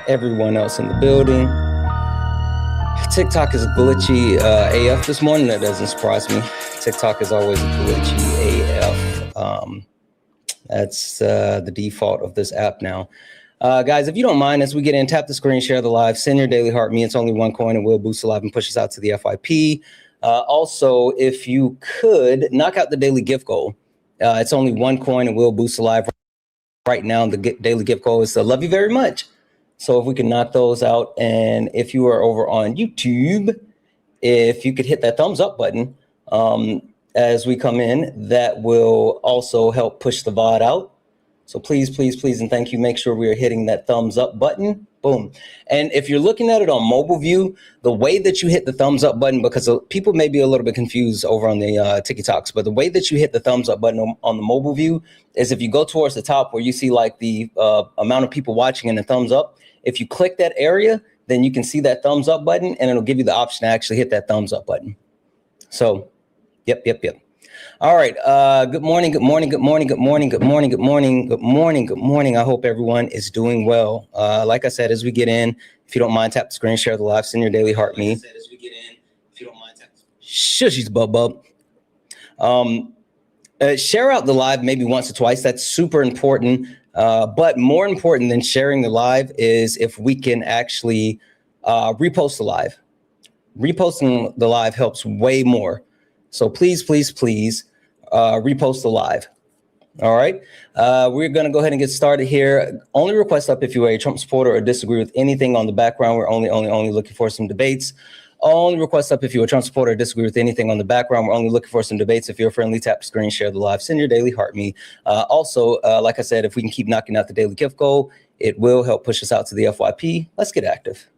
everyone else in the building. TikTok is glitchy AF this morning. That doesn't surprise me. TikTok is always glitchy AF. That's the default of this app now. Guys, if you don't mind, as we get in, tap the screen, share the live, send your daily heart me. It's only one coin. It will boost the live and push us out to the FYP. Also, if you could knock out the daily gift goal. It's only one coin. It will boost the live. Right now, the daily gift goal is love you very much. So if we can knock those out, and if you are over on YouTube, if you could hit that thumbs up button as we come in, that will also help push the VOD out. So please, please, please, and thank you. Make sure we are hitting that thumbs up button. Boom. And if you're looking at it on mobile view, the way that you hit the thumbs up button, because people may be a little bit confused over on the TikToks, but the way that you hit the thumbs up button on the mobile view is if you go towards the top where you see like the amount of people watching and the thumbs up, if you click that area, then you can see that thumbs up button and it'll give you the option to actually hit that thumbs up button. So, yep. All right. Good morning. I hope everyone is doing well. Like I said, as we get in, if you don't mind, tap the screen, share the live, send your daily heart me. Shushies bub. Share out the live maybe once or twice. That's super important. But more important than sharing the live is if we can actually repost the live. Reposting the live helps way more. So please, please, please repost the live. All right. We're going to go ahead and get started here. Only request up if you are a Trump supporter or disagree with anything on the background. We're only looking for some debates. Only request up if you're a Trump supporter or disagree with anything on the background. We're only looking for some debates. If you're friendly, tap the screen, share the live, send your daily heart me. Also, like I said, if we can keep knocking out the daily gift goal, it will help push us out to the FYP. Let's get active.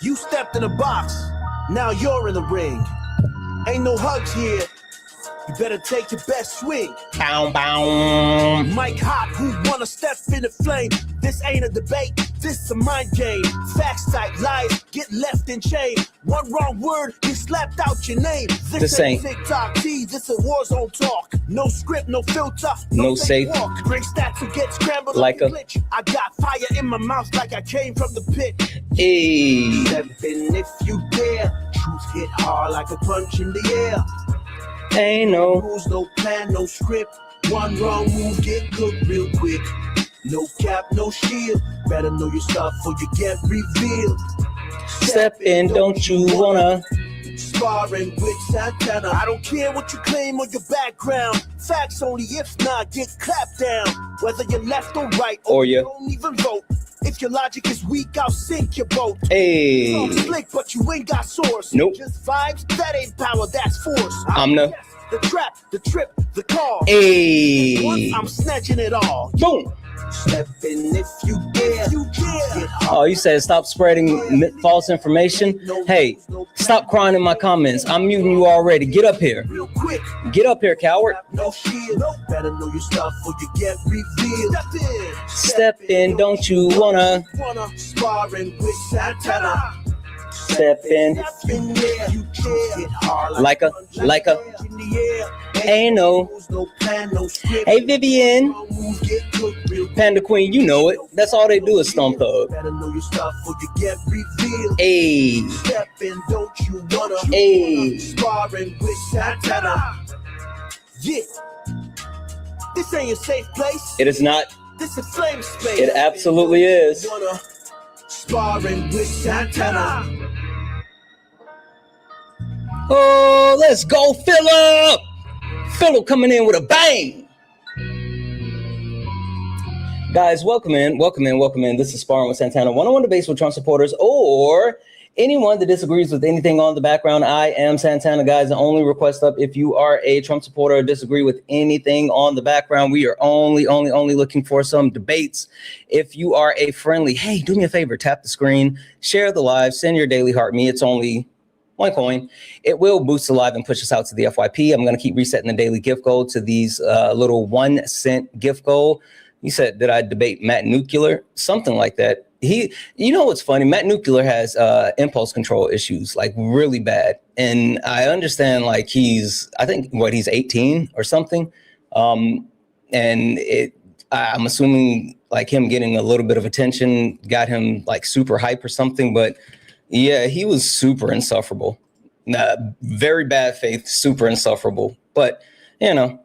You stepped in a box. Now you're in the ring. Ain't no hugs here. You better take your best swing. Bow. Mike Hot, who wanna step in the flame? This ain't a debate, this a mind game. Facts type lies, get left in chain. One wrong word, you slapped out your name. This ain't TikTok T, this a war zone talk. No script, no filter, no safe walk. Bring stats and get scrambled like a glitch. I got fire in my mouth like I came from the pit. Hey. Step in if you dare. Truth hit hard like a punch in the air. Ain't no rules, no plan, no script. One wrong move, get cooked real quick. No cap, no shield. Better know your stuff or you get revealed. Step in, don't you wanna? Sparring with Santana. I don't care what you claim or your background. Facts only, if not, get clapped down. Whether you're left or right, or you don't even vote. If your logic is weak, I'll sink your boat. Hey. So slick, but you ain't got source. Nope. Just vibes, that ain't power, that's force. I'm the trap, the trip, the call. Hey. Once I'm snatching it all. Boom. Step in if you dare. Oh, you said stop spreading false information. Hey, stop crying in my comments. I'm muting you already. Get up here. Real quick. Get up here, coward. No shield. Better know your stuff or you get revealed. Step in, don't you wanna? Sparring with Santana. Step in. Like a. Ain't no. Hey, Vivian. Panda Queen, you know it. That's all they do is stomp thug. Hey. Hey. Sparring with Santana. Yeah. This ain't a safe place. It is not. This is flame space. It absolutely is. Sparring with Santana. Oh, let's go, Philip! Philip coming in with a bang. Guys, welcome in. This is Sparring with Santana. One-on-one debates with Trump supporters or anyone that disagrees with anything on the background. I am Santana, guys. The only request up if you are a Trump supporter or disagree with anything on the background. We are only looking for some debates. If you are a friendly, hey, do me a favor, tap the screen, share the live, send your daily heart me. It's only one coin. It will boost the live and push us out to the FYP. I'm going to keep resetting the daily gift goal to these little 1 cent gift goal. You said, did I debate Matt Nuclear? Something like that. You know what's funny? Matt Nuclear has impulse control issues, like really bad. And I understand, like he's 18 or something. And I'm assuming like him getting a little bit of attention got him like super hype or something. But yeah, he was super insufferable. Very bad faith, super insufferable. But, you know,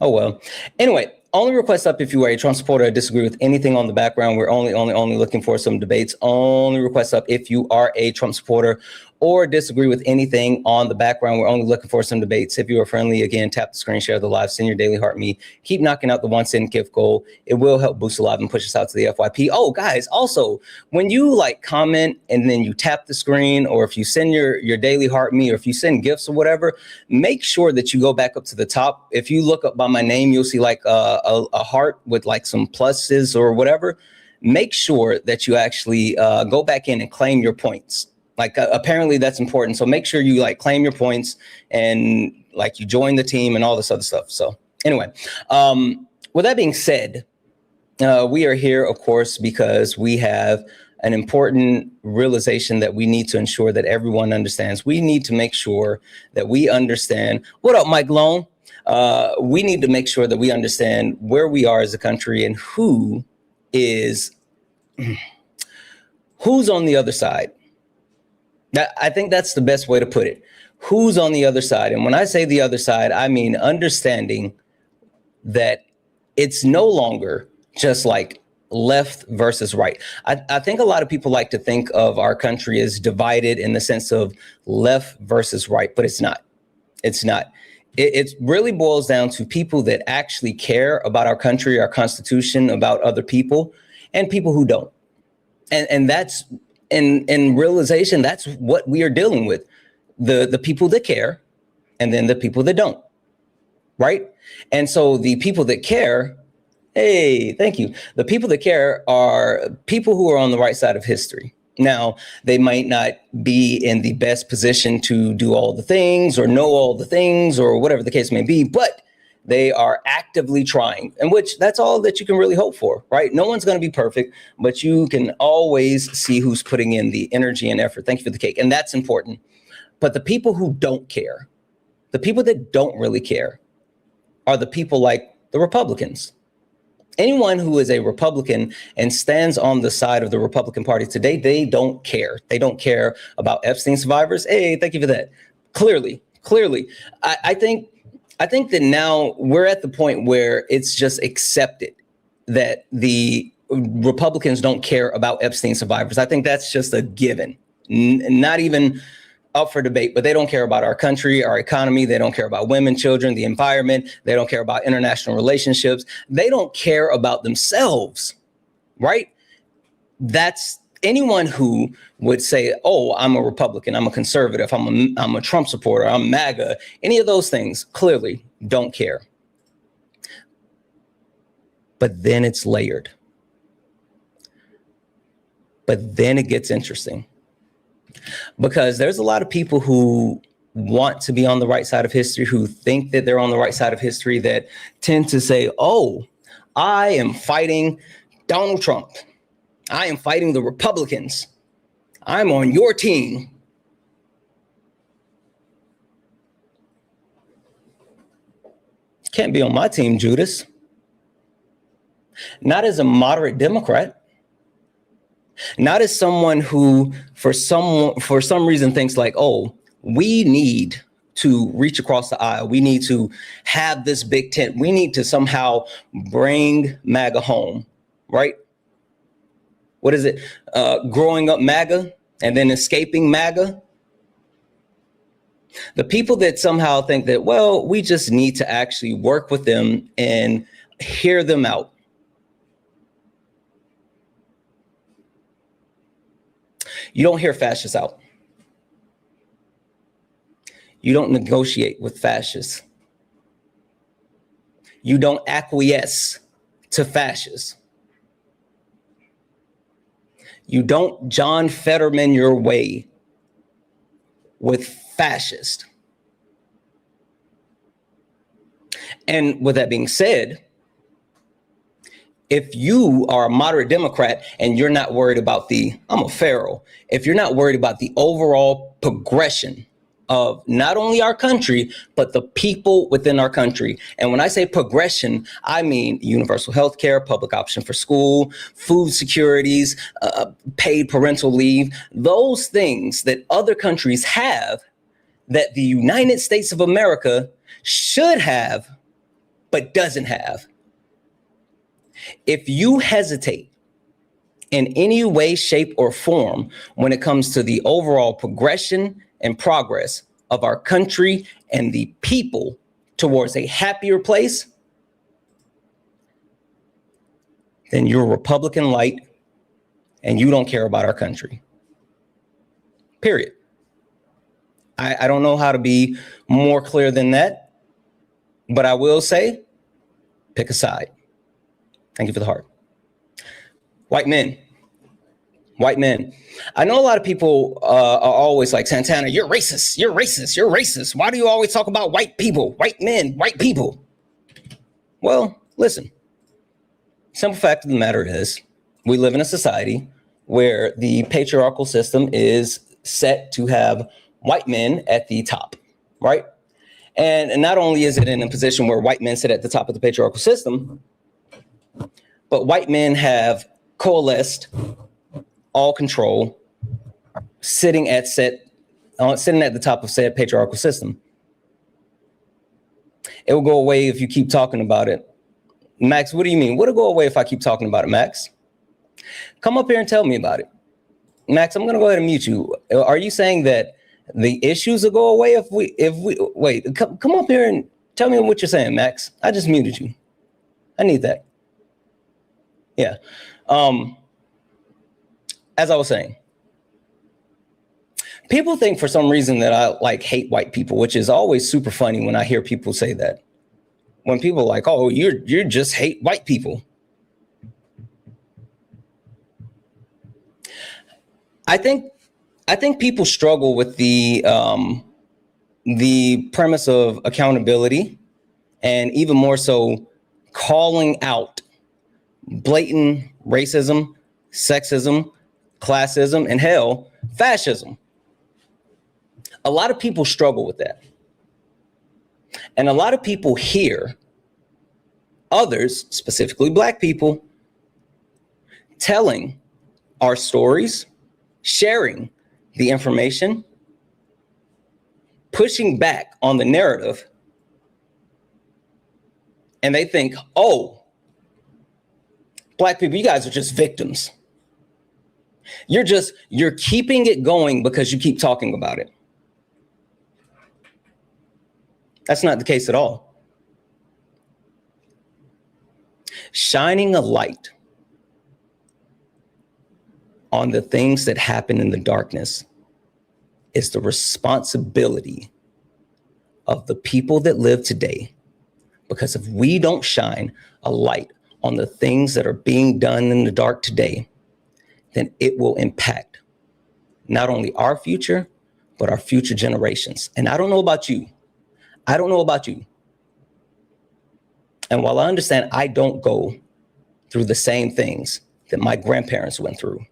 oh well. Anyway, only request up if you are a Trump supporter or disagree with anything on the background. We're only looking for some debates. Only request up if you are a Trump supporter or disagree with anything on the background. We're only looking for some debates. If you are friendly, again, tap the screen, share the live, send your daily heart me. Keep knocking out the 1 cent gift goal. It will help boost the live and push us out to the FYP. Oh, guys, also, when you like comment and then you tap the screen, or if you send your daily heart me, or if you send gifts or whatever, make sure that you go back up to the top. If you look up by my name, you'll see like a heart with like some pluses or whatever. Make sure that you actually go back in and claim your points. Like apparently that's important. So make sure you like claim your points and like you join the team and all this other stuff. So anyway, with that being said, we are here, of course, because we have an important realization that we need to ensure that everyone understands. We need to make sure that we understand. What up, Mike Lone? We need to make sure that we understand where we are as a country and who's on the other side. I think that's the best way to put it. Who's on the other side? And when I say the other side, I mean understanding that it's no longer just like left versus right. I think a lot of people like to think of our country as divided in the sense of left versus right, but it's not. It's not. It really boils down to people that actually care about our country, our constitution, about other people, and people who don't. And that's in realization, that's what we are dealing with. The people that care, and then the people that don't. Right? And so the people that care, hey, thank you. The people that care are people who are on the right side of history. Now, they might not be in the best position to do all the things or know all the things or whatever the case may be, but they are actively trying, and which that's all that you can really hope for, right? No one's going to be perfect, but you can always see who's putting in the energy and effort. Thank you for the cake. And that's important. But the people who don't care, the people that don't really care, are the people like the Republicans. Anyone who is a Republican and stands on the side of the Republican Party today, they don't care. They don't care about Epstein survivors. Hey, thank you for that. Clearly. I think that now we're at the point where it's just accepted that the Republicans don't care about Epstein survivors. I think that's just a given, not even up for debate, but they don't care about our country, our economy. They don't care about women, children, the environment. They don't care about international relationships. They don't care about themselves, right? That's anyone who would say, oh, I'm a Republican, I'm a conservative, I'm a Trump supporter, I'm MAGA. Any of those things clearly don't care. But then it's layered. But then it gets interesting. Because there's a lot of people who want to be on the right side of history, who think that they're on the right side of history, that tend to say, oh, I am fighting Donald Trump. I am fighting the Republicans. I'm on your team. Can't be on my team, Judas. Not as a moderate Democrat. Not as someone who, for some reason, thinks like, oh, we need to reach across the aisle. We need to have this big tent. We need to somehow bring MAGA home, right? What is it? Growing up MAGA and then escaping MAGA. The people that somehow think that, well, we just need to actually work with them and hear them out. You don't hear fascists out. You don't negotiate with fascists. You don't acquiesce to fascists. You don't John Fetterman your way with fascists. And with that being said, if you are a moderate Democrat and you're not worried about I'm a pharaoh, if you're not worried about the overall progression of not only our country, but the people within our country. And when I say progression, I mean universal health care, public option for school, food securities, paid parental leave, those things that other countries have that the United States of America should have, but doesn't have. If you hesitate in any way, shape, or form when it comes to the overall progression and progress of our country and the people towards a happier place, then you're Republican light and you don't care about our country. Period. I don't know how to be more clear than that, but I will say, pick a side. Thank you for the heart. White men. White men. I know a lot of people are always like, Santana, you're racist, you're racist, you're racist. Why do you always talk about white people, white men, white people? Well, listen, simple fact of the matter is we live in a society where the patriarchal system is set to have white men at the top, right? And not only is it in a position where white men sit at the top of the patriarchal system, but white men have coalesced all control, sitting at the top of said patriarchal system. It will go away if you keep talking about it. Max, what do you mean? What'll go away if I keep talking about it, Max? Come up here and tell me about it. Max, I'm gonna go ahead and mute you. Are you saying that the issues will go away if we wait, come up here and tell me what you're saying, Max. I just muted you. I need that. Yeah. As I was saying, people think for some reason that I like hate white people, which is always super funny when I hear people say that. When people are like, oh, you just hate white people. I think people struggle with the premise of accountability, and even more so calling out blatant racism, sexism, classism, and hell, fascism. A lot of people struggle with that. And a lot of people hear others, specifically Black people, telling our stories, sharing the information, pushing back on the narrative, and they think, oh, Black people, you guys are just victims. You're keeping it going because you keep talking about it. That's not the case at all. Shining a light on the things that happen in the darkness is the responsibility of the people that live today. Because if we don't shine a light on the things that are being done in the dark today, then it will impact not only our future, but our future generations. And I don't know about you. I don't know about you. And while I understand I don't go through the same things that my grandparents went through,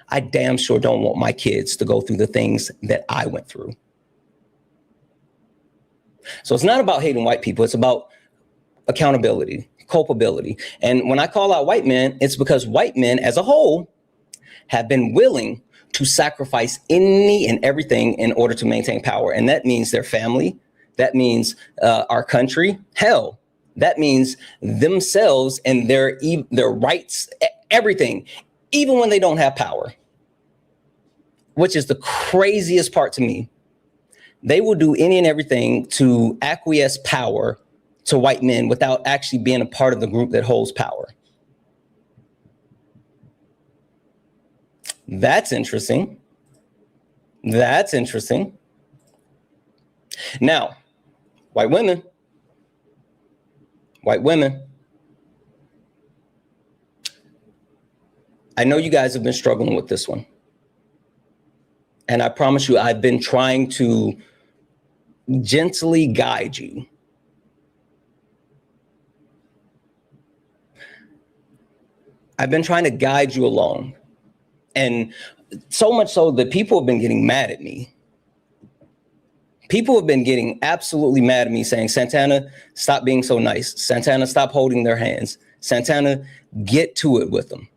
I damn sure don't want my kids to go through the things that I went through. So it's not about hating white people. It's about accountability, culpability. And when I call out white men, it's because white men as a whole have been willing to sacrifice any and everything in order to maintain power. And that means their family. That means our country. Hell, that means themselves and their rights, everything, even when they don't have power, which is the craziest part to me. They will do any and everything to acquiesce power to white men without actually being a part of the group that holds power. That's interesting. That's interesting. Now, white women. I know you guys have been struggling with this one. And I promise you, I've been trying to gently guide you. I've been trying to guide you along. And so much so that people have been getting mad at me People have been getting absolutely mad at me saying, Santana, stop being so nice. Santana, stop holding their hands. Santana, get to it with them.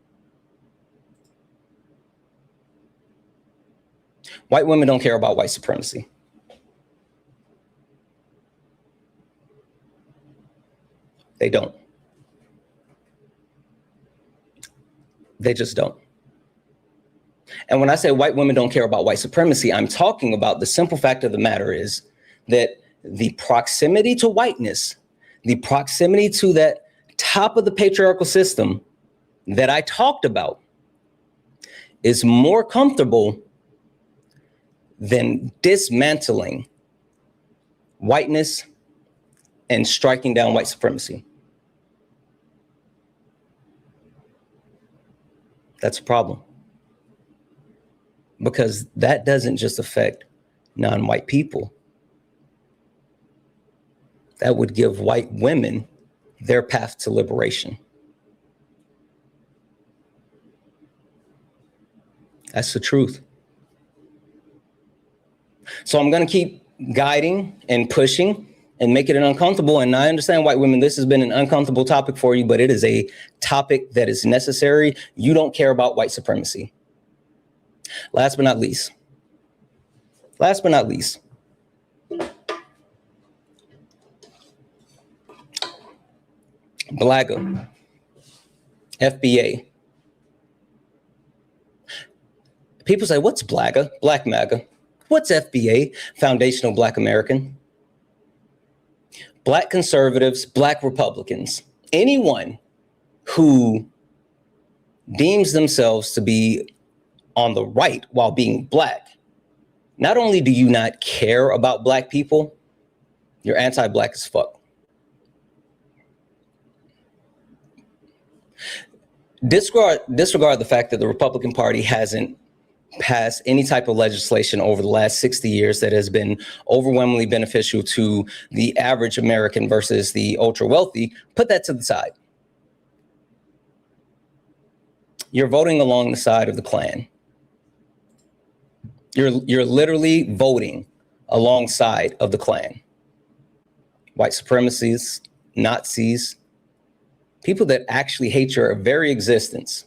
White women don't care about white supremacy. They don't. They just don't. And when I say white women don't care about white supremacy, I'm talking about the simple fact of the matter is that the proximity to whiteness, the proximity to that top of the patriarchal system that I talked about is more comfortable than dismantling whiteness and striking down white supremacy. That's a problem. Because that doesn't just affect non-white people. That would give white women their path to liberation. That's the truth. So I'm going to keep guiding and pushing and making it uncomfortable. And I understand, white women, this has been an uncomfortable topic for you, but it is a topic that is necessary. You don't care about white supremacy. Last but not least, BLAGA, FBA. People say, what's BLAGA? Black MAGA. What's FBA? Foundational Black American. Black conservatives, Black Republicans, anyone who deems themselves to be on the right while being Black, not only do you not care about Black people, you're anti-Black as fuck. Disregard the fact that the Republican Party hasn't passed any type of legislation over the last 60 years that has been overwhelmingly beneficial to the average American versus the ultra wealthy. Put that to the side. You're voting along the side of the Klan. You're literally voting alongside of the Klan. White supremacists, Nazis, people that actually hate your very existence.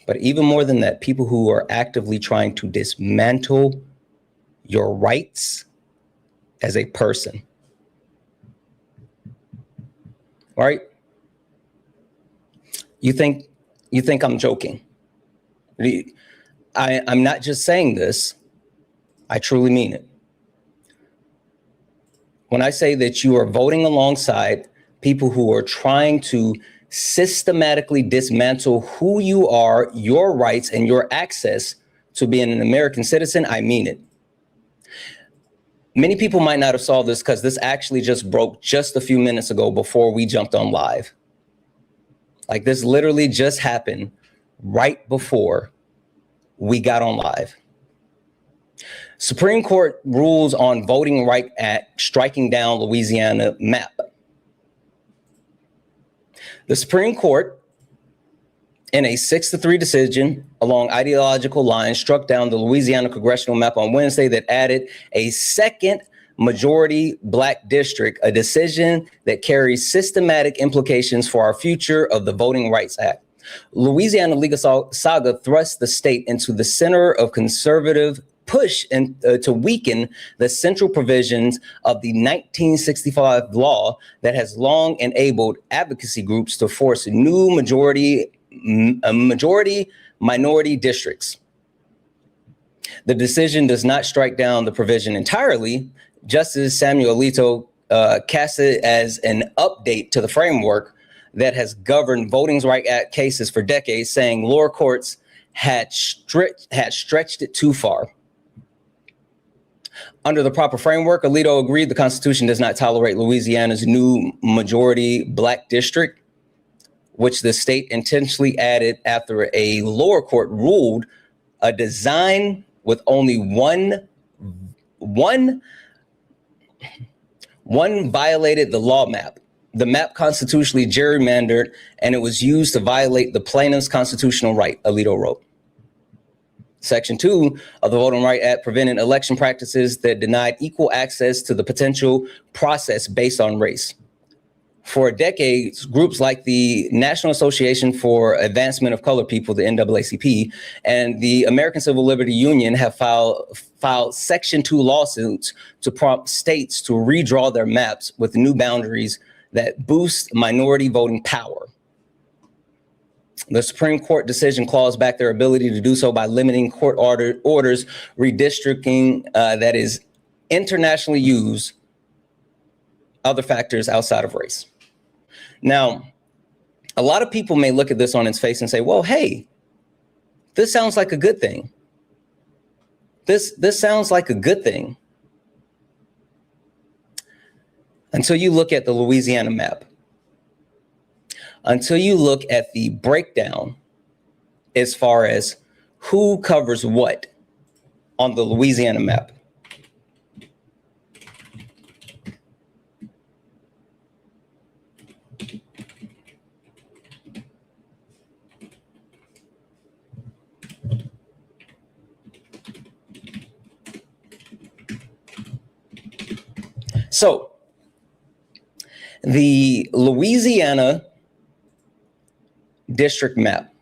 But even more than that, people who are actively trying to dismantle your rights as a person. All right? You think I'm joking? I'm not just saying this. I truly mean it. When I say that you are voting alongside people who are trying to systematically dismantle who you are, your rights, and your access to being an American citizen, I mean it. Many people might not have saw this because this actually just broke just a few minutes ago before we jumped on live. Like, this literally just happened right before we got on live. Supreme Court rules on Voting Right Act striking down Louisiana map. The Supreme Court, in a 6-3 decision along ideological lines, struck down the Louisiana congressional map on Wednesday that added a second majority Black district, a decision that carries systematic implications for our future of the Voting Rights Act. Louisiana legal saga thrust the state into the center of conservative push and to weaken the central provisions of the 1965 law that has long enabled advocacy groups to force new minority districts. The decision does not strike down the provision entirely. Justice Samuel Alito cast it as an update to the framework that has governed Voting Rights Act cases for decades, saying lower courts had stretched it too far. Under the proper framework, Alito agreed the Constitution does not tolerate Louisiana's new majority Black district, which the state intentionally added after a lower court ruled a design with only one violated the law map. The map constitutionally gerrymandered, and it was used to violate the plaintiff's constitutional right, Alito wrote. Section 2 of the Voting Rights Act prevented election practices that denied equal access to the potential process based on race. For decades, groups like the National Association for Advancement of Colored People, the NAACP, and the American Civil Liberties Union have filed Section 2 lawsuits to prompt states to redraw their maps with new boundaries that boost minority voting power. The Supreme Court decision claws back their ability to do so by limiting court orders redistricting that is internationally used other factors outside of race. Now, a lot of people may look at this on its face and say, well, hey, this sounds like a good thing. This sounds like a good thing. Until you look at the Louisiana map. Until you look at the breakdown as far as who covers what on the Louisiana map. So the Louisiana district map,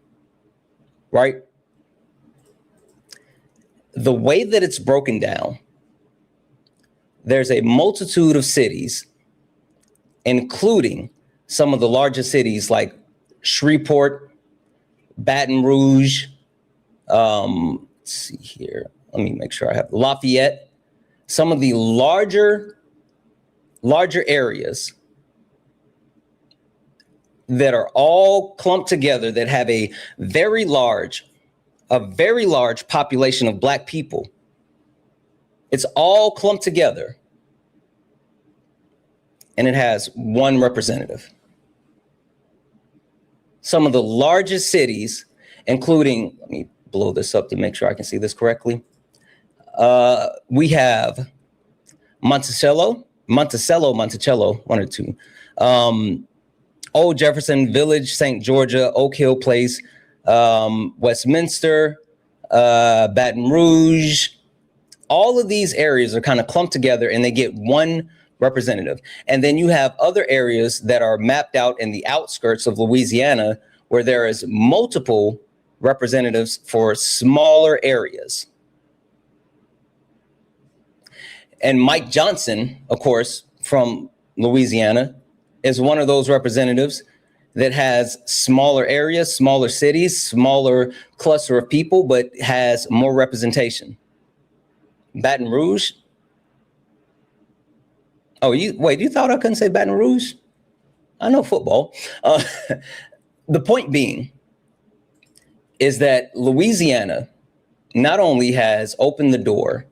right? The way that it's broken down, there's a multitude of cities, including some of the largest cities like Shreveport, Baton Rouge, let's see here, let me make sure I have Lafayette, some of the larger areas that are all clumped together that have a very large population of Black people. It's all clumped together and it has one representative. Some of the largest cities, including, let me blow this up to make sure I can see this correctly. We have Monticello, one or two. Old Jefferson Village, St. Georgia, Oak Hill Place, Westminster, Baton Rouge. All of these areas are kind of clumped together and they get one representative. And then you have other areas that are mapped out in the outskirts of Louisiana where there is multiple representatives for smaller areas. And Mike Johnson, of course, from Louisiana, is one of those representatives that has smaller areas, smaller cities, smaller cluster of people, but has more representation. Baton Rouge. Oh, you thought I couldn't say Baton Rouge? I know football. The point being is that Louisiana not only has opened the door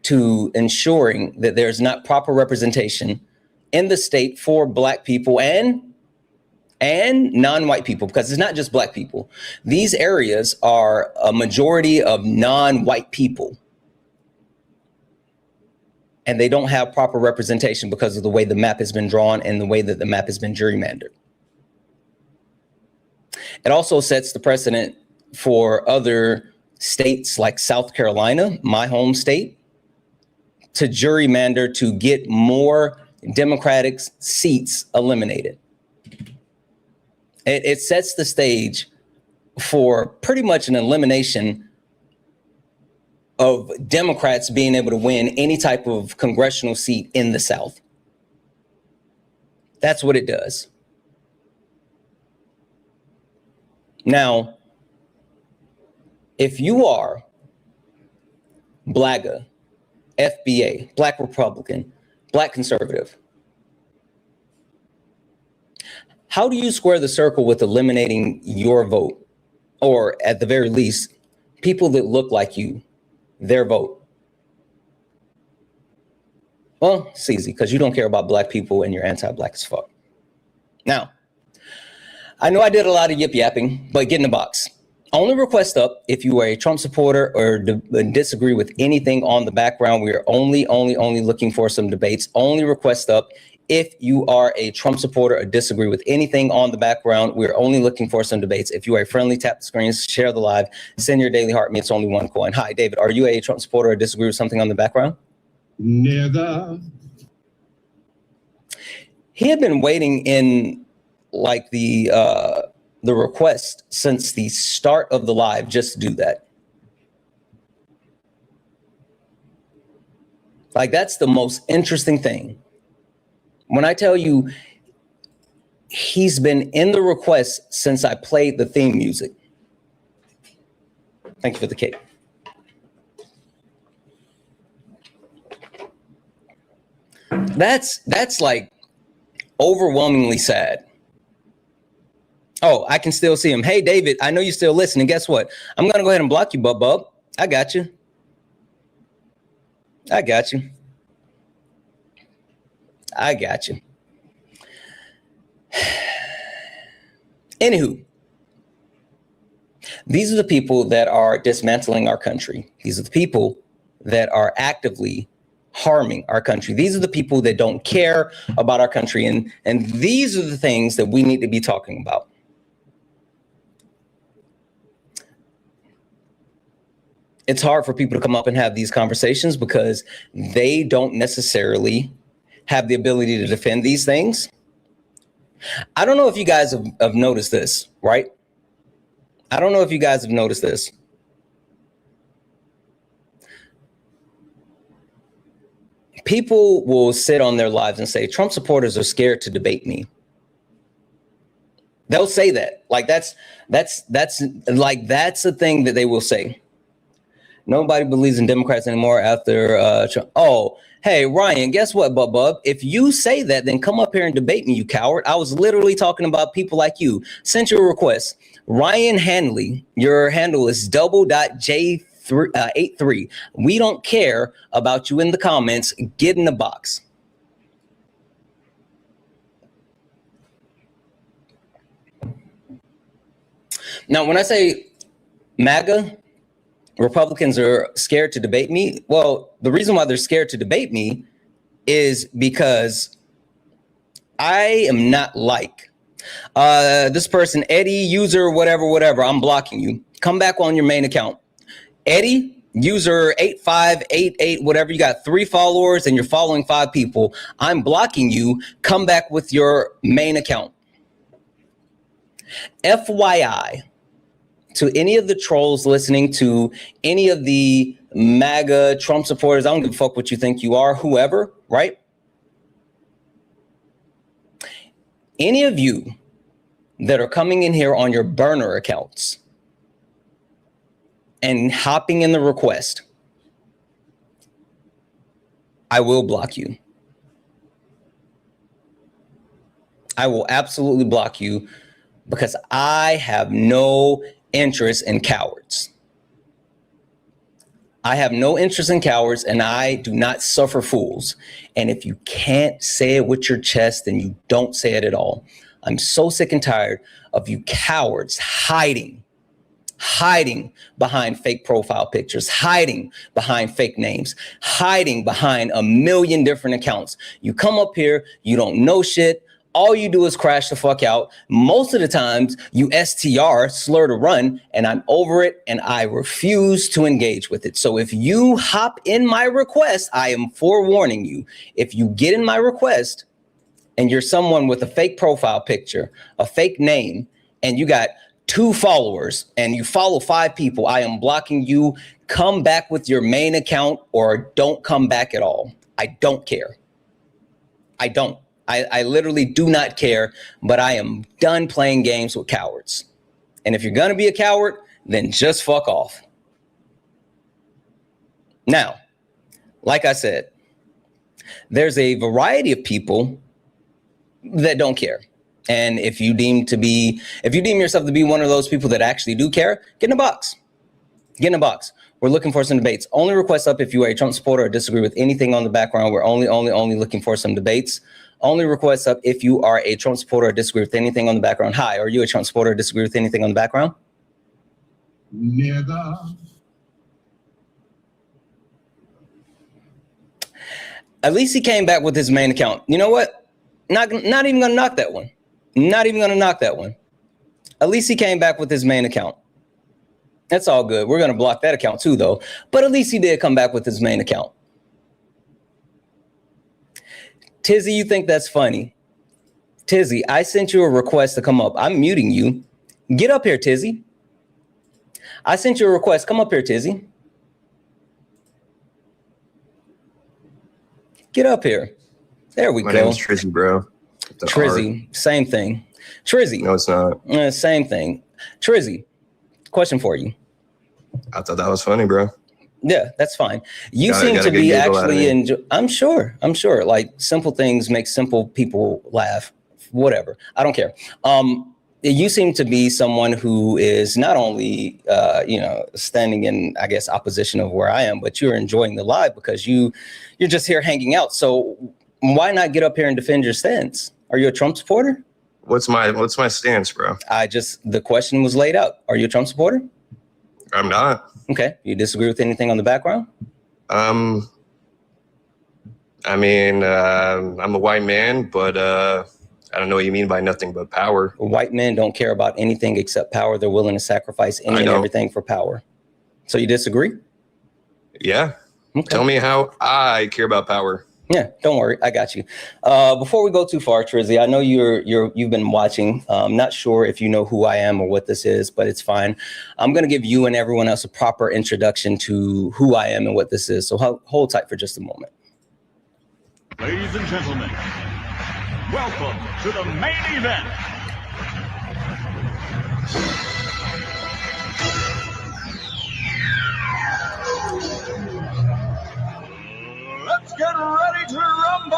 to ensuring that there's not proper representation in the state for Black people and non-white people, because it's not just Black people. These areas are a majority of non-white people. And they don't have proper representation because of the way the map has been drawn and the way that the map has been gerrymandered. It also sets the precedent for other states like South Carolina, my home state, to gerrymander to get more Democratic seats eliminated. It sets the stage for pretty much an elimination of Democrats being able to win any type of congressional seat in the South. That's what it does. Now, if you are BLAGA, FBA, Black Republican, Black conservative, how do you square the circle with eliminating your vote? Or at the very least, people that look like you, their vote? Well, it's easy because you don't care about Black people and you're anti-Black as fuck. Now, I know I did a lot of yip-yapping, but get in the box. Only request up if you are a Trump supporter or disagree with anything on the background. We are only looking for some debates. Only request up if you are a Trump supporter or disagree with anything on the background. We're only looking for some debates. If you are friendly, tap the screens, share the live, send your daily heart. Me, it's only one coin. Hi, David. Are you a Trump supporter or disagree with something on the background? Never. He had been waiting in like the request since the start of the live just to do that. Like, that's the most interesting thing. When I tell you, he's been in the request since I played the theme music. Thank you for the cake. That's like overwhelmingly sad. Oh, I can still see him. Hey, David, I know you're still listening. Guess what? I'm going to go ahead and block you, bub. I got you. I got you. I got you. Anywho, these are the people that are dismantling our country. These are the people that are actively harming our country. These are the people that don't care about our country. And these are the things that we need to be talking about. It's hard for people to come up and have these conversations because they don't necessarily have the ability to defend these things. I don't know if you guys have noticed this, right? I don't know if you guys have noticed this. People will sit on their lives and say, Trump supporters are scared to debate me. They'll say that. Like that's a thing that they will say. Nobody believes in Democrats anymore after Trump. Oh, hey, Ryan, guess what, bub? If you say that, then come up here and debate me, you coward. I was literally talking about people like you. Sent you a request. Ryan Hanley, your handle is double.j83. We don't care about you in the comments. Get in the box. Now, when I say MAGA, Republicans are scared to debate me. Well, the reason why they're scared to debate me is because I am not like this person, Eddie, user, whatever. I'm blocking you. Come back on your main account. Eddie, user 8588, whatever. You got 3 followers and you're following 5 people. I'm blocking you. Come back with your main account. FYI. To any of the trolls listening, to any of the MAGA Trump supporters, I don't give a fuck what you think you are, whoever, right? Any of you that are coming in here on your burner accounts and hopping in the request, I will block you. I will absolutely block you because I have no interest in cowards. I have no interest in cowards, and I do not suffer fools. And if you can't say it with your chest, then you don't say it at all. I'm so sick and tired of you cowards hiding behind fake profile pictures, hiding behind fake names, hiding behind a million different accounts. You come up here, you don't know shit. All you do is crash the fuck out. Most of the times you STR, slur to run, and I'm over it and I refuse to engage with it. So if you hop in my request, I am forewarning you. If you get in my request and you're someone with a fake profile picture, a fake name, and you got 2 followers and you follow 5 people, I am blocking you. Come back with your main account or don't come back at all. I don't care. I don't. I literally do not care, but I am done playing games with cowards. And if you're going to be a coward, then just fuck off. Now, like I said, there's a variety of people that don't care. And if you deem yourself to be one of those people that actually do care, get in a box. Get in a box. We're looking for some debates. Only request up if you are a Trump supporter or disagree with anything on the background. We're only looking for some debates. Only request up if you are a Trump supporter or disagree with anything on the background. Hi, are you a Trump supporter or disagree with anything on the background? Never. At least he came back with his main account. You know what? Not even gonna knock that one. Not even gonna knock that one. At least he came back with his main account. That's all good. We're gonna block that account too, though. But at least he did come back with his main account. Tizzy, you think that's funny? Tizzy, I sent you a request to come up. I'm muting you. Get up here, Tizzy. I sent you a request. Come up here, Tizzy. Get up here. There we go. My name is Trizzy, bro. Trizzy, same thing. Trizzy. No, it's not. Same thing. Trizzy, question for you. I thought that was funny, bro. Yeah, that's fine. You seem to be actually I'm sure. Like, simple things make simple people laugh. Whatever. I don't care. You seem to be someone who is not only, standing in, I guess, opposition of where I am, but you're enjoying the live because you're just here hanging out. So why not get up here and defend your stance? Are you a Trump supporter? What's my stance, bro? The question was laid out. Are you a Trump supporter? I'm not. Okay. You disagree with anything on the background? I'm a white man, but I don't know what you mean by nothing but power. White men don't care about anything except power. They're willing to sacrifice any and everything for power. So you disagree? Yeah. Okay. Tell me how I care about power. Yeah, don't worry, I got you. Before we go too far, Trizzy, I know you've been watching. I'm not sure if you know who I am or what this is, but it's fine. I'm going to give you and everyone else a proper introduction to who I am and what this is. So hold tight for just a moment. Ladies and gentlemen, welcome to the main event. Let's get ready to rumble!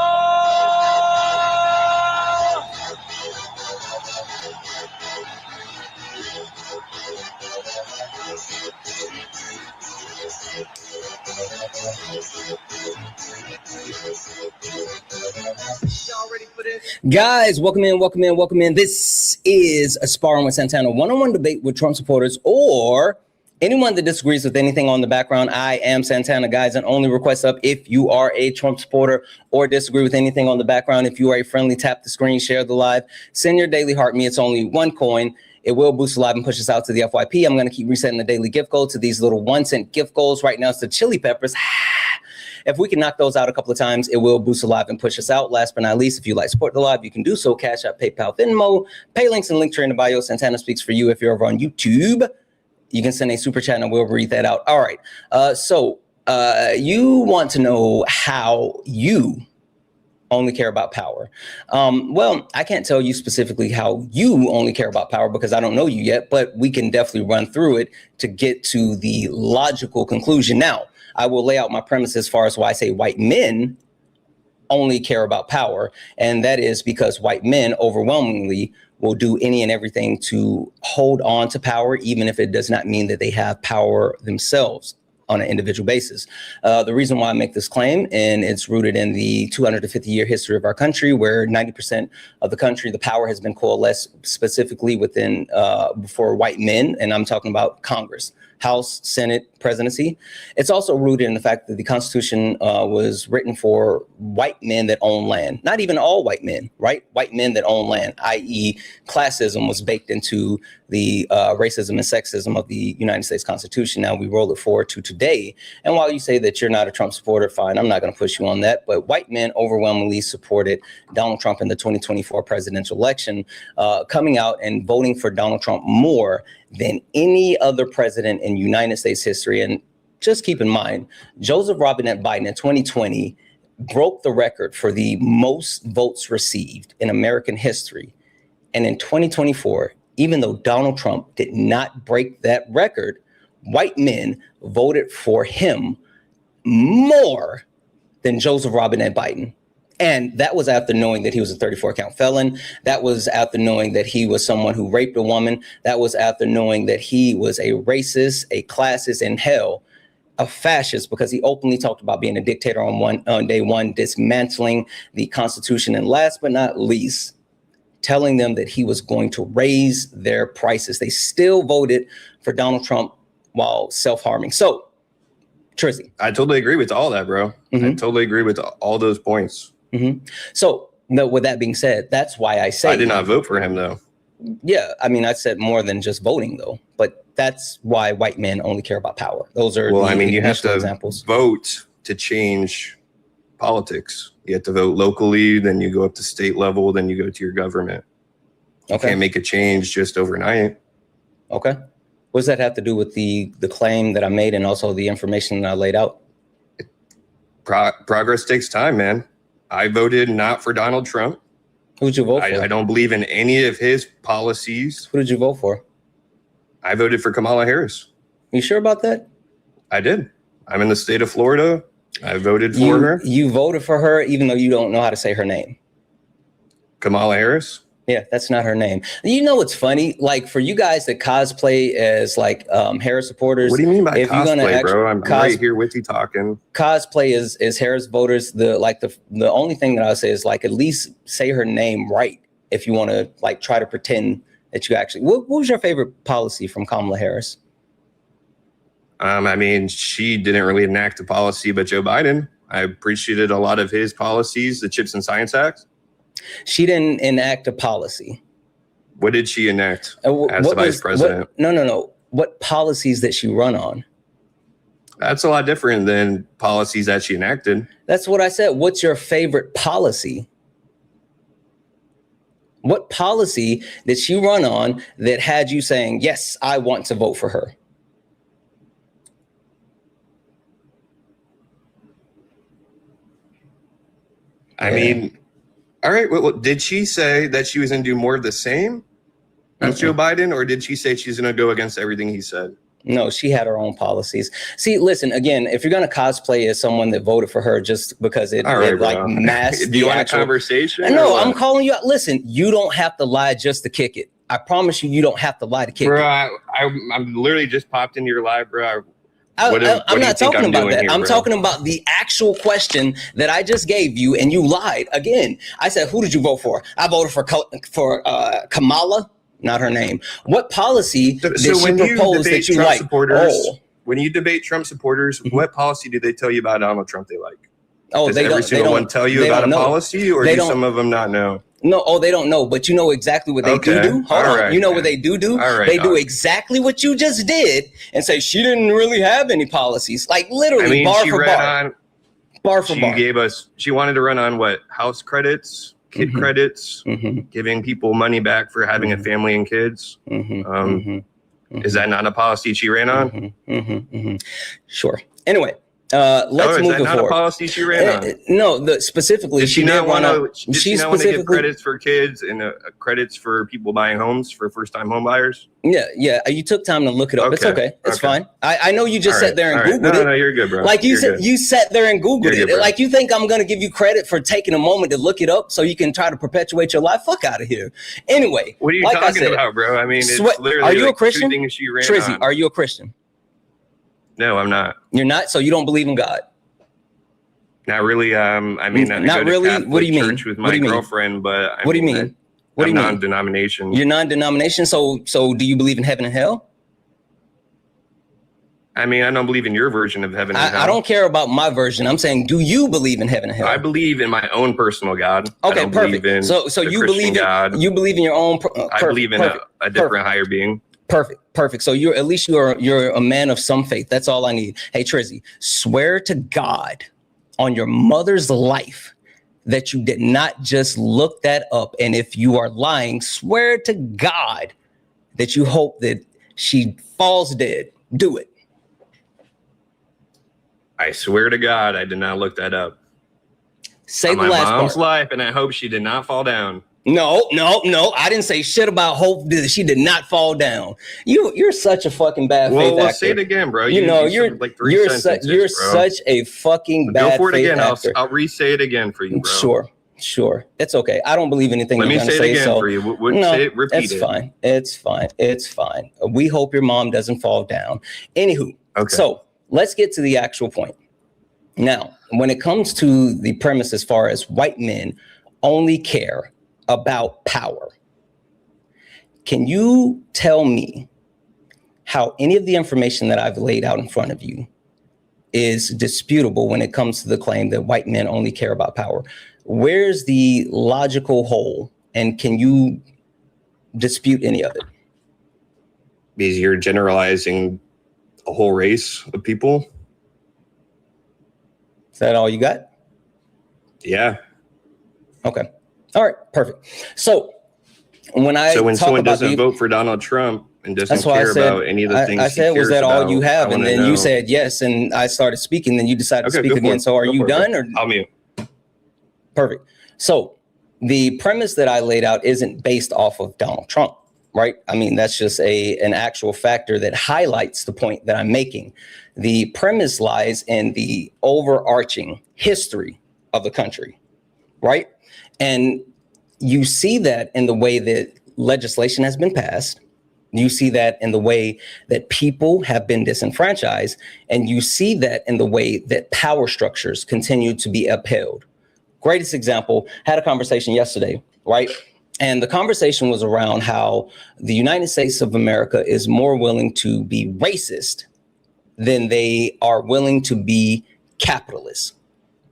Guys, welcome in. This is a Sparring with Santana one-on-one debate with Trump supporters or anyone that disagrees with anything on the background. I am Santana, guys, and only request up if you are a Trump supporter or disagree with anything on the background. If you are a friendly, tap the screen, share the live, send your daily heart me. It's only one coin. It will boost the live and push us out to the FYP. I'm going to keep resetting the daily gift goal to these little 1-cent gift goals. Right now, it's the chili peppers. If we can knock those out a couple of times, it will boost the live and push us out. Last but not least, if you like support the live, you can do so. Cash App, PayPal, Venmo, pay links and link tree in the bio. Santana speaks for you. If you're over on YouTube, you can send a super chat and we'll read that out. All right. So you want to know how you only care about power. Well, I can't tell you specifically how you only care about power because I don't know you yet, but we can definitely run through it to get to the logical conclusion. Now, I will lay out my premise as far as why I say white men only care about power. And that is because white men overwhelmingly will do any and everything to hold on to power, even if it does not mean that they have power themselves on an individual basis. The reason why I make this claim, and it's rooted in the 250-year history of our country, where 90% of the country, the power has been coalesced specifically within for white men, and I'm talking about Congress, House, Senate, presidency. It's also rooted in the fact that the Constitution was written for white men that own land. Not even all white men, right? White men that own land, i.e. classism was baked into the racism and sexism of the United States Constitution. Now we roll it forward to today. And while you say that you're not a Trump supporter, fine, I'm not going to push you on that. But white men overwhelmingly supported Donald Trump in the 2024 presidential election, coming out and voting for Donald Trump more than any other president in United States history. And just keep in mind, Joseph Robinette Biden in 2020 broke the record for the most votes received in American history. And in 2024, even though Donald Trump did not break that record, white men voted for him more than Joseph Robinette Biden. And that was after knowing that he was a 34-count felon. That was after knowing that he was someone who raped a woman. That was after knowing that he was a racist, a classist, and hell, a fascist, because he openly talked about being a dictator on day one, dismantling the Constitution. And last but not least, telling them that he was going to raise their prices. They still voted for Donald Trump while self-harming. So, Trizzy. I totally agree with all that, bro. Mm-hmm. I totally agree with all those points. Mm-hmm. So No, with that being said, that's why I say I did not vote for him, though. Yeah, I mean, I said more than just voting, though. But that's why white men only care about power. Those are you have to examples. Vote to change politics. You have to vote locally, then you go up to state level, then you go to your government. You can't make a change just overnight. Okay. What does that have to do with the claim that I made and also the information that I laid out? Progress takes time, man. I voted not for Donald Trump. Who did you vote for? I don't believe in any of his policies. Who did you vote for? I voted for Kamala Harris. You sure about that? I did. I'm in the state of Florida. I voted for her. You voted for her even though you don't know how to say her name. Kamala Harris? Yeah, that's not her name. You know what's funny? Like for you guys that cosplay as like Harris supporters. What do you mean by cosplay, bro? I'm right here with you talking. Cosplay is Harris voters. The only thing that I would say is like at least say her name right if you want to like try to pretend that you actually. What was your favorite policy from Kamala Harris? I mean, she didn't really enact a policy, but Joe Biden. I appreciated a lot of his policies, the Chips and Science Act. She didn't enact a policy. What did she enact as the vice president? No. What policies that she run on? That's a lot different than policies that she enacted. That's what I said. What's your favorite policy? What policy did she run on that had you saying, yes, I want to vote for her? I mean, all right. Well, did she say that she was going to do more of the same as Joe Biden, or did she say she's going to go against everything he said? No, she had her own policies. See, listen, again, if you're going to cosplay as someone that voted for her just because it like masked do you want a conversation? No, I'm calling you out. Listen, you don't have to lie just to kick it. I promise you, you don't have to lie to kick it. I'm literally just popped into your live, bro. I'm not talking about that. I'm talking about the actual question that I just gave you, and you lied again. I said, "Who did you vote for?" I voted for Kamala, not her name. What policy did she propose that you like? When you debate Trump supporters, what policy do they tell you about Donald Trump they like? Does every single one tell you about a policy, or do some of them not know? No, they don't know, but you know exactly what they do. Hold on. You know what they do? They do exactly what you just did and say she didn't really have any policies. Like literally bar for bar. Bar for bar. She wanted to run on what? House credits, kid credits, giving people money back for having a family and kids. Is that not a policy she ran on? Sure. Anyway. Let's move forward. Not a policy she ran on? No, specifically, she not want to give credits for kids and credits for people buying homes for first-time home buyers? Yeah. You took time to look it up. It's okay. It's fine. I know you just sat there and Googled it. No, you're good, bro. Like you sat there and Googled it. Like you think I'm going to give you credit for taking a moment to look it up so you can try to perpetuate your life? Fuck out of here. Anyway. What are you talking about, bro? I mean, it's literally are you a Christian? 2 things she ran Trizzy, on. are you a Christian? No, I'm not. You're not? So you don't believe in God? Not really. I mean, not really. What do you mean? Church with my girlfriend, but what do you mean? What do you mean? Non-denomination. You're non-denomination. So do you believe in heaven and hell? I mean, I don't believe in your version of heaven and hell. I don't care about my version. I'm saying, do you believe in heaven and hell? I believe in my own personal God. Okay, perfect. So you believe in God. You believe in your own. I believe in a different higher being. Perfect. So you're a man of some faith. That's all I need. Hey, Trizzy, swear to God on your mother's life that you did not just look that up. And if you are lying, swear to God that you hope that she falls dead. Do it. I swear to God, I did not look that up. Say the last part. My mom's life, and I hope she did not fall down. No. I didn't say shit about hope that she did not fall down. You're such a fucking bad faith actor. Well, say it again, bro. You're like three sentences, you're bro. Such a fucking bad faith actor. Go for it again. I'll re-say it again for you, bro. Sure. It's okay. I don't believe anything you're going to say. Let me say it again for you. Repeat it. It's fine. We hope your mom doesn't fall down. Anywho, okay. So let's get to the actual point. Now, when it comes to the premise as far as white men only care about power, can you tell me how any of the information that I've laid out in front of you is disputable when it comes to the claim that white men only care about power? Where's the logical hole? And can you dispute any of it? Because you're generalizing a whole race of people. Is that all you got? Yeah. Okay. All right. Perfect. So when someone doesn't vote for Donald Trump and doesn't care about any of the things I said, was that all you have? And then you said yes, and I started speaking. Then you decided to speak again. So are you done? Or I'll mute. Perfect. So the premise that I laid out isn't based off of Donald Trump, right? I mean, that's just an actual factor that highlights the point that I'm making. The premise lies in the overarching history of the country, right? And you see that in the way that legislation has been passed. You see that in the way that people have been disenfranchised. And you see that in the way that power structures continue to be upheld. Greatest example, had a conversation yesterday, right? And the conversation was around how the United States of America is more willing to be racist than they are willing to be capitalist.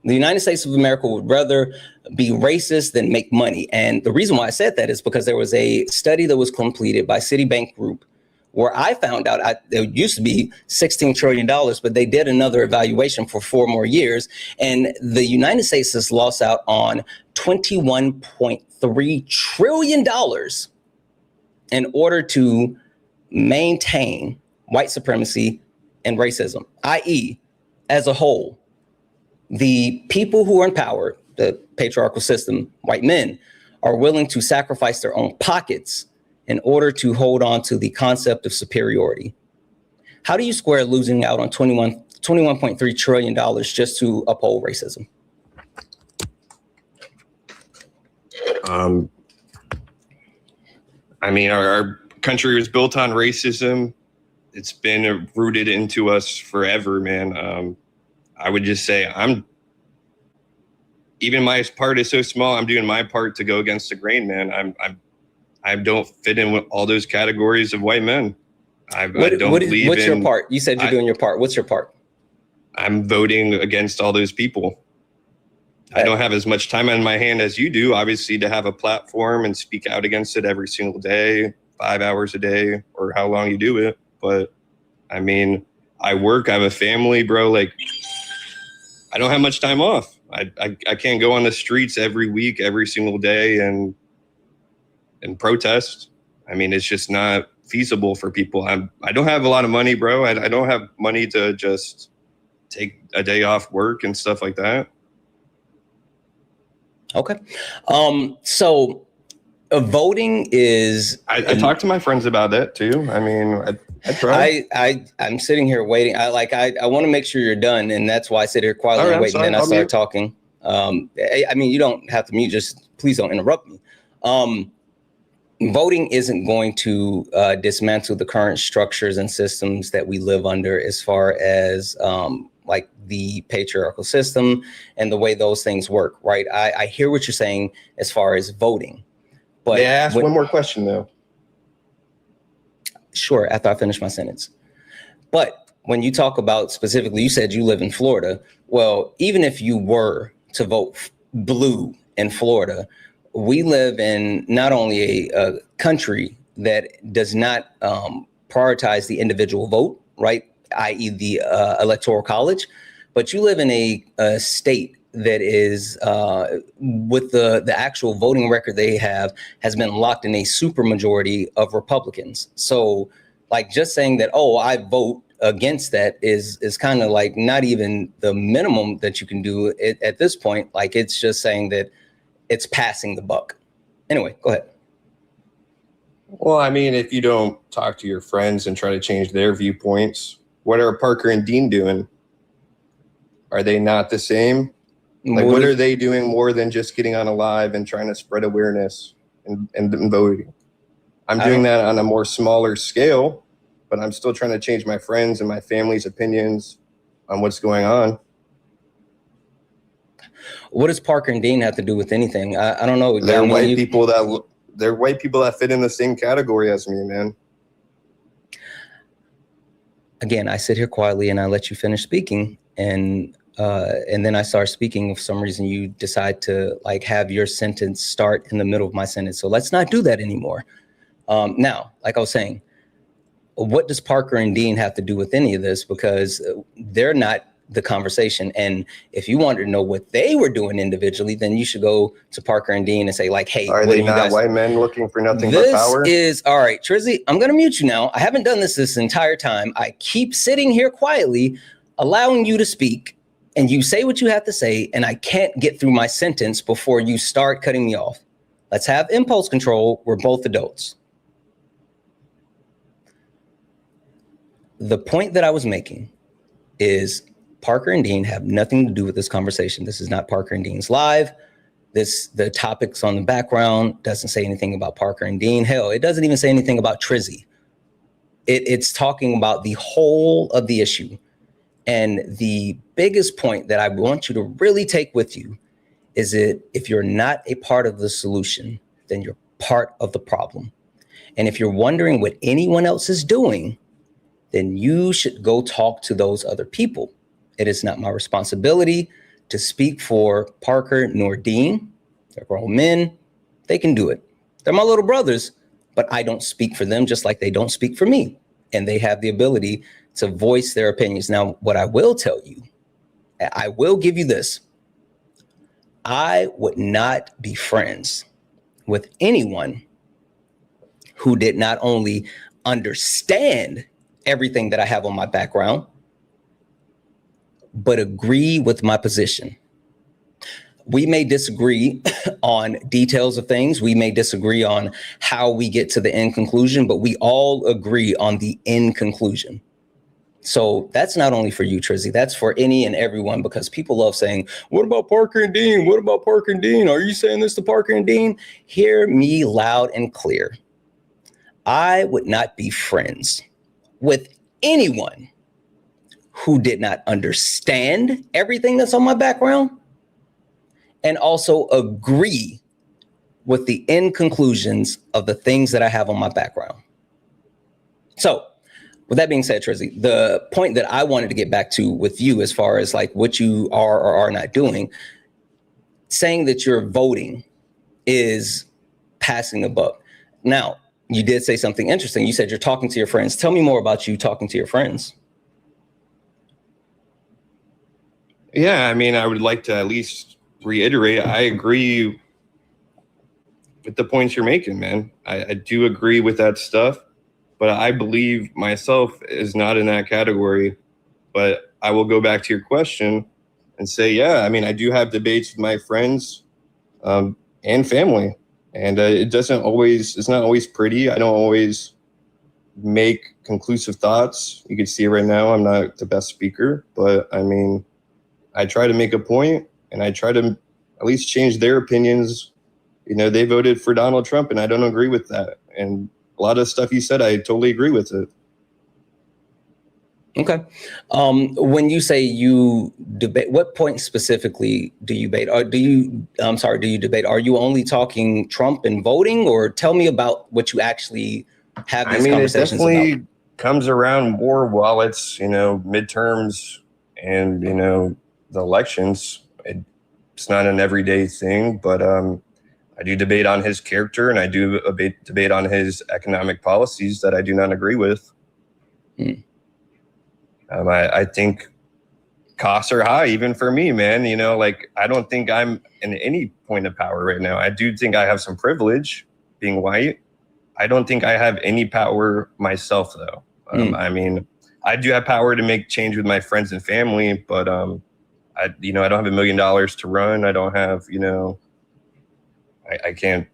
The United States of America would rather be racist than make money. And the reason why I said that is because there was a study that was completed by Citibank Group where I found out there used to be $16 trillion, but they did another evaluation for 4 more years. And the United States has lost out on $21.3 trillion in order to maintain white supremacy and racism, i.e., as a whole, the people who are in power, the patriarchal system, white men, are willing to sacrifice their own pockets in order to hold on to the concept of superiority. How do you square losing out on $21.3 trillion just to uphold racism? I mean, our country was built on racism. It's been rooted into us forever, man. I would just say even my part is so small. I'm doing my part to go against the grain, man. I don't fit in with all those categories of white men. I don't believe what's your part? You said you're doing your part. What's your part? I'm voting against all those people. I don't have as much time on my hand as you do, obviously, to have a platform and speak out against it every single day, 5 hours a day, or how long you do it. But I mean, I work, I have a family, bro. Like, I don't have much time off. I can't go on the streets every week, every single day and protest. I mean, it's just not feasible for people. I don't have a lot of money, bro. I don't have money to just take a day off work and stuff like that. Okay. So voting is... I talk to my friends about that too. I mean, I try. I'm sitting here waiting. I want to make sure you're done. And that's why I sit here quietly and wait. And then I start talking. I mean, you don't have to mute. Just please don't interrupt me. Voting isn't going to dismantle the current structures and systems that we live under as far as like the patriarchal system and the way those things work, right? I hear what you're saying as far as voting. But may I ask one more question though? Sure, after I finish my sentence. But when you talk about specifically, you said you live in Florida. Well, even if you were to vote blue in Florida, we live in not only a country that does not prioritize the individual vote, right? i.e. the electoral college, but you live in a state that is with the actual voting record they have has been locked in a super majority of Republicans. So like just saying that, oh, I vote against that is kind of like not even the minimum that you can do at this point. Like it's just saying that it's passing the buck. Anyway, go ahead. Well, I mean, if you don't talk to your friends and try to change their viewpoints, what are Parker and Dean doing? Are they not the same? Like, what are they doing more than just getting on a live and trying to spread awareness and voting? I'm doing that on a more smaller scale, but I'm still trying to change my friends and my family's opinions on what's going on. What does Parker and Dean have to do with anything? I don't know. They're white people that fit in the same category as me, man. Again, I sit here quietly and I let you finish speaking. And and then I start speaking, for some reason you decide to like have your sentence start in the middle of my sentence. So let's not do that anymore. Now, like I was saying, what does Parker and Dean have to do with any of this? Because they're not the conversation. And if you wanted to know what they were doing individually, then you should go to Parker and Dean and say like, hey, are they not white men looking for nothing but power? This is, all right, Trizzy, I'm going to mute you now. I haven't done this entire time. I keep sitting here quietly, allowing you to speak, and you say what you have to say, and I can't get through my sentence before you start cutting me off. Let's have impulse control. We're both adults. The point that I was making is Parker and Dean have nothing to do with this conversation. This is not Parker and Dean's live. The topics on the background doesn't say anything about Parker and Dean. Hell, it doesn't even say anything about Trizzy. It's talking about the whole of the issue. And the biggest point that I want you to really take with you is that if you're not a part of the solution, then you're part of the problem. And if you're wondering what anyone else is doing, then you should go talk to those other people. It is not my responsibility to speak for Parker nor Dean. They're grown men. They can do it. They're my little brothers, but I don't speak for them just like they don't speak for me. And they have the ability to voice their opinions. Now, what I will tell you, I will give you this. I would not be friends with anyone who did not only understand everything that I have on my background, but agree with my position. We may disagree on details of things. We may disagree on how we get to the end conclusion, but we all agree on the end conclusion. So that's not only for you, Trizzy, that's for any and everyone, because people love saying, what about Parker and Dean? What about Parker and Dean? Are you saying this to Parker and Dean? Hear me loud and clear. I would not be friends with anyone who did not understand everything that's on my background and also agree with the end conclusions of the things that I have on my background. So with that being said, Trizzy, the point that I wanted to get back to with you as far as like what you are or are not doing, saying that you're voting is passing the buck. Now, you did say something interesting. You said you're talking to your friends. Tell me more about you talking to your friends. Yeah, I mean, I would like to at least reiterate, I agree with the points you're making, man. I do agree with that stuff, but I believe myself is not in that category. But I will go back to your question and say, yeah, I mean, I do have debates with my friends and family. And it's not always pretty. I don't always make conclusive thoughts. You can see right now, I'm not the best speaker, but I mean, I try to make a point and I try to at least change their opinions. You know, they voted for Donald Trump and I don't agree with that. And a lot of stuff you said, I totally agree with it. Okay. When you say you debate, what point specifically do you debate? Or do you debate? Are you only talking Trump and voting, or tell me about what you actually have these conversations about? It definitely comes around more while it's, midterms and, the elections. It's not an everyday thing, but I do debate on his character and I do debate on his economic policies that I do not agree with. I think costs are high, even for me, man. I don't think I'm in any point of power right now. I do think I have some privilege being white. I don't think I have any power myself, though. I mean, I do have power to make change with my friends and family, but I don't have $1 million to run. I don't have, I can't,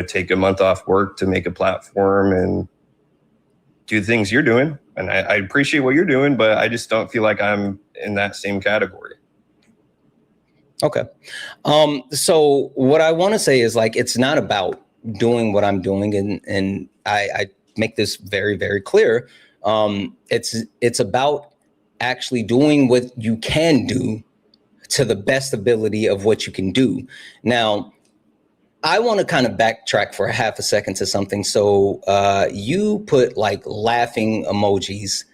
take a month off work to make a platform and do the things you're doing. And I appreciate what you're doing, but I just don't feel like I'm in that same category. Okay. So what I want to say is it's not about doing what I'm doing. And I make this very, very clear. It's about actually doing what you can do to the best ability of what you can do. Now, I want to kind of backtrack for a half a second to something. So you put laughing emojis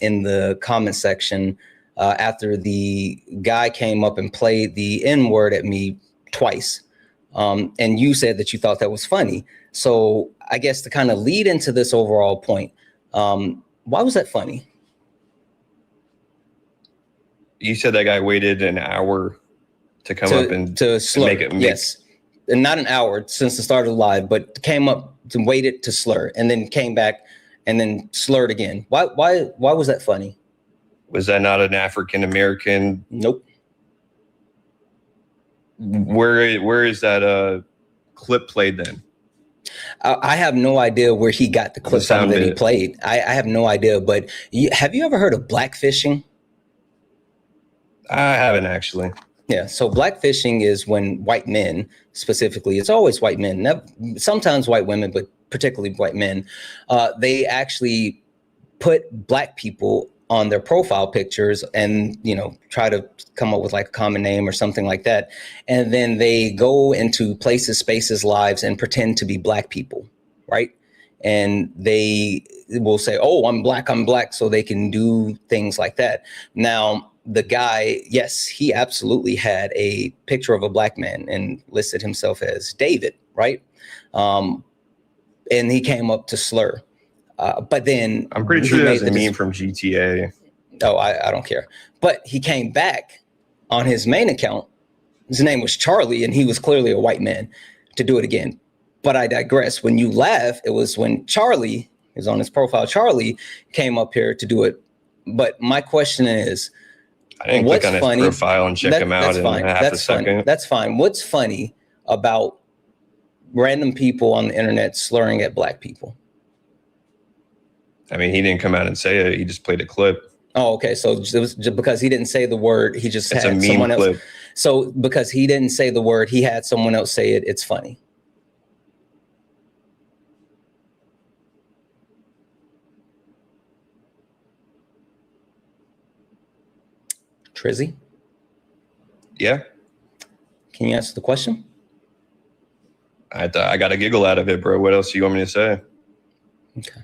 in the comment section. after the guy came up and played the N-word at me twice. And you said that you thought that was funny. So I guess to kind of lead into this overall point, why was that funny? You said that guy waited an hour to come up and to slur. Make it. Yes. And not an hour since the start of the live, but came up and waited to slur and then came back and then slurred again. Why was that funny? Was that not an African American? Nope. Where is that clip played then? I have no idea where he got the clip from that he played. I have no idea, but have you ever heard of blackfishing? I haven't actually. Yeah, so blackfishing is when white men, specifically, it's always white men, sometimes white women, but particularly white men, they actually put black people on their profile pictures and, you know, try to come up with like a common name or something like that. And then they go into places, spaces, lives, and pretend to be black people, right? And they will say, oh, I'm black, so they can do things like that. Now, the guy, yes, he absolutely had a picture of a black man and listed himself as David, right? And he came up to slur. But then I'm pretty sure that's a meme from GTA. Oh, I don't care. But he came back on his main account. His name was Charlie, and he was clearly a white man to do it again. But I digress. When you laugh, it was when Charlie is on his profile. Charlie came up here to do it. But my question is, I didn't click on his profile and check him out in half a second. That's fine. What's funny about random people on the internet slurring at black people? I mean, he didn't come out and say it. He just played a clip. Oh, okay. So it was just because he didn't say the word, he just had someone else. Clip. So because he didn't say the word, he had someone else say it. It's funny. Trizzy? Yeah. Can you answer the question? I got a giggle out of it, bro. What else do you want me to say? Okay.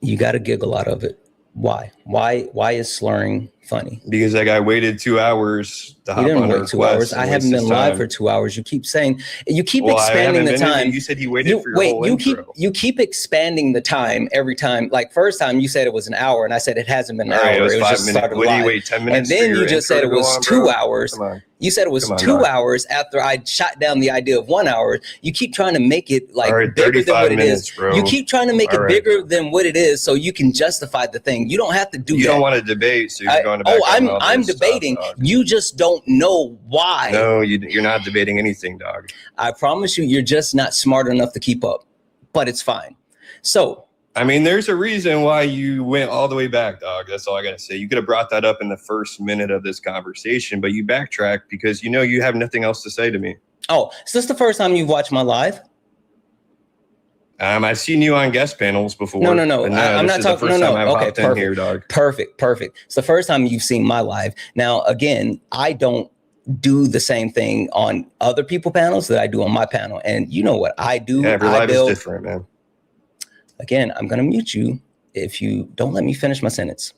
You got a giggle out of it. Why? Why is slurring funny? Because that guy waited 2 hours to hop on a request. 2 hours. I haven't been live for 2 hours. You keep saying, you keep expanding the time. You said he waited for your whole intro. You keep expanding the time every time. Like first time you said it was an hour, and I said it hasn't been an hour. It was 5 just minutes. What do you wait 10 minutes? And then you just said it was 2 hours. You said it was 2 hours after I shot down the idea of 1 hour. You keep trying to make it like bigger than what it is. Bro. You keep trying to make it bigger than what it is so you can justify the thing. You don't have to do that. You don't want to debate, so you're going to back I'm debating. You just don't know why. No, you're not debating anything, dog. I promise you, you're just not smart enough to keep up. But it's fine. So, I mean, there's a reason why you went all the way back, dog. That's all I got to say. You could have brought that up in the first minute of this conversation, but you backtracked because you know you have nothing else to say to me. Oh, is this the first time you've watched my live? I've seen you on guest panels before. No. I'm not talking. No. Okay, perfect. Here, dog. Perfect. It's the first time you've seen my live. Now, again, I don't do the same thing on other people panels that I do on my panel, and you know what I do. Yeah, every live is different, man. Again, I'm going to mute you if you don't let me finish my sentence.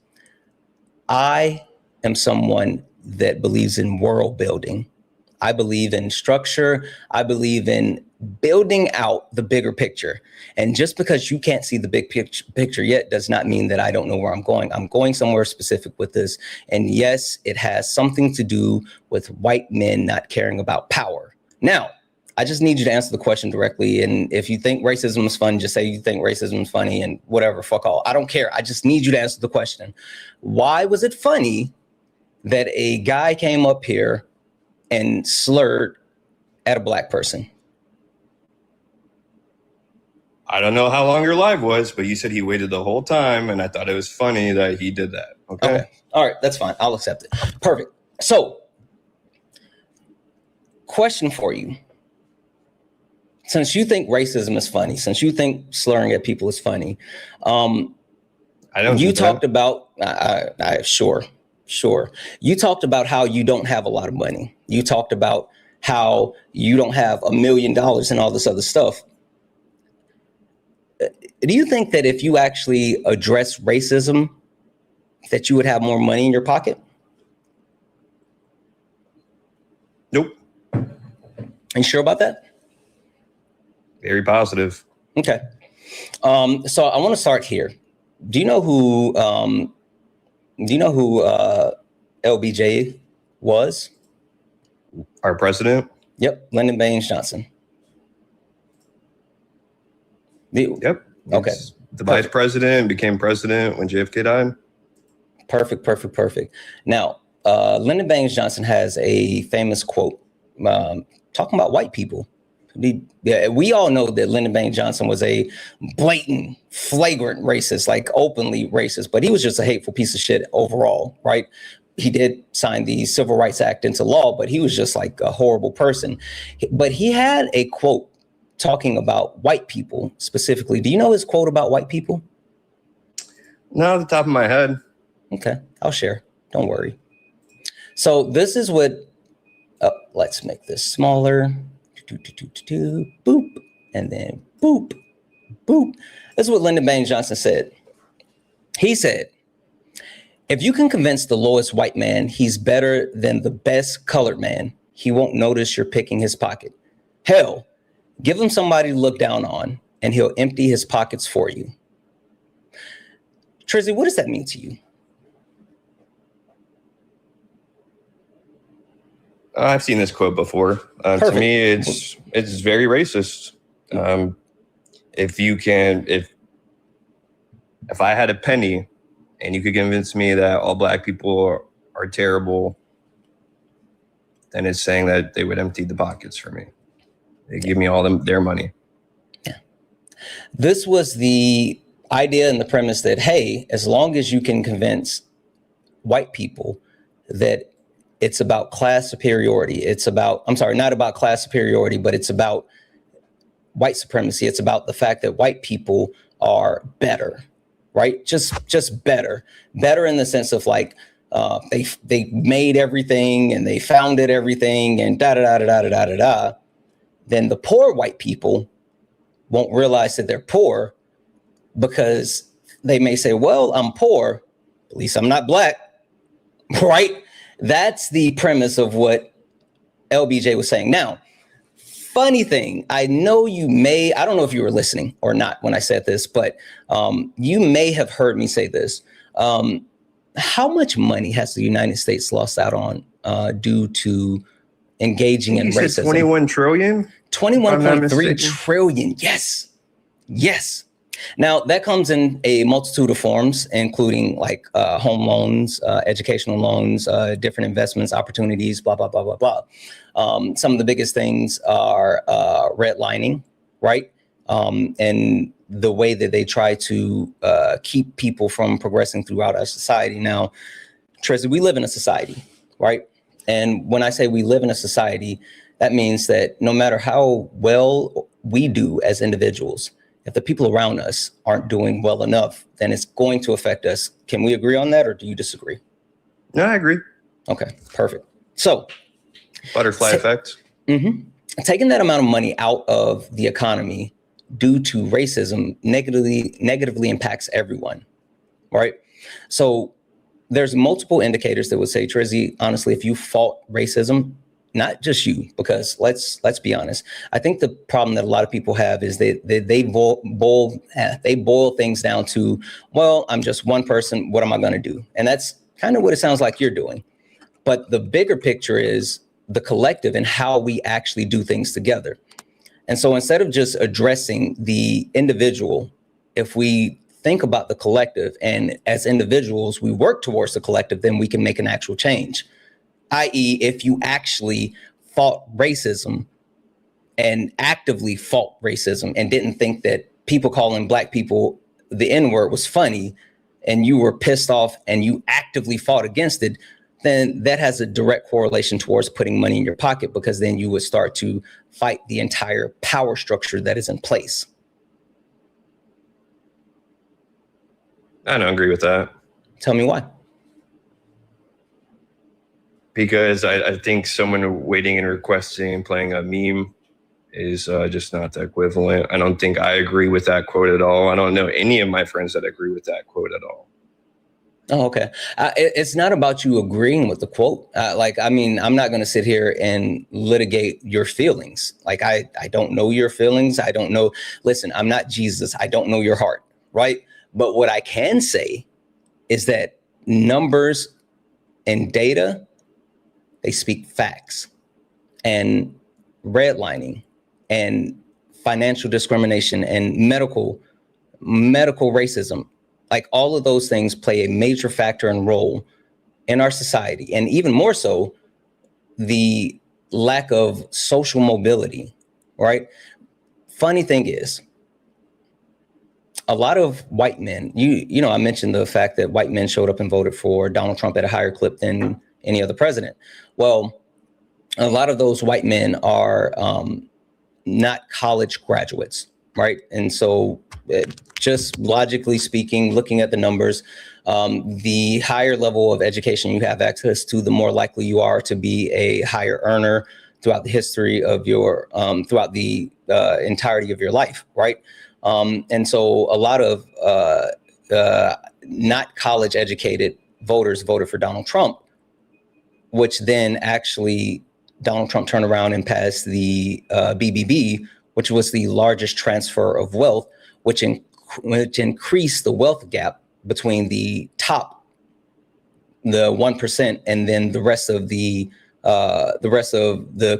I am someone that believes in world building. I believe in structure. I believe in building out the bigger picture. And just because you can't see the big picture yet does not mean that I don't know where I'm going. I'm going somewhere specific with this. And yes, it has something to do with white men not caring about power. Now, I just need you to answer the question directly. And if you think racism is fun, just say you think racism is funny and whatever, fuck all. I don't care. I just need you to answer the question. Why was it funny that a guy came up here and slurred at a black person? I don't know how long your live was, but you said he waited the whole time, and I thought it was funny that he did that. Okay. All right, that's fine. I'll accept it. Perfect. So, question for you. Since you think racism is funny, since you think slurring at people is funny, I don't. You talked about, sure. You talked about how you don't have a lot of money. You talked about how you don't have $1 million and all this other stuff. Do you think that if you actually address racism that you would have more money in your pocket? Nope. You sure about that? Very positive. Okay. So I want to start here. Do you know who LBJ was? Our president? Yep, Lyndon Baines Johnson. Yep. Okay. The vice president became president when JFK died. Perfect. Now, Lyndon Baines Johnson has a famous quote talking about white people. We all know that Lyndon Baines Johnson was a blatant, flagrant racist, like openly racist, but he was just a hateful piece of shit overall, right? He did sign the Civil Rights Act into law, but he was just like a horrible person. But he had a quote talking about white people specifically. Do you know his quote about white people? Not at the top of my head. Okay, I'll share. Don't worry. So this is what, let's make this smaller. Boop, and then boop, boop. This is what Lyndon Baines Johnson said. He said, if you can convince the lowest white man he's better than the best colored man, he won't notice you're picking his pocket. Hell, give him somebody to look down on and he'll empty his pockets for you. Trizzy, what does that mean to you? I've seen this quote before. To me, it's very racist. If I had a penny and you could convince me that all black people are terrible, then it's saying that they would empty the pockets for me. They give me all their money. Yeah. This was the idea and the premise that, hey, as long as you can convince white people that it's about class superiority. Not about class superiority, but it's about white supremacy. It's about the fact that white people are better, right? Just better in the sense of like they made everything and they founded everything and da. Then the poor white people won't realize that they're poor because they may say, well, I'm poor, at least I'm not black, right? That's the premise of what LBJ was saying. Now, funny thing, I don't know if you were listening or not when I said this, but you may have heard me say this. How much money has the United States lost out on due to engaging in racism? Said 21 trillion? 21.3 trillion. Yes. Now, that comes in a multitude of forms, including like home loans, educational loans, different investments, opportunities, blah, blah, blah, blah, blah. Some of the biggest things are redlining, right? And the way that they try to keep people from progressing throughout our society. Now, Tracy, we live in a society, right? And when I say we live in a society, that means that no matter how well we do as individuals, if the people around us aren't doing well enough, then it's going to affect us. Can we agree on that, or do you disagree? No, I agree. Okay, perfect. So, butterfly effect. Mm-hmm. Taking that amount of money out of the economy due to racism negatively impacts everyone, right? So there's multiple indicators that would say, Trizzy, honestly, if you fought racism, not just you, because let's be honest. I think the problem that a lot of people have is they boil things down to, well, I'm just one person. What am I going to do? And that's kind of what it sounds like you're doing. But the bigger picture is the collective and how we actually do things together. And so instead of just addressing the individual, if we think about the collective and as individuals, we work towards the collective, then we can make an actual change. I.e., if you actually fought racism and actively fought racism and didn't think that people calling black people the N-word was funny and you were pissed off and you actively fought against it, then that has a direct correlation towards putting money in your pocket, because then you would start to fight the entire power structure that is in place. I don't agree with that. Tell me why. Because I think someone waiting and requesting and playing a meme is just not the equivalent. I don't think I agree with that quote at all. I don't know any of my friends that agree with that quote at all. Oh, okay. It's not about you agreeing with the quote. I mean, I'm not going to sit here and litigate your feelings. Like, I don't know your feelings. I don't know. Listen, I'm not Jesus. I don't know your heart. Right. But what I can say is that numbers and data, they speak facts, and redlining and financial discrimination and medical racism. Like, all of those things play a major factor and role in our society. And even more so, the lack of social mobility, right? Funny thing is, a lot of white men, you know, I mentioned the fact that white men showed up and voted for Donald Trump at a higher clip than any other president. Well, a lot of those white men are not college graduates, right? And so just logically speaking, looking at the numbers, the higher level of education you have access to, the more likely you are to be a higher earner throughout the history of your, throughout the entirety of your life, right? And so a lot of not college educated voters voted for Donald Trump, which then actually Donald Trump turned around and passed the BBB, which was the largest transfer of wealth, which increased the wealth gap between the 1%, and then the rest of the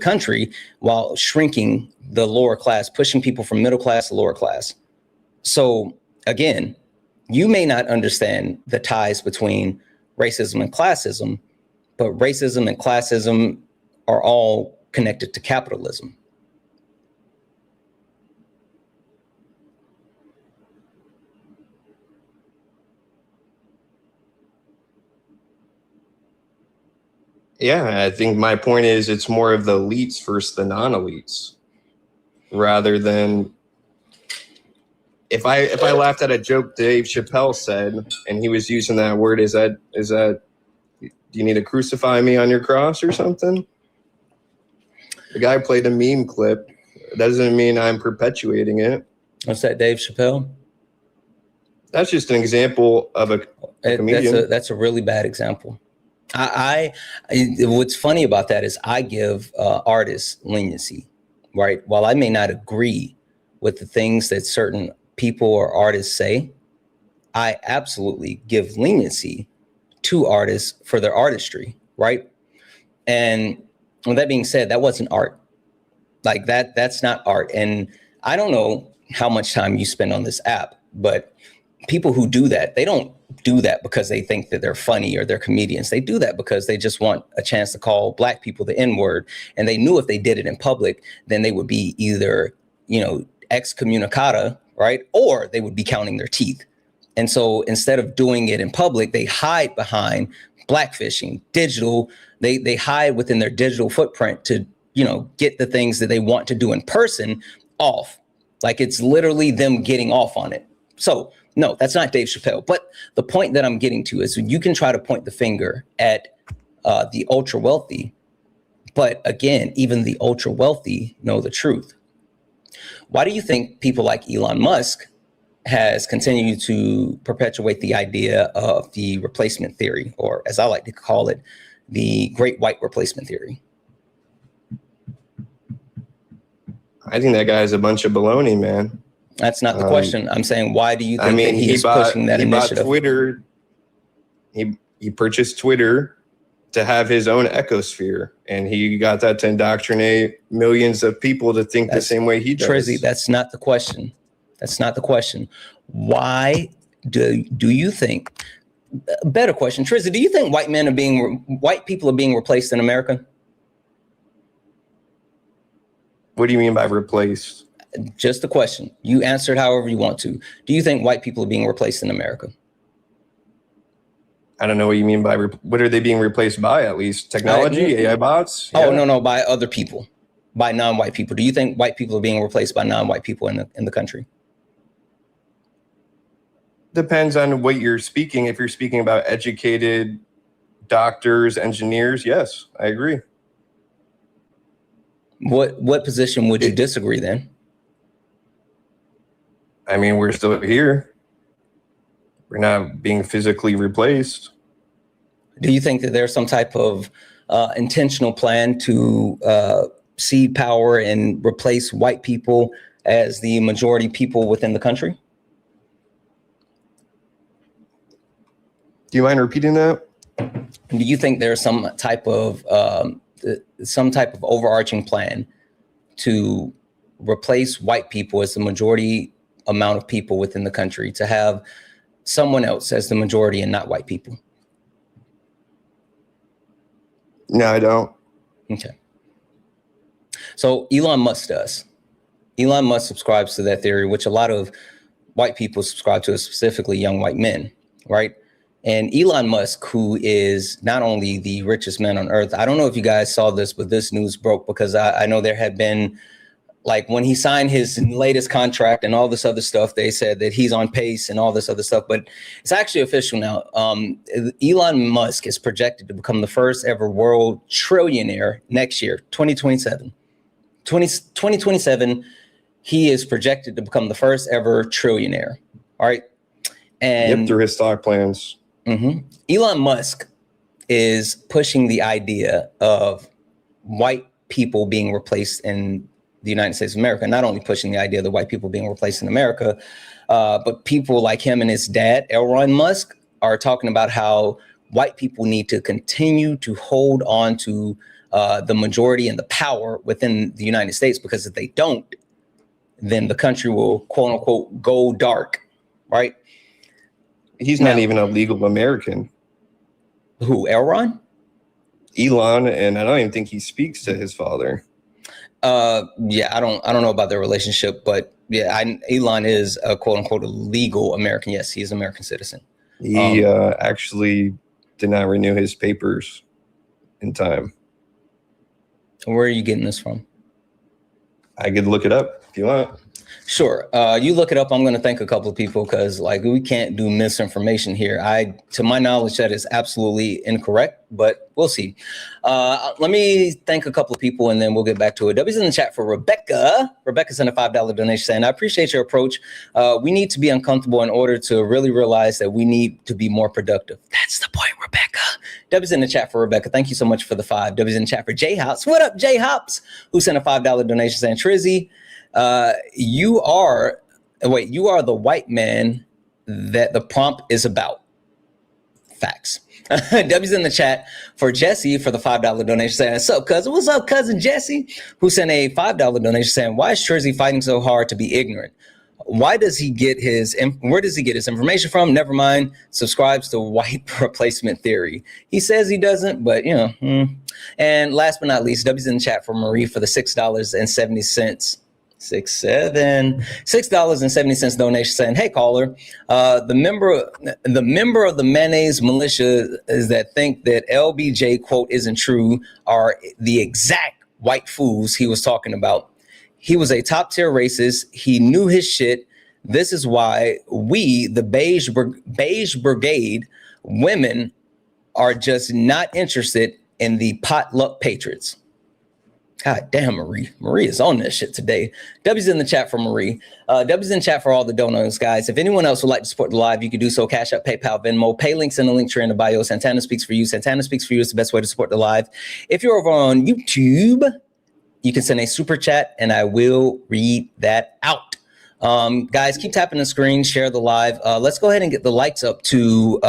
country, while shrinking the lower class, pushing people from middle class to lower class. So again, you may not understand the ties between racism and classism, but racism and classism are all connected to capitalism. Yeah, I think my point is it's more of the elites versus the non-elites, rather than if I laughed at a joke Dave Chappelle said and he was using that word, is that do you need to crucify me on your cross or something? The guy played a meme clip. That doesn't mean I'm perpetuating it. What's that, Dave Chappelle? That's just an example of a comedian. That's a really bad example. What's funny about that is I give artists leniency, right? While I may not agree with the things that certain people or artists say, I absolutely give leniency to artists for their artistry, right? And with that being said, that wasn't art. Like that's not art. And I don't know how much time you spend on this app, but people who do that, they don't do that because they think that they're funny or they're comedians. They do that because they just want a chance to call Black people the N-word. And they knew if they did it in public, then they would be either, excommunicata, right? Or they would be counting their teeth. And so instead of doing it in public, they hide behind blackfishing, digital. They hide within their digital footprint to, get the things that they want to do in person off. Like it's literally them getting off on it. So no, that's not Dave Chappelle. But the point that I'm getting to is you can try to point the finger at the ultra wealthy. But again, even the ultra wealthy know the truth. Why do you think people like Elon Musk has continued to perpetuate the idea of the replacement theory, or as I like to call it, the great white replacement theory? I think that guy's a bunch of baloney, man. That's not the question. I'm saying, why do you think that he's pushing that initiative? He bought Twitter. He purchased Twitter to have his own ecosphere, and he got that to indoctrinate millions of people to think the same way he does. Trizzy, that's not the question. That's not the question. Why do you think? Better question, Trizzy. Do you think white people are being replaced in America? What do you mean by replaced? Just a question. You answered however you want to. Do you think white people are being replaced in America? I don't know what you mean by what are they being replaced by? At least technology, AI bots. Yeah. Oh no, by other people, by non-white people. Do you think white people are being replaced by non-white people in the country? Depends on what you're speaking. If you're speaking about educated doctors, engineers, yes, I agree. What position would you disagree then? I mean, we're still here. We're not being physically replaced. Do you think that there's some type of intentional plan to cede power and replace white people as the majority people within the country? Do you mind repeating that? Do you think there's some type of overarching plan to replace white people as the majority amount of people within the country, to have someone else as the majority and not white people? No, I don't. Okay. So Elon Musk does. Elon Musk subscribes to that theory, which a lot of white people subscribe to, specifically young white men, right? And Elon Musk, who is not only the richest man on earth, I don't know if you guys saw this, but this news broke because I know there had been, like, when he signed his latest contract and all this other stuff, they said that he's on pace and all this other stuff, but it's actually official now. Elon Musk is projected to become the first ever world trillionaire next year, 2027. 2027, he is projected to become the first ever trillionaire. All right. And through his stock plans. Elon Musk is pushing the idea of white people being replaced in the United States of America. Not only pushing the idea of the white people being replaced in America, but people like him and his dad, Elon Musk, are talking about how white people need to continue to hold on to the majority and the power within the United States, because if they don't, then the country will, quote unquote, go dark, right? He's not even a legal American. Who, Elon? Elon, and I don't even think he speaks to his father. Yeah, I don't know about their relationship, but yeah, Elon is a quote unquote a legal American. Yes, he's an American citizen. He actually did not renew his papers in time. Where are you getting this from? I could look it up if you want. Sure. You look it up. I'm going to thank a couple of people because, like, we can't do misinformation here. To my knowledge, that is absolutely incorrect, but we'll see. Let me thank a couple of people and then we'll get back to it. W's in the chat for Rebecca. Rebecca sent a $5 donation saying, I appreciate your approach. We need to be uncomfortable in order to really realize that we need to be more productive. That's the point, Rebecca. W's in the chat for Rebecca. Thank you so much for the 5. W's in the chat for J Hops. What up, J Hops? Who sent a $5 donation saying, Trizzy, you are the white man that the prompt is about. Facts. W's in the chat for Jesse for the $5 donation saying, what's up, cousin? What's up, cousin Jesse? Who sent a $5 donation saying, why is Trizzy fighting so hard to be ignorant? Where does he get his information from? Never mind. Subscribes to white replacement theory. He says he doesn't, but you know. And last but not least, W's in the chat for Marie for the $6.70. $6.70 donation saying, hey caller, the member of the mayonnaise militia is that think that LBJ quote isn't true are the exact white fools he was talking about. He was a top tier racist. He knew his shit. This is why we, the beige brigade women, are just not interested in the potluck patriots. God damn, Marie. Marie is on this shit today. W's in the chat for Marie. W's in chat for all the donos, guys. If anyone else would like to support the live, you can do so. Cash App, PayPal, Venmo. Pay links in the link tree in the bio. Santana Speaks for You. Santana Speaks for You is the best way to support the live. If you're over on YouTube, you can send a super chat and I will read that out. Guys, keep tapping the screen, share the live. Let's go ahead and get the likes up to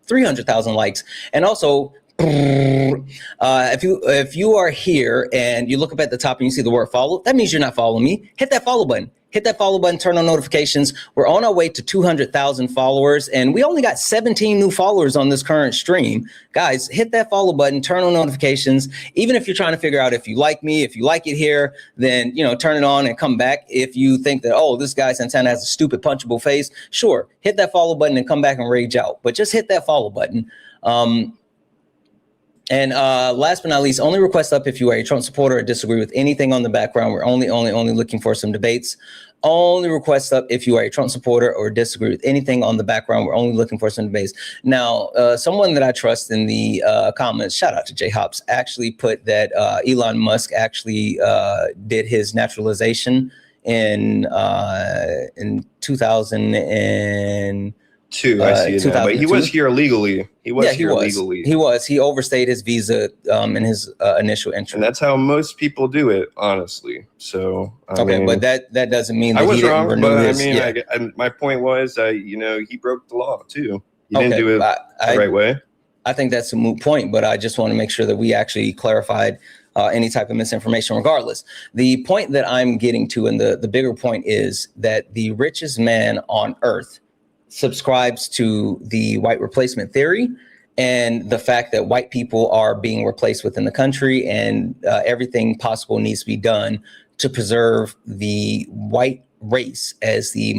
300,000 likes. And also, if you are here and you look up at the top and you see the word follow, that means you're not following me. Hit that follow button. Hit that follow button, turn on notifications. We're on our way to 200,000 followers, and we only got 17 new followers on this current stream. Guys, hit that follow button, turn on notifications. Even if you're trying to figure out if you like me, if you like it here, then, you know, turn it on and come back. If you think that, oh, this guy Santana has a stupid punchable face, sure, hit that follow button and come back and rage out. But just hit that follow button. And last but not least, only request up if you are a Trump supporter or disagree with anything on the background. We're only looking for some debates. Only request up if you are a Trump supporter or disagree with anything on the background. We're only looking for some debates. Now, someone that I trust in the comments, shout out to J Hops, actually put that Elon Musk actually did his naturalization in 2000 and Two, I see that. But he was here illegally. He was here illegally. He was. He overstayed his visa in his initial entry. And that's how most people do it, honestly. So I mean, but that doesn't mean that I was he didn't wrong. renew But his, I mean, my point was, he broke the law too. He didn't do it the right way. I think that's a moot point, but I just want to make sure that we actually clarified any type of misinformation regardless. The point that I'm getting to, and the bigger point, is that the richest man on earth subscribes to the white replacement theory and the fact that white people are being replaced within the country, and everything possible needs to be done to preserve the white race as the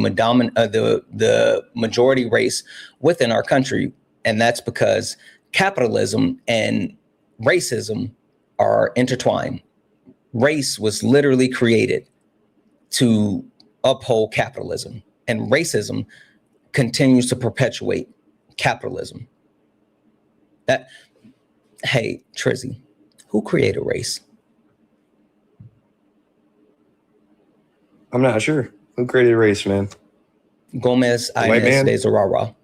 majority race within our country. And that's because capitalism and racism are intertwined. Race was literally created to uphold capitalism, and racism continues to perpetuate capitalism. Hey, Trizzy, who created race? I'm not sure. Who created race, man? Gomez Inez de Zurara.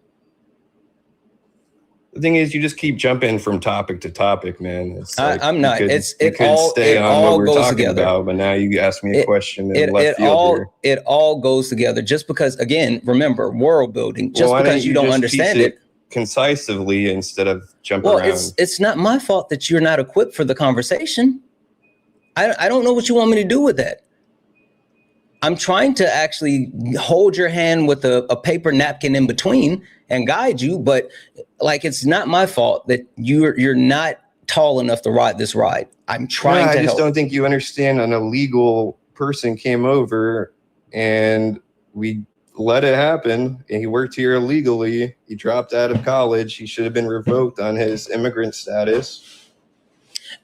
The thing is, you just keep jumping from topic to topic, man. It's like I'm not. It all goes together. But now you ask me a question in left field here. It all goes together. Just because, again, remember, world building. Just because you don't understand it concisely instead of jumping around. It's not my fault that you're not equipped for the conversation. I don't know what you want me to do with that. I'm trying to actually hold your hand with a paper napkin in between and guide you, but like, it's not my fault that you're not tall enough to ride this ride. I'm trying to help. I just don't think you understand. An illegal person came over and we let it happen, and he worked here illegally. He dropped out of college. He should have been revoked on his immigrant status.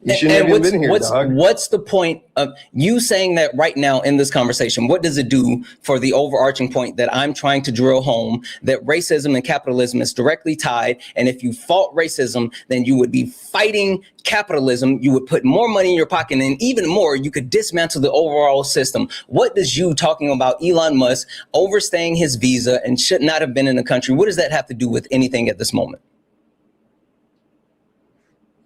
You shouldn't have been here, dog. What's the point of you saying that right now in this conversation? What does it do for the overarching point that I'm trying to drill home, that racism and capitalism is directly tied? And if you fought racism, then you would be fighting capitalism. You would put more money in your pocket, and even more, you could dismantle the overall system. What does you talking about Elon Musk overstaying his visa and should not have been in the country? What does that have to do with anything at this moment?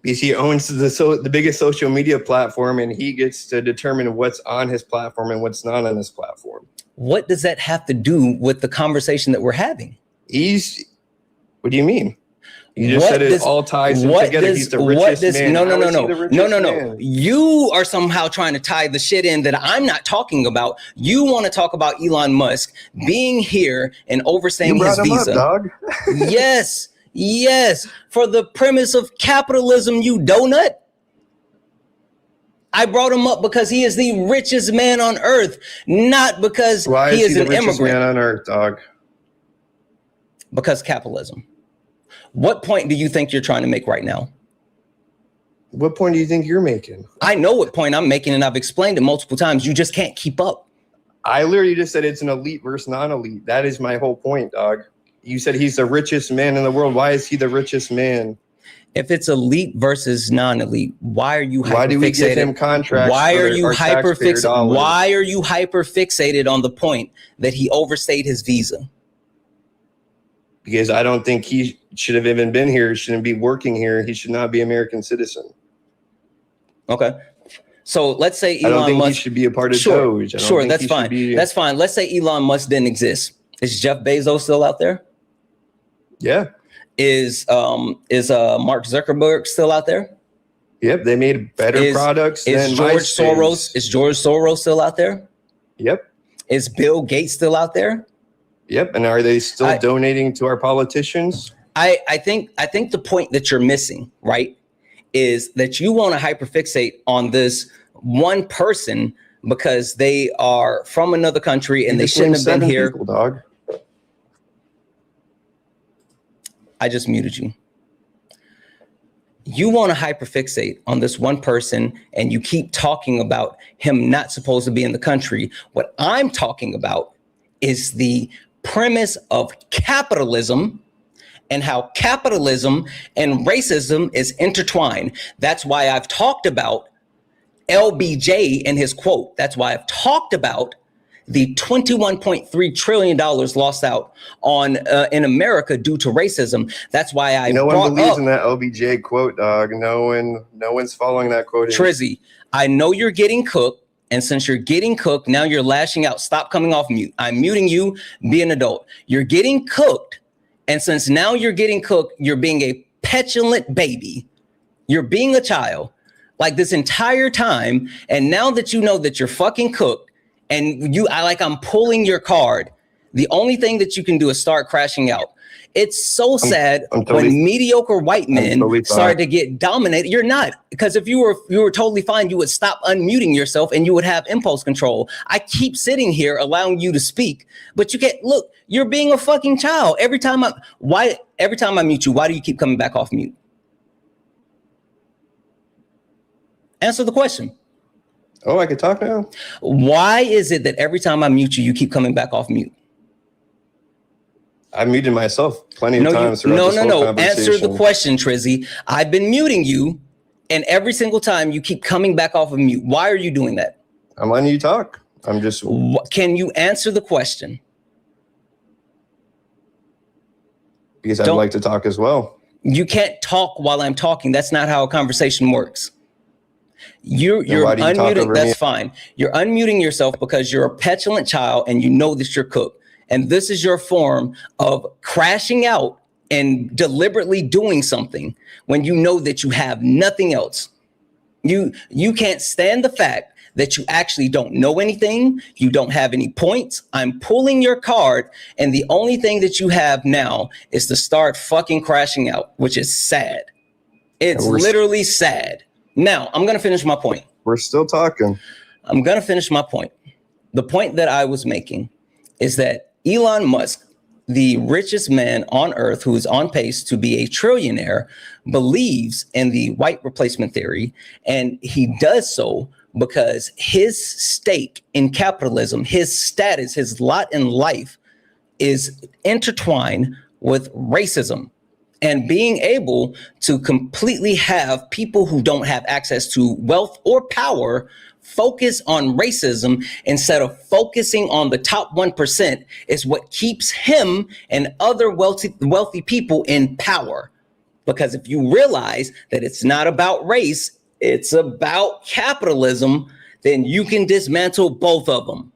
Because he owns the biggest social media platform, and he gets to determine what's on his platform and what's not on his platform. What does that have to do with the conversation that we're having? What do you mean? You just said it all ties together. He's the richest man. No. You are somehow trying to tie the shit in that I'm not talking about. You want to talk about Elon Musk being here and overstaying his visa. Up, dog. Yes, for the premise of capitalism, you donut. I brought him up because he is the richest man on earth, not because he is an immigrant. Why is he the richest man on earth, dog? Because capitalism. What point do you think you're trying to make right now? What point do you think you're making? I know what point I'm making, and I've explained it multiple times. You just can't keep up. I literally just said it's an elite versus non-elite. That is my whole point, dog. You said he's the richest man in the world. Why is he the richest man? If it's elite versus non-elite, why are you hyper-fixated? Why do we give him contracts? Why are you hyper-fixated? Why are you hyper-fixated on the point that he overstayed his visa? Because I don't think he should have even been here. He shouldn't be working here. He should not be an American citizen. Okay. So let's say Elon Musk. I don't think he should be a part of Doge. Sure, that's fine. That's fine. Let's say Elon Musk didn't exist. Is Jeff Bezos still out there? Yeah. Is Mark Zuckerberg still out there? Yep, they made better products than George Soros. Is George Soros still out there? Yep. Is Bill Gates still out there? Yep. And are they still donating to our politicians? I think the point that you're missing, right, is that you want to hyperfixate on this one person because they are from another country and they shouldn't have been here. People, dog. I just muted you. You want to hyperfixate on this one person and you keep talking about him not supposed to be in the country. What I'm talking about is the premise of capitalism and how capitalism and racism is intertwined. That's why I've talked about LBJ and his quote. That's why I've talked about the $21.3 trillion lost out on in America due to racism. That's why I no one believes in that OBJ quote, dog. No one's following that quote. Trizzy, I know you're getting cooked. And since you're getting cooked, now you're lashing out. Stop coming off mute. I'm muting you. Be an adult. You're getting cooked. And since now you're getting cooked, you're being a petulant baby. You're being a child like this entire time. And now that you know that you're fucking cooked and I'm pulling your card, the only thing that you can do is start crashing out. It's so sad when mediocre white men started to get dominated. You're not, because if you were totally fine, you would stop unmuting yourself and you would have impulse control. I keep sitting here allowing you to speak, but you can't. Look, you're being a fucking child. Every time I mute you, why do you keep coming back off mute? Answer the question. Oh, I can talk now. Why is it that every time I mute you, you keep coming back off mute? I muted myself plenty of times. No. Answer the question, Trizzy. I've been muting you, and every single time you keep coming back off of mute. Why are you doing that? I'm letting you talk. I'm just. Can you answer the question? Because I'd like to talk as well. You can't talk while I'm talking. That's not how a conversation works. You're unmuting. That's fine. You're unmuting yourself because you're a petulant child and you know that you're cooked. And this is your form of crashing out and deliberately doing something when you know that you have nothing else. You can't stand the fact that you actually don't know anything. You don't have any points. I'm pulling your card, and the only thing that you have now is to start fucking crashing out, which is sad. It's literally sad. Now, I'm going to finish my point. We're still talking. I'm going to finish my point. The point that I was making is that Elon Musk, the richest man on earth who is on pace to be a trillionaire, believes in the white replacement theory. And he does so because his stake in capitalism, his status, his lot in life is intertwined with racism. And being able to completely have people who don't have access to wealth or power focus on racism instead of focusing on the top 1% is what keeps him and other wealthy people in power. Because if you realize that it's not about race, it's about capitalism, then you can dismantle both of them.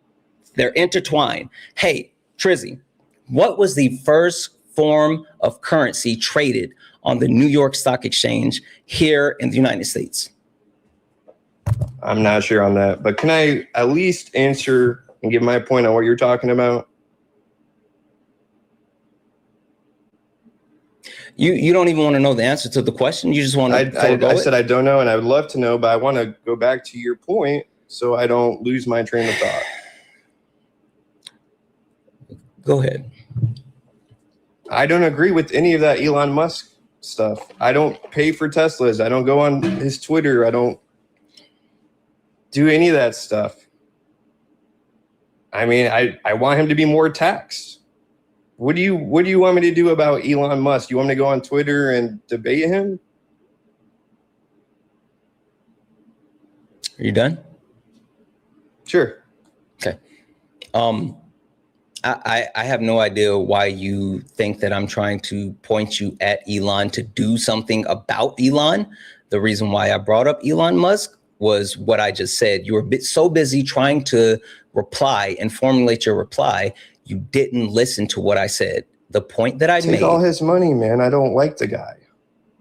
They're intertwined. Hey, Trizzy, what was the first form of currency traded on the New York Stock Exchange here in the United States? I'm not sure on that, but can I at least answer and give my point on what you're talking about? You don't even want to know the answer to the question. You just want to. I said I don't know, and I would love to know, but I want to go back to your point so I don't lose my train of thought. Go ahead. I don't agree with any of that Elon Musk stuff. I don't pay for Teslas. I don't go on his Twitter. I don't do any of that stuff. I mean, I want him to be more taxed. What do you want me to do about Elon Musk? You want me to go on Twitter and debate him? Are you done? Sure. Okay. I have no idea why you think that I'm trying to point you at Elon to do something about Elon. The reason why I brought up Elon Musk was what I just said. You were so busy trying to reply and formulate your reply, you didn't listen to what I said. The point that I made. Take all his money, man. I don't like the guy.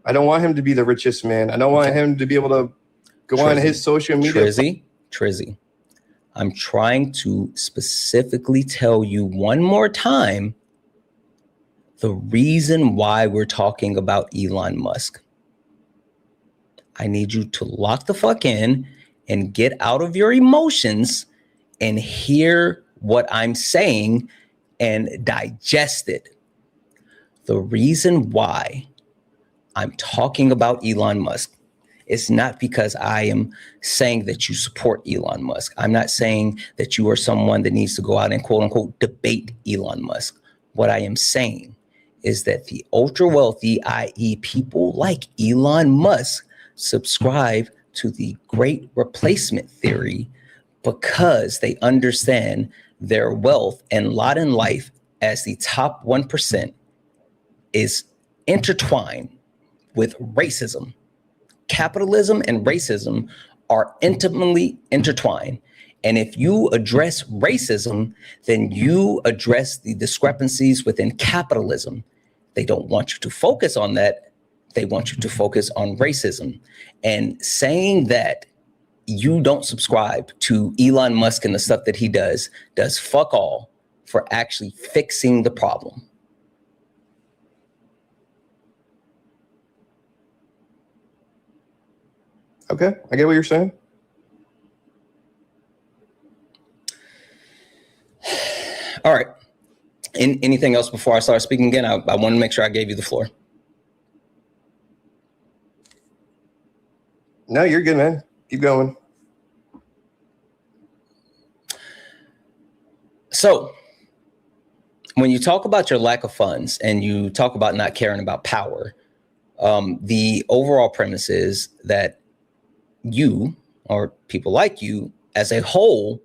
I don't want him to be the richest man. I don't want him to be able to go on his social media. Trizzy, I'm trying to specifically tell you one more time the reason why we're talking about Elon Musk. I need you to lock the fuck in and get out of your emotions and hear what I'm saying and digest it. The reason why I'm talking about Elon Musk is not because I am saying that you support Elon Musk. I'm not saying that you are someone that needs to go out and quote unquote debate Elon Musk. What I am saying is that the ultra wealthy, i.e. people like Elon Musk, subscribe to the great replacement theory because they understand their wealth and lot in life as the top 1% is intertwined with racism. Capitalism and racism are intimately intertwined. And if you address racism, then you address the discrepancies within capitalism. They don't want you to focus on that. They want you to focus on racism. And saying that you don't subscribe to Elon Musk and the stuff that he does fuck all for actually fixing the problem. Okay, I get what you're saying. All right. Anything else before I start speaking again? I want to make sure I gave you the floor. No, you're good, man. Keep going. So when you talk about your lack of funds and you talk about not caring about power, the overall premise is that you, or people like you as a whole,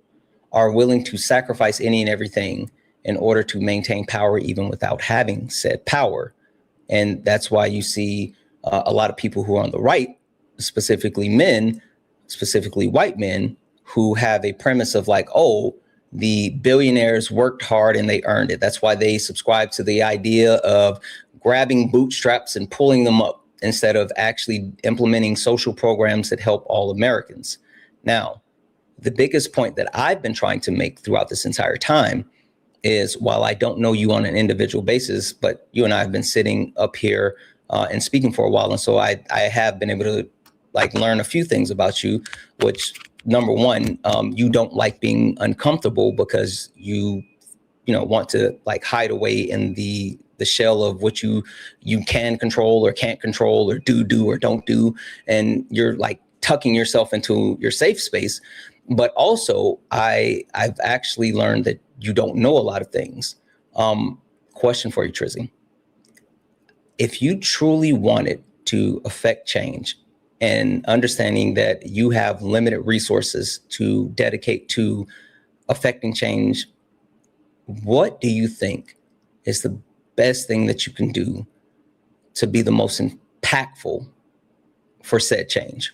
are willing to sacrifice any and everything in order to maintain power, even without having said power. And that's why you see a lot of people who are on the right, specifically men, specifically white men, who have a premise of like, oh, the billionaires worked hard and they earned it. That's why they subscribe to the idea of grabbing bootstraps and pulling them up instead of actually implementing social programs that help all Americans. Now, the biggest point that I've been trying to make throughout this entire time is, while I don't know you on an individual basis, but you and I have been sitting up here and speaking for a while. And so I have been able to like learn a few things about you, which number one, you don't like being uncomfortable because you want to like hide away in the shell of what you can control or can't control or do or don't do. And you're like tucking yourself into your safe space. But also, I've actually learned that you don't know a lot of things. Question for you, Trizzy. If you truly wanted to affect change and understanding that you have limited resources to dedicate to affecting change, what do you think is the best thing that you can do to be the most impactful for said change?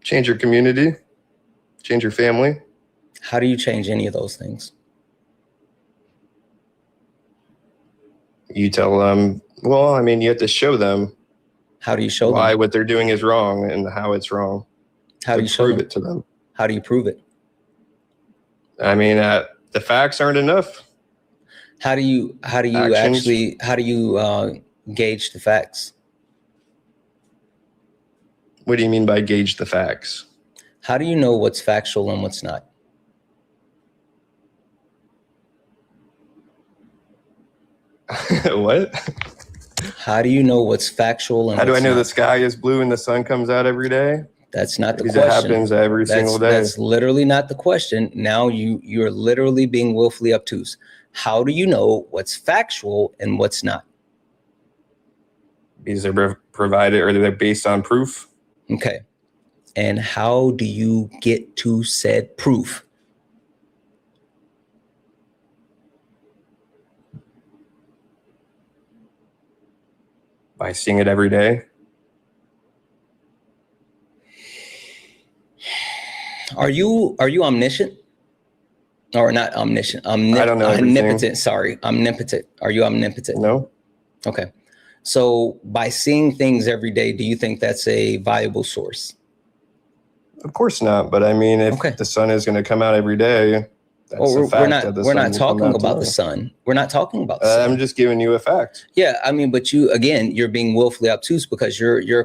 Change your community. Change your family. How do you change any of those things? You tell them, well, I mean, you have to show them. How do you show why them? What they're doing is wrong and how it's wrong? How do you prove it to them? How do you prove it? I mean, the facts aren't enough. How do you gauge the facts? What do you mean by gauge the facts? How do you know what's factual and what's not? What? How do you know what's factual and how do I know not? the sky is blue and the sun comes out every day? That's not the question. It happens every single day. That's literally not the question. Now you're literally being willfully obtuse. How do you know what's factual and what's not? Because they're provided, or they're based on proof. Okay. And how do you get to said proof? By seeing it every day. Are you omniscient? Or not omniscient? I don't know everything. Omnipotent. Sorry, omnipotent. Are you omnipotent? No. Okay. So by seeing things every day, do you think that's a viable source? Of course not. But I mean, if the sun is going to come out every day, that's a fact. We're not talking about the sun. We're not talking about the sun. I'm just giving you a fact. Yeah, I mean, but you're being willfully obtuse because you're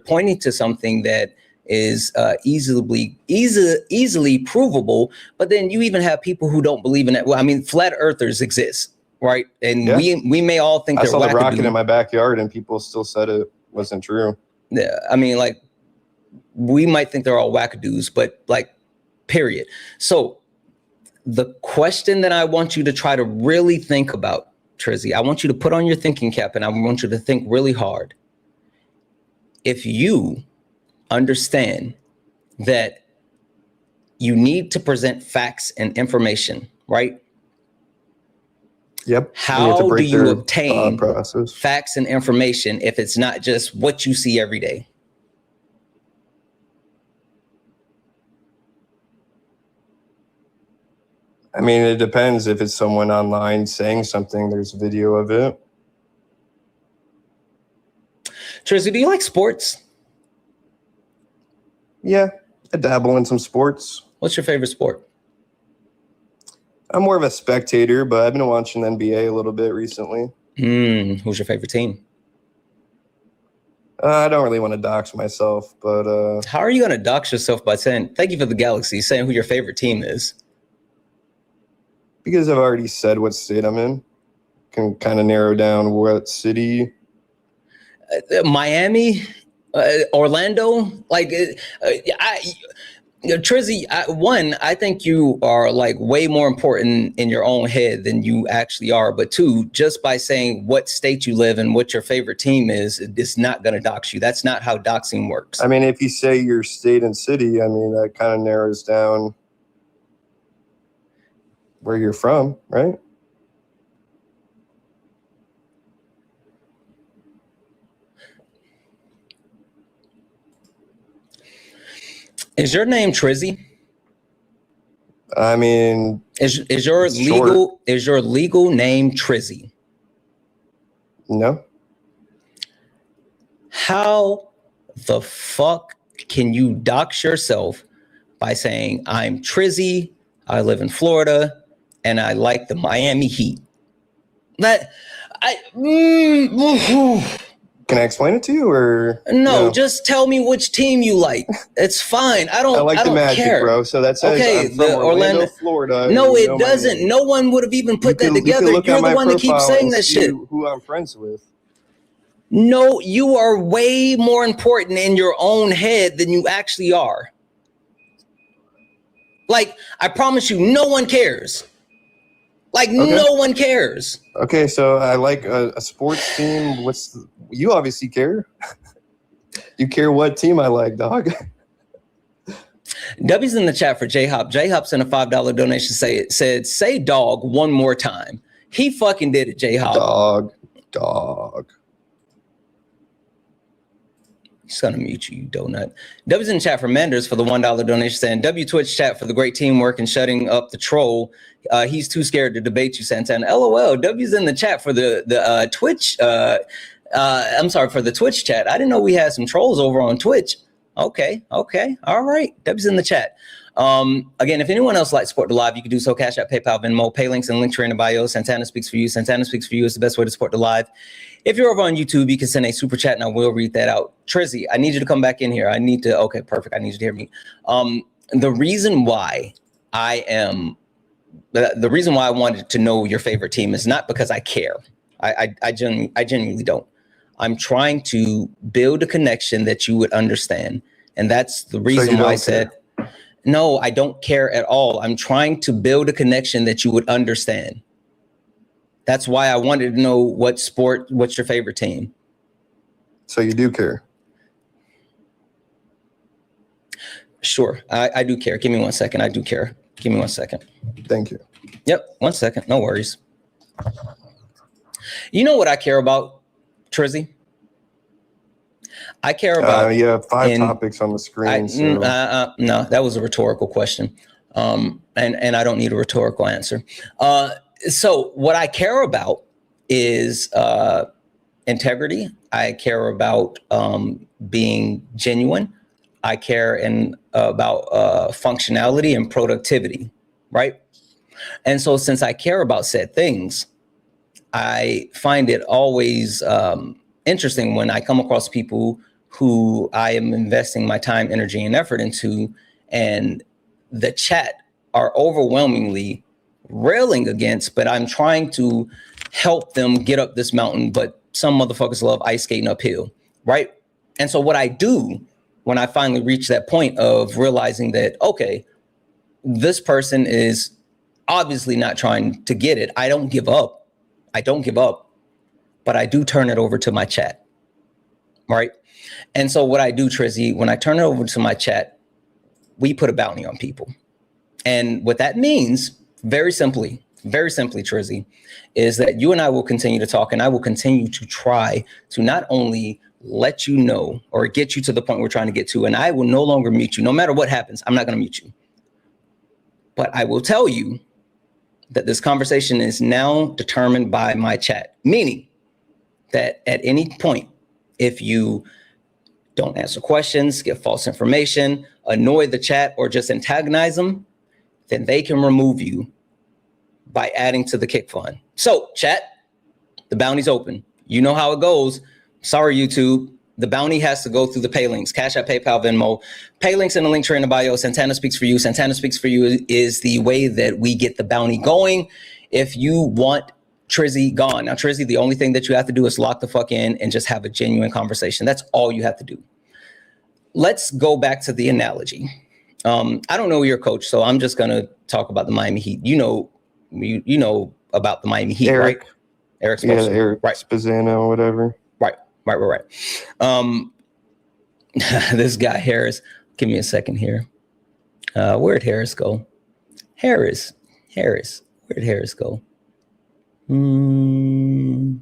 pointing to something that is easily provable. But then you even have people who don't believe in it. Well, I mean, flat earthers exist, right? And we may all think I they're saw the wackadoo. rocket in my backyard, and people still said it wasn't true. Yeah, I mean, like, we might think they're all wackadoos, but like, period. So the question that I want you to try to really think about, Trizzy, I want you to put on your thinking cap and I want you to think really hard. If you understand that you need to present facts and information, right? Yep. How do you obtain facts and information if it's not just what you see every day? I mean, it depends. If it's someone online saying something, there's video of it. Trizzy, do you like sports? Yeah, I dabble in some sports. What's your favorite sport? I'm more of a spectator, but I've been watching the NBA a little bit recently. Who's your favorite team? I don't really want to dox myself, but... How are you going to dox yourself by saying, thank you for the galaxy, saying who your favorite team is? Because I've already said what state I'm in. Can kind of narrow down what city. Miami, Orlando, like... Trizzy, I think you are like way more important in your own head than you actually are. But two, just by saying what state you live in, what your favorite team is, it's not going to dox you. That's not how doxing works. I mean, if you say your state and city, I mean, that kind of narrows down where you're from, right? Is your name Trizzy? I mean, is your legal name Trizzy? No. How the fuck can you dox yourself by saying I'm Trizzy, I live in Florida, and I like the Miami Heat? Can I explain it to you, or no? Just tell me which team you like. It's fine. I like the Magic, care. Bro. So that says okay. I'm from Orlando, Florida. No, it doesn't. No one would have even put that together. You're the one that keeps saying that shit. Who I'm friends with. No, you are way more important in your own head than you actually are. Like, I promise you, no one cares. Like, no one cares. Okay, so I like a sports team. You obviously care. You care what team I like, dog. W's in the chat for J-Hop. J-Hop sent a $5 donation. Said, say dog one more time. He fucking did it, J-Hop. Dog. He's gonna mute you, donut. W's in the chat for Menders for the $1 donation, saying W Twitch chat for the great teamwork and shutting up the troll. He's too scared to debate you, Santana. LOL. W's in the chat for the Twitch. I'm sorry, for the Twitch chat. I didn't know we had some trolls over on Twitch. Okay. All right. W's in the chat. Again, if anyone else likes to support the live, you can do so. Cash App, PayPal, Venmo, pay links and link tree in the bio. Santana speaks for you. Santana speaks for you is the best way to support the live. If you're over on YouTube, you can send a super chat and I will read that out. Trizzy, I need you to come back in here. Okay, perfect. I need you to hear me. The reason why I wanted to know your favorite team is not because I care. I genuinely don't. I'm trying to build a connection that you would understand. And that's the reason why I said, no, I don't care at all. I'm trying to build a connection that you would understand. That's why I wanted to know what's your favorite team. So you do care? Sure, I do care. Give me 1 second. I do care. Give me 1 second. Thank you. Yep, 1 second. No worries. You know what I care about, Trizzy? I care about... you have 5 topics on the screen. No, that was a rhetorical question. And I don't need a rhetorical answer. So what I care about is integrity. I care about being genuine. I care about functionality and productivity, right? And so since I care about said things, I find it always interesting when I come across people who I am investing my time, energy, and effort into, and the chat are overwhelmingly railing against, but I'm trying to help them get up this mountain, but some motherfuckers love ice skating uphill, right? And so what I do when I finally reach that point of realizing that, okay, this person is obviously not trying to get it, I don't give up, but I do turn it over to my chat, right? And so what I do, Trizzy, when I turn it over to my chat, we put a bounty on people. And what that means, very simply, Trizzy, is that you and I will continue to talk, and I will continue to try to not only let you know or get you to the point we're trying to get to, and I will no longer mute you. No matter what happens, I'm not going to mute you. But I will tell you that this conversation is now determined by my chat, meaning that at any point, if you don't answer questions, give false information, annoy the chat, or just antagonize them, then they can remove you by adding to the kick fund. So chat, the bounty's open. You know how it goes. Sorry, YouTube. The bounty has to go through the pay links, Cash App, PayPal, Venmo. Pay links in the link tree in the bio. Santana Speaks for You. Santana Speaks for You is the way that we get the bounty going. If you want Trizzy gone. Now, Trizzy, the only thing that you have to do is lock the fuck in and just have a genuine conversation. That's all you have to do. Let's go back to the analogy. I don't know your coach, so I'm just going to talk about the Miami Heat. You know about the Miami Heat, Eric. Right? Eric Yeah, Eric right. Spazzano or whatever. Right. This guy, Harris, give me a second here. Where'd Harris go? Harris, where'd Harris go? Oh,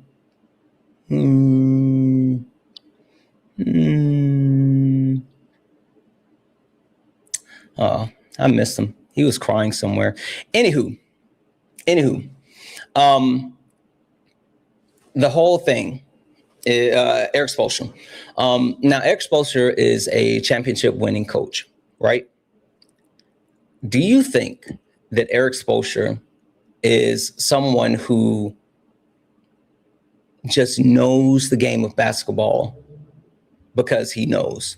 I missed him. He was crying somewhere. Anywho, the whole thing, Eric Spoelstra. Now, Eric Spoelstra is a championship winning coach, right? Do you think that Eric Spoelstra is someone who just knows the game of basketball because he knows?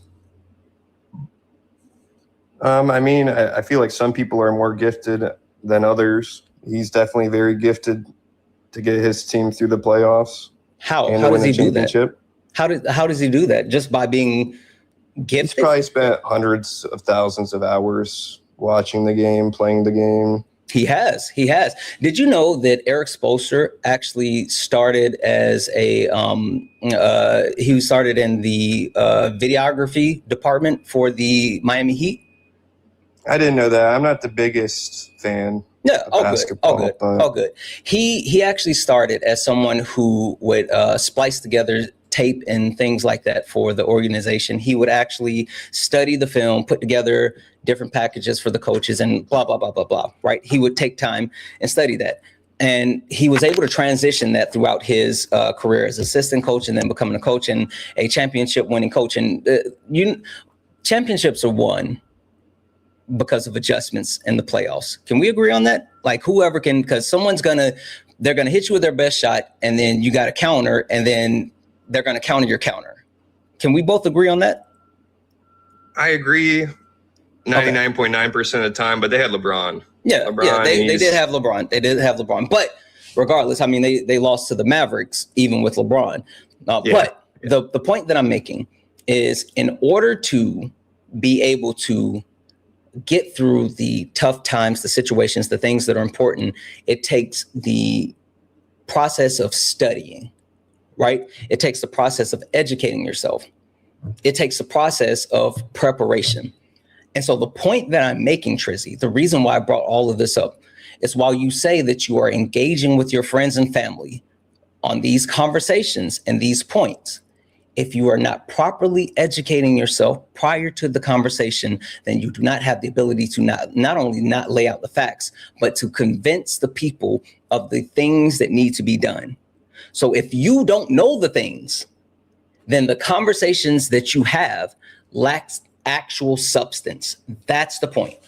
I mean, I feel like some people are more gifted than others. He's definitely very gifted to get his team through the playoffs. How does he do that? How does he do that? Just by being gifted? He's probably spent hundreds of thousands of hours watching the game, playing the game. He has. Did you know that Eric Spoelstra actually started as he started in the videography department for the Miami Heat? I didn't know that. I'm not the biggest fan. Yeah, all good. He actually started as someone who would splice together tape and things like that for the organization. He would actually study the film, put together different packages for the coaches, and blah, blah, blah, blah, blah, right? He would take time and study that. And he was able to transition that throughout his career as assistant coach and then becoming a coach and a championship winning coach. And championships are won because of adjustments in the playoffs. Can we agree on that? Like whoever can, because they're going to hit you with their best shot, and then you got to counter, and then they're going to counter your counter. Can we both agree on that? I agree 99.9% of the time, but they had LeBron. Yeah, they did have LeBron. But regardless, I mean, they lost to the Mavericks even with LeBron. But the point that I'm making is, in order to be able to get through the tough times, the situations, the things that are important, it takes the process of studying, right? It takes the process of educating yourself. It takes the process of preparation. And so the point that I'm making, Trizzy, the reason why I brought all of this up is, while you say that you are engaging with your friends and family on these conversations and these points, if you are not properly educating yourself prior to the conversation, then you do not have the ability to not only not lay out the facts, but to convince the people of the things that need to be done. So if you don't know the things, then the conversations that you have lacks actual substance. That's the point.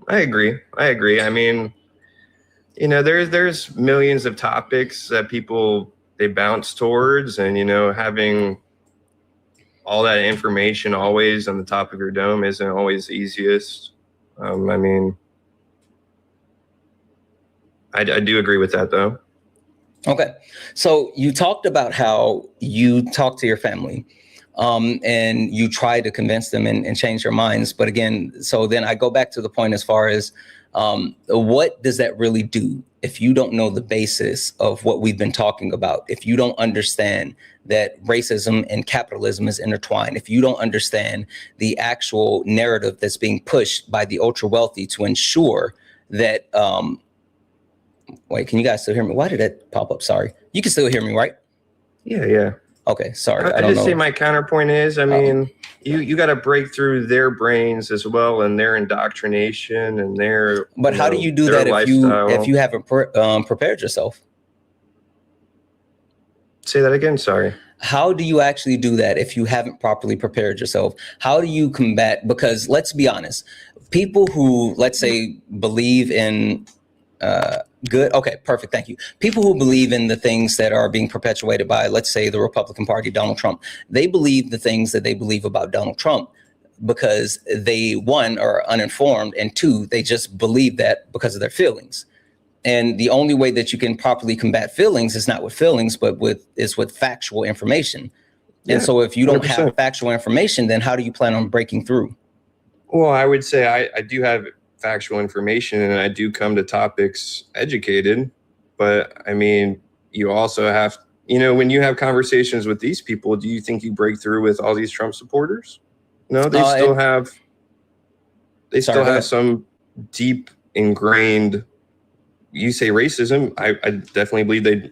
I agree. I mean, there's millions of topics that people, they bounce towards, and having all that information always on the top of your dome isn't always the easiest. I mean, I do agree with that, though. Okay, so you talked about how you talk to your family, and you try to convince them and change their minds. But again, so then I go back to the point as far as What does that really do if you don't know the basis of what we've been talking about? If you don't understand that racism and capitalism is intertwined, if you don't understand the actual narrative that's being pushed by the ultra wealthy to ensure that, wait, can you guys still hear me? Why did that pop up? Sorry. You can still hear me, right? Yeah. Okay, sorry. I just say my counterpoint is, I mean, you got to break through their brains as well and their indoctrination and their. But how do you do that if you haven't prepared yourself? Say that again. Sorry. How do you actually do that if you haven't properly prepared yourself? How do you combat? Because let's be honest, people who, let's say, believe in good. Okay, perfect. Thank you. People who believe in the things that are being perpetuated by, let's say, the Republican Party, Donald Trump, they believe the things that they believe about Donald Trump because they, one, are uninformed, and two, they just believe that because of their feelings. And the only way that you can properly combat feelings is not with feelings, but with factual information. And so if you don't 100%. have factual information, then how do you plan on breaking through? Well, I would say I do have factual information and I do come to topics educated, but I mean, you also have, when you have conversations with these people, do you think you break through with all these Trump supporters? No, they still have some deep ingrained, you say racism. I definitely believe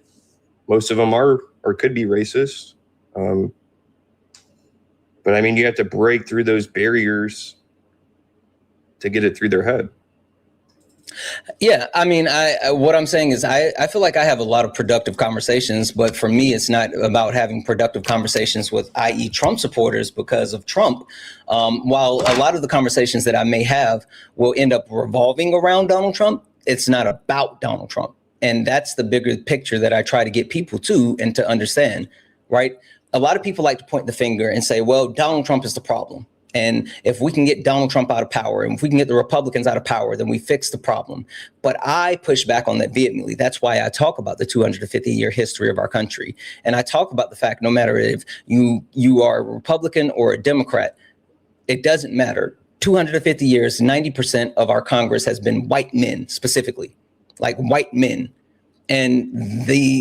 most of them are or could be racist. But I mean, you have to break through those barriers to get it through their head. Yeah, I mean, what I'm saying is I feel like I have a lot of productive conversations, but for me, it's not about having productive conversations with, i.e. Trump supporters because of Trump. While a lot of the conversations that I may have will end up revolving around Donald Trump, it's not about Donald Trump. And that's the bigger picture that I try to get people to and to understand, right? A lot of people like to point the finger and say, well, Donald Trump is the problem. And if we can get Donald Trump out of power and if we can get the Republicans out of power, then we fix the problem. But I push back on that vehemently. That's why I talk about the 250-year history of our country. And I talk about the fact no matter if you are a Republican or a Democrat, it doesn't matter. 250 years, 90% of our Congress has been white men, specifically, like white men. And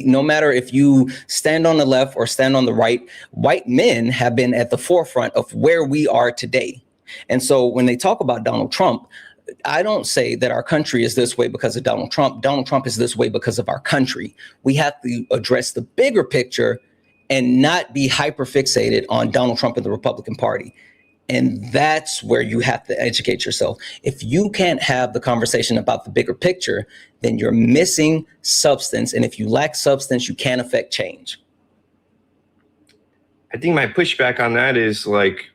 no matter if you stand on the left or stand on the right, white men have been at the forefront of where we are today. And so when they talk about Donald Trump, I don't say that our country is this way because of Donald Trump. Donald Trump is this way because of our country. We have to address the bigger picture and not be hyper fixated on Donald Trump and the Republican Party. And that's where you have to educate yourself. If you can't have the conversation about the bigger picture, then you're missing substance. And if you lack substance, you can't affect change. I think my pushback on that is like,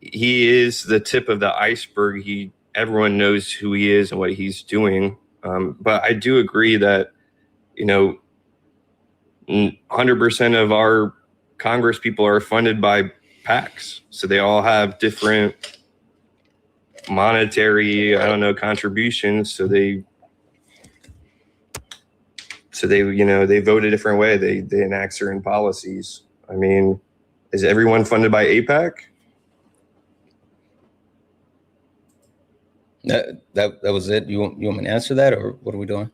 he is the tip of the iceberg. Everyone knows who he is and what he's doing. But I do agree that, 100% of our Congress people are funded by PACs. So they all have different monetary, contributions. So they vote a different way. They enact certain policies. I mean, is everyone funded by AIPAC? That was it. You want me to answer that, or what are we doing?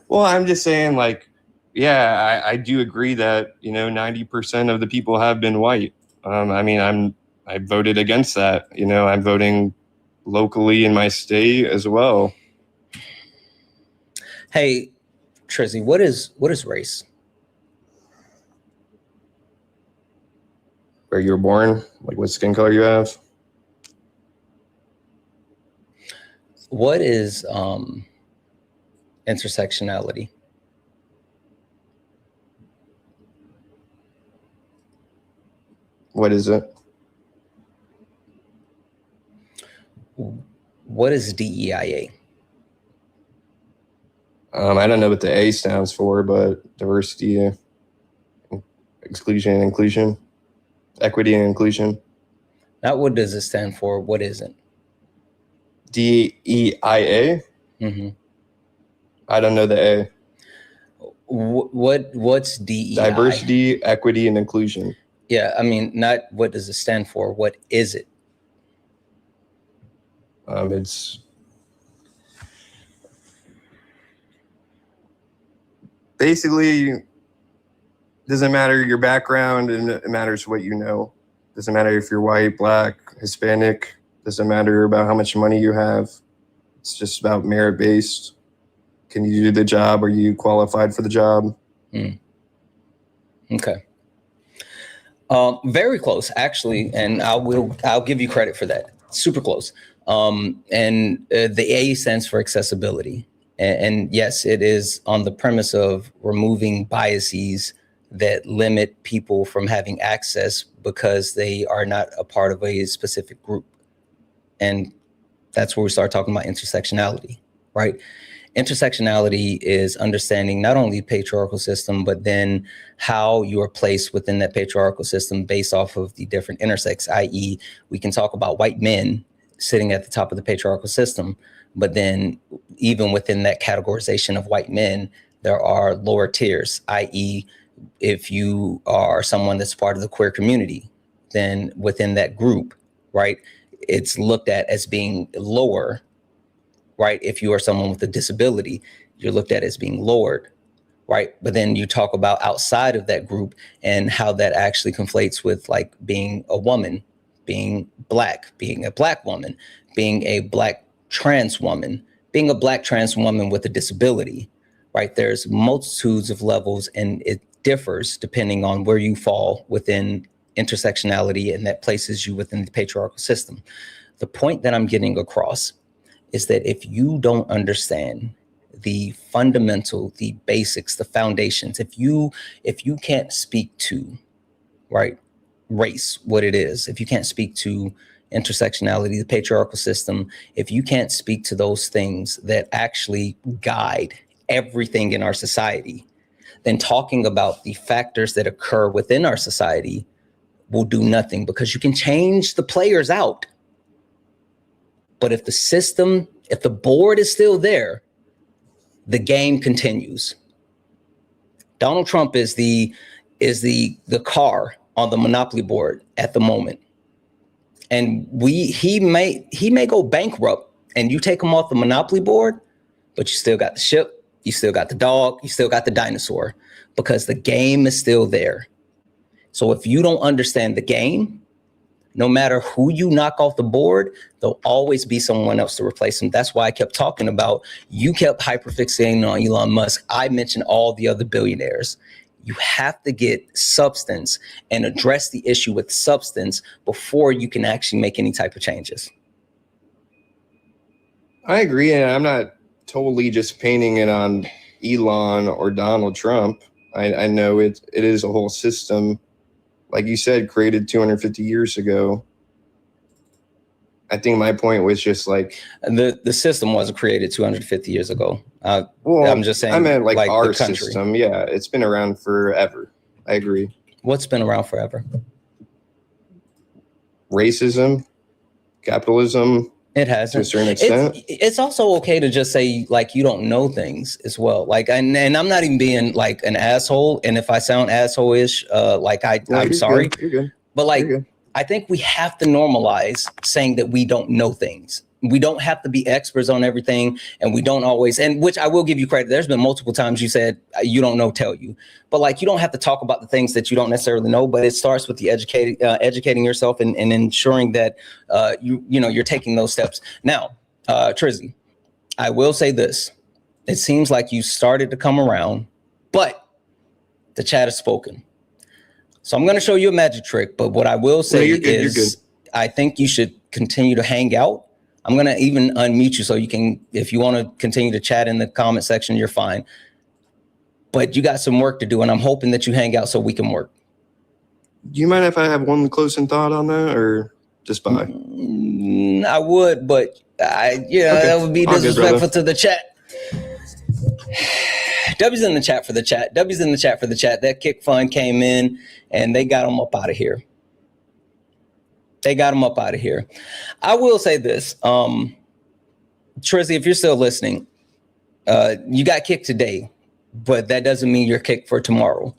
Well, I'm just saying, like, yeah, I do agree that 90% of the people have been white. I voted against that. I'm voting locally in my state as well. Hey, Trizzy, what is race? Where you were born, like what skin color you have. What is intersectionality? What is it? What is DEIA? I don't know what the A stands for, but diversity, exclusion and inclusion, equity and inclusion. Not what does it stand for? What is it? DEIA? Mm-hmm. I don't know the A. What's DEI? Diversity, equity, and inclusion. Yeah, I mean, not what does it stand for? What is it? It's basically, doesn't matter your background, and it matters what you know. Doesn't matter if you're white, black, Hispanic. Doesn't matter about how much money you have. It's just about merit-based. Can you do the job? Are you qualified for the job? Okay. Very close, actually, and I'll give you credit for that. Super close. And the A stands for accessibility. And yes, it is on the premise of removing biases that limit people from having access because they are not a part of a specific group. And that's where we start talking about intersectionality, right? Intersectionality is understanding not only the patriarchal system, but then how you are placed within that patriarchal system based off of the different intersects, i.e. we can talk about white men sitting at the top of the patriarchal system, but then even within that categorization of white men, there are lower tiers, i.e. if you are someone that's part of the queer community, then within that group, right, it's looked at as being lower, right? If you are someone with a disability, you're looked at as being lowered, right? But then you talk about outside of that group and how that actually conflates with like being a woman, being black, being a black woman, being a black trans woman, being a black trans woman with a disability, right? There's multitudes of levels and it differs depending on where you fall within intersectionality, and that places you within the patriarchal system. The point that I'm getting across is that if you don't understand the fundamental, the basics, the foundations, if you can't speak to, right, race, what it is, if you can't speak to intersectionality, the patriarchal system, if you can't speak to those things that actually guide everything in our society, then talking about the factors that occur within our society will do nothing, because you can change the players out. But if the system, if the board is still there, the game continues. Donald Trump is the car on the Monopoly board at the moment. And he may go bankrupt and you take him off the Monopoly board, but you still got the ship, you still got the dog, you still got the dinosaur, because the game is still there. So if you don't understand the game, no matter who you knock off the board, there'll always be someone else to replace him. That's why I kept talking about, you kept hyperfixating on Elon Musk. I mentioned all the other billionaires. You have to get substance and address the issue with substance before you can actually make any type of changes. I agree, and I'm not totally just painting it on Elon or Donald Trump. I know it is a whole system, like you said, created 250 years ago. I think my point was just like the system wasn't created 250 years ago. Well, I'm just saying, I meant like our the country. system. Yeah, it's been around forever. I agree. What's been around forever? Racism, capitalism. It has, to a certain extent. It's also okay to just say like you don't know things as well. Like, and I'm not even being like an asshole. And if I sound asshole-ish, like I'm sorry. You're good. But like, I think we have to normalize saying that we don't know things. We don't have to be experts on everything, and we don't always, and which I will give you credit. There's been multiple times you said you don't know, tell you, but like, you don't have to talk about the things that you don't necessarily know, but it starts with the educating yourself and ensuring that you're taking those steps. Now, Trizzy, I will say this. It seems like you started to come around, but the chat has spoken. So I'm going to show you a magic trick, but what I will say is I think you should continue to hang out. I'm going to even unmute you so you can, if you want to continue to chat in the comment section, you're fine. But you got some work to do, and I'm hoping that you hang out so we can work. Do you mind if I have one closing thought on that, or just bye? I would, but that would be disrespectful to the chat. W's in the chat for the chat. W's in the chat for the chat. That kick fund came in, and they got them up out of here. They got him up out of here. I will say this, Trizzy, if you're still listening, you got kicked today, but that doesn't mean you're kicked for tomorrow.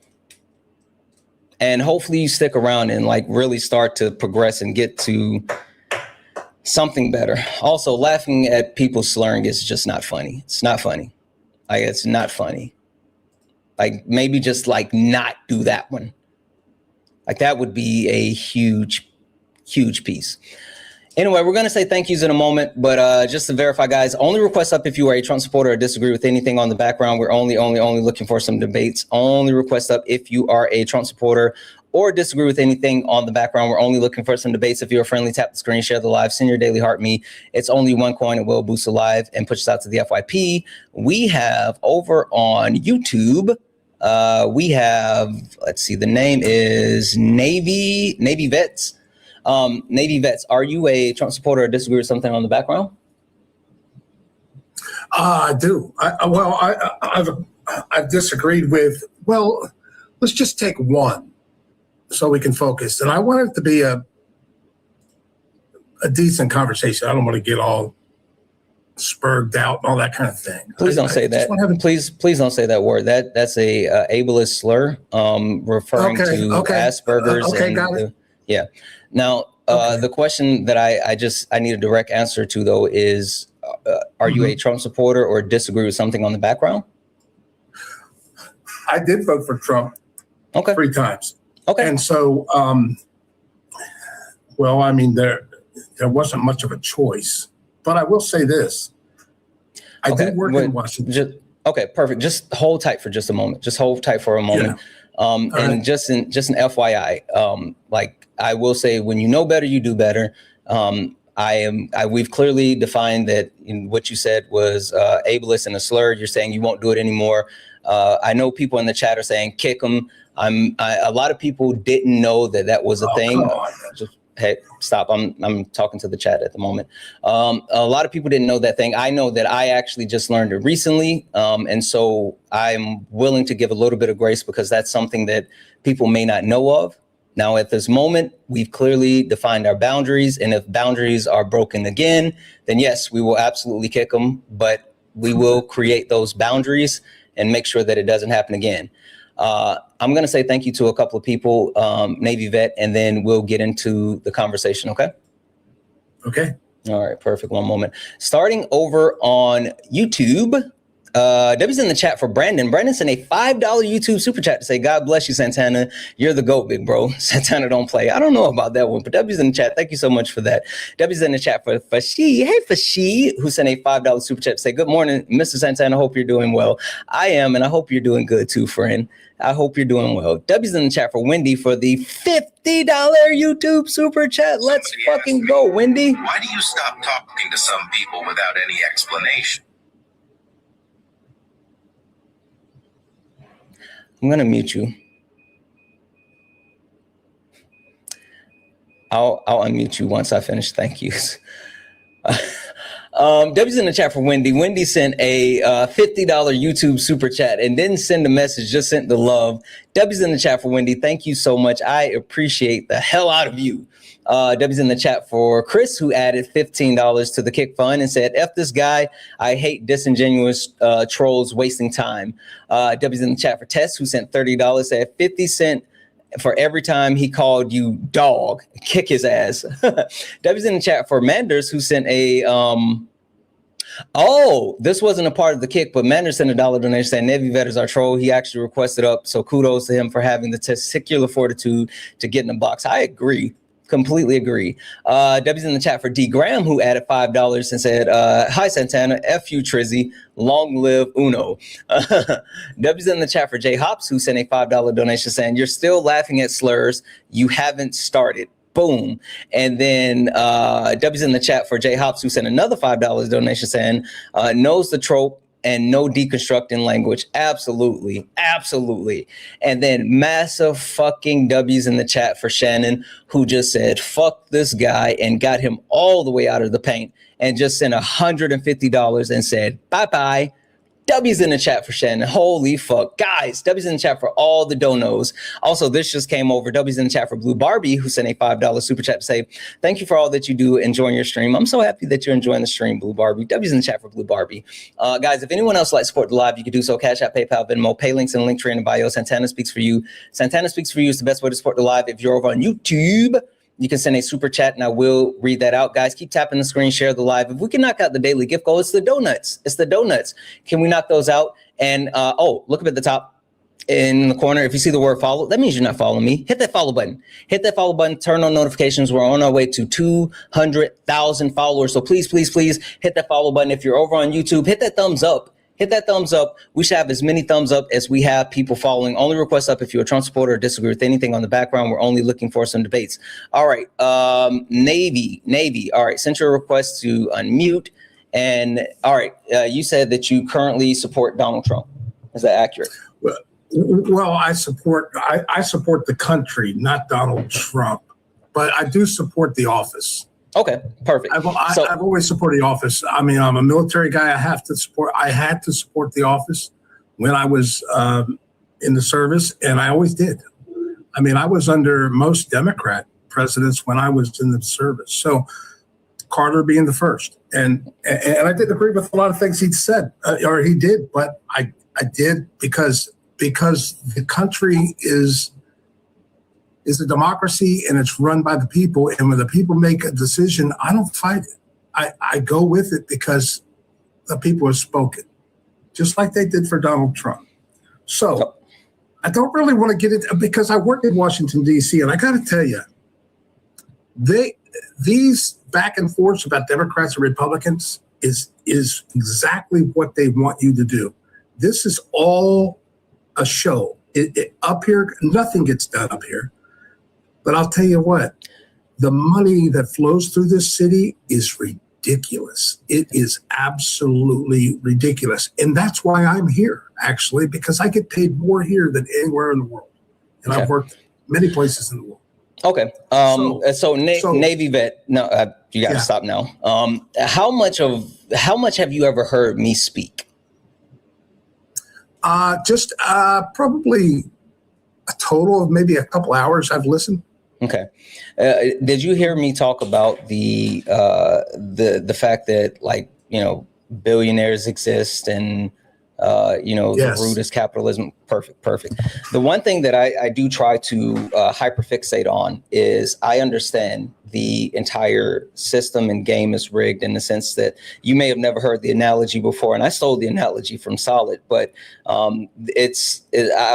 And hopefully you stick around and like really start to progress and get to something better. Also, laughing at people slurring is just not funny. It's not funny. It's not funny. Like maybe just like not do that one. Like that would be a huge piece. Anyway, we're going to say thank yous in a moment, but just to verify, guys, only request up if you are a Trump supporter or disagree with anything on the background. We're only looking for some debates. Only request up if you are a Trump supporter or disagree with anything on the background. We're only looking for some debates. If you're friendly, tap the screen, share the live, send your daily heart me. It's only one coin. It will boost the live and push us out to the FYP. We have over on YouTube, we have, let's see, the name is Navy Vets. Navy Vets, are you a Trump supporter or disagree with something on the background? I do. I've disagreed with, well, let's just take one so we can focus. And I want it to be a decent conversation. I don't want to get all spurred out and all that kind of thing. Please don't say that. Please don't say that word. That's a ableist slur, referring to Asperger's. Okay, got it. Yeah. Now, the question that I need a direct answer to, though, is are you a Trump supporter or disagree with something on the background? I did vote for Trump 3 times. Okay. And so, well, I mean, there wasn't much of a choice. But I will say this. I did work in Washington. Okay, perfect. Just hold tight for just a moment. Just hold tight for a moment. Yeah. And just an FYI, like I will say, when you know better, you do better. We've clearly defined that what you said was ableist and a slur. You're saying you won't do it anymore. I know people in the chat are saying kick them. A lot of people didn't know that was a thing. Hey, stop. I'm talking to the chat at the moment. A lot of people didn't know that thing. I know that I actually just learned it recently. And so I'm willing to give a little bit of grace because that's something that people may not know of. Now, at this moment, we've clearly defined our boundaries. And if boundaries are broken again, then yes, we will absolutely kick them. But we will create those boundaries and make sure that it doesn't happen again. I'm going to say thank you to a couple of people, Navy Vet, and then we'll get into the conversation. Okay. Okay. All right. Perfect. One moment. Starting over on YouTube. W's in the chat for Brandon. Brandon sent a $5 YouTube super chat to say, God bless you, Santana. You're the GOAT, big bro. Santana don't play. I don't know about that one, but W's in the chat. Thank you so much for that. W's in the chat for Fashi. Hey, Fashi, who sent a $5 super chat to say, good morning, Mr. Santana. Hope you're doing well. I am, and I hope you're doing good too, friend. I hope you're doing well. W's in the chat for Wendy for the $50 YouTube super chat. Let's fucking go, Wendy. Why do you stop talking to some people without any explanation? I'm going to mute you. I'll unmute you once I finish. Thank yous. W's in the chat for Wendy. Wendy sent a $50 YouTube super chat and didn't send a message, just sent the love. W's in the chat for Wendy. Thank you so much. I appreciate the hell out of you. W's in the chat for Chris, who added $15 to the kick fund and said, F this guy. I hate disingenuous trolls wasting time. W's in the chat for Tess, who sent $30, said 50 cents for every time he called you dog. Kick his ass. W's in the chat for Manders, who sent a this wasn't a part of the kick, but Manders sent a $1 donation saying Navy Vet is our troll. He actually requested up, so kudos to him for having the testicular fortitude to get in the box. I agree. Completely agree. W's in the chat for D Graham, who added $5 and said, hi, Santana, F you, Trizzy, long live Uno. W's in the chat for Jay Hops, who sent a $5 donation saying, you're still laughing at slurs. You haven't started. Boom. And then W's in the chat for Jay Hops, who sent another $5 donation saying, knows the trope and no deconstructing language. Absolutely. Absolutely. And then massive fucking W's in the chat for Shannon, who just said, fuck this guy, and got him all the way out of the paint and just sent $150 and said, bye-bye. W's in the chat for Shannon. Holy fuck. Guys, W's in the chat for all the donos. Also, this just came over. W's in the chat for Blue Barbie, who sent a $5 super chat to say, thank you for all that you do enjoying your stream. I'm so happy that you're enjoying the stream, Blue Barbie. W's in the chat for Blue Barbie. Guys, if anyone else would like to support the live, you can do so. Cash App, PayPal, Venmo, pay links in the link tree in the bio. Santana Speaks For You. Santana Speaks For You is the best way to support the live. If you're over on YouTube, you can send a super chat and I will read that out. Guys, keep tapping the screen, share the live. If we can knock out the daily gift goal, it's the donuts. It's the donuts. Can we knock those out? And look up at the top. in the corner. If you see the word follow, that means you're not following me. Hit that follow button. Hit that follow button. Turn on notifications. We're on our way to 200,000 followers. So please, please, please hit that follow button. If you're over on YouTube, hit that thumbs up. Hit that thumbs up. We should have as many thumbs up as we have people following. Only request up if you're a Trump supporter or disagree with anything on the background. We're only looking for some debates. All right. Navy. All right. Send your request to unmute. And all right. You said that you currently support Donald Trump. Is that accurate? Well, I support the country, not Donald Trump, but I do support the office. Okay, perfect. I've always supported the office. I mean, I'm a military guy. I had to support the office when I was in the service, and I always did. I mean, I was under most Democrat presidents when I was in the service. So Carter being the first, and I didn't agree with a lot of things he'd said or he did, but I did because the country is a democracy and it's run by the people. And when the people make a decision, I don't fight it. I go with it because the people have spoken, just like they did for Donald Trump. So I don't really want to get it because I work in Washington, D.C. And I got to tell you, these back and forths about Democrats and Republicans is exactly what they want you to do. This is all a show. Up here, nothing gets done up here. But I'll tell you what, the money that flows through this city is ridiculous. It is absolutely ridiculous. And that's why I'm here, actually, because I get paid more here than anywhere in the world. And I've worked many places in the world. Okay. So Navy vet, no, you got to stop now. How much have you ever heard me speak? Just probably a total of maybe a couple hours I've listened. Okay. Did you hear me talk about the fact that, like, billionaires exist and the root is capitalism? Perfect. The one thing that I do try to hyperfixate on is I understand the entire system and game is rigged, in the sense that you may have never heard the analogy before, and I stole the analogy from Solid, but I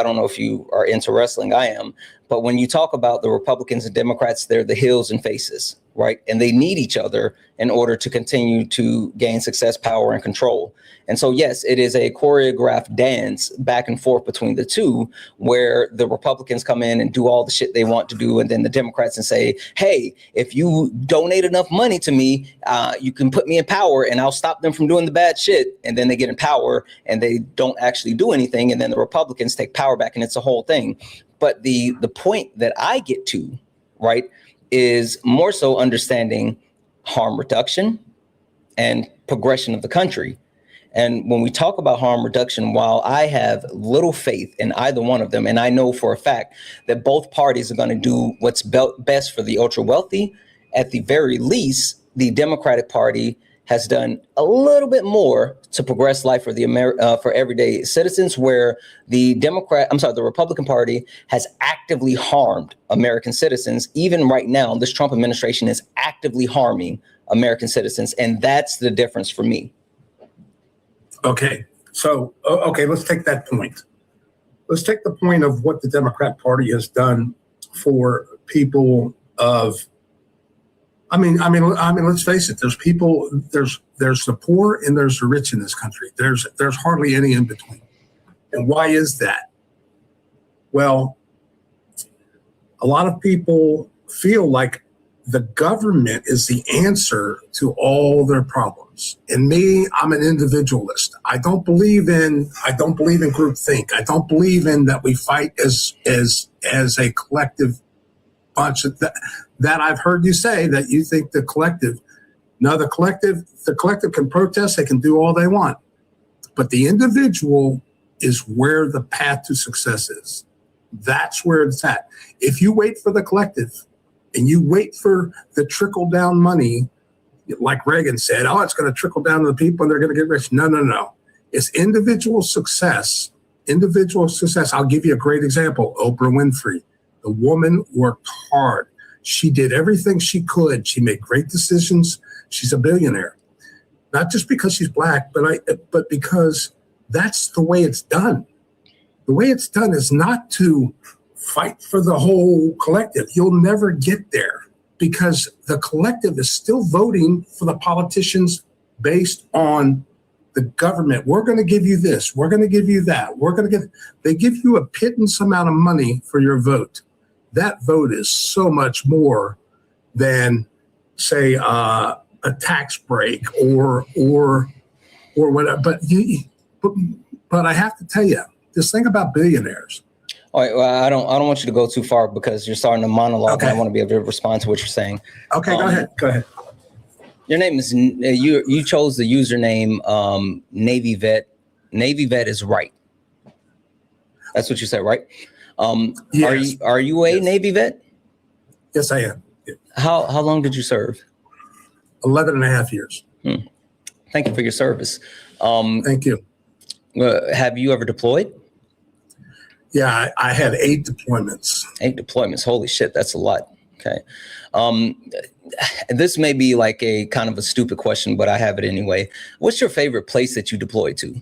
don't know if you are into wrestling. I am. But when you talk about the Republicans and Democrats, they're the heels and faces, right? And they need each other in order to continue to gain success, power, and control. And so, yes, it is a choreographed dance back and forth between the two, where the Republicans come in and do all the shit they want to do, and then the Democrats and say, hey, if you donate enough money to me, you can put me in power and I'll stop them from doing the bad shit. And then they get in power and they don't actually do anything. And then the Republicans take power back, and it's a whole thing. But the point that I get to, right, is more so understanding harm reduction and progression of the country. And when we talk about harm reduction, while I have little faith in either one of them, and I know for a fact that both parties are going to do what's best for the ultra wealthy, at the very least, the Democratic Party has done a little bit more to progress life for for everyday citizens, where the Republican Party has actively harmed American citizens. Even right now, this Trump administration is actively harming American citizens, and that's the difference for me. Okay, so let's take that point. Let's take the point of what the Democrat Party has done for people of. I mean, let's face it. There's people. There's the poor and there's the rich in this country. There's hardly any in between. And why is that? Well, a lot of people feel like the government is the answer to all their problems. And me, I'm an individualist. I don't believe in groupthink. I don't believe in that we fight as a collective bunch of that I've heard you say that you think the collective. No, the collective can protest, they can do all they want. But the individual is where the path to success is. That's where it's at. If you wait for the collective and you wait for the trickle down money, like Reagan said, oh, it's going to trickle down to the people and they're going to get rich. No. It's individual success. I'll give you a great example. Oprah Winfrey. The woman worked hard. She did everything she could. She made great decisions. She's a billionaire. Not just because she's black, but because that's the way it's done. The way it's done is not to fight for the whole collective. You'll never get there because the collective is still voting for the politicians based on the government. We're going to give you this. We're going to give you that. They give you a pittance amount of money for your vote. That vote is so much more than, say, a tax break or whatever. But I have to tell you, this thing about billionaires. All right, well, I don't want you to go too far because you're starting a monologue. Okay. And I want to be able to respond to what you're saying. Okay, go ahead. Your name is you chose the username Navy Vet. Navy Vet is right. That's what you said, right? Yes. Are you a Navy vet? Yes, I am. Yeah. How long did you serve? 11 and a half years. Thank you for your service. Thank you. Have you ever deployed? Yeah, I had 8 deployments. 8 deployments. Holy shit, that's a lot. Okay. This may be like a kind of a stupid question, but I have it anyway. What's your favorite place that you deployed to?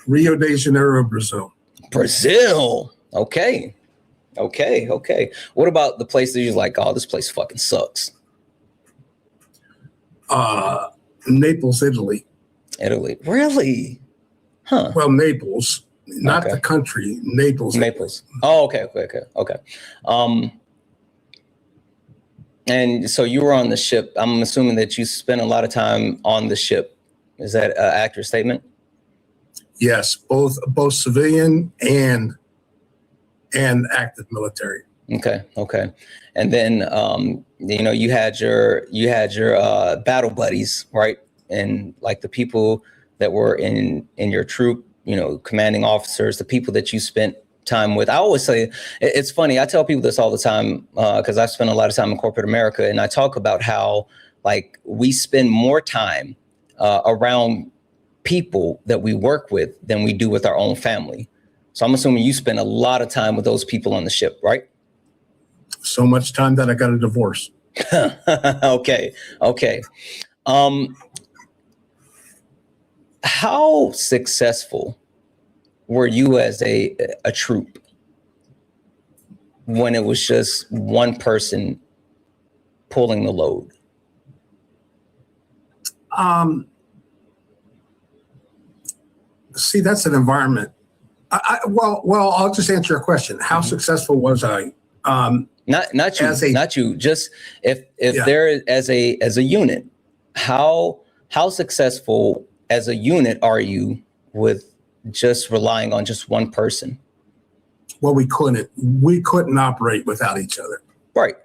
Rio de Janeiro, Brazil. Brazil. Okay. What about the place that you're like, oh, this place fucking sucks? Naples, Italy. Italy. Really? Huh. Well, Naples, not the country, Naples. Naples. Oh, okay. And so you were on the ship. I'm assuming that you spent a lot of time on the ship. Is that an accurate statement? Yes, both civilian and active military. Okay. And then you had your battle buddies, right? And like the people that were in your troop, commanding officers, the people that you spent time with. I always say, it's funny, I tell people this all the time because I've spent a lot of time in corporate America, and I talk about how like we spend more time around people that we work with than we do with our own family. So I'm assuming you spend a lot of time with those people on the ship, right? So much time that I got a divorce. Okay. How successful were you as a troop when it was just one person pulling the load? See, that's an environment. Well, I'll just answer your question. How successful was I? Not you. Just if there as a unit, how successful as a unit are you with just relying on just one person? Well, we couldn't operate without each other. Right.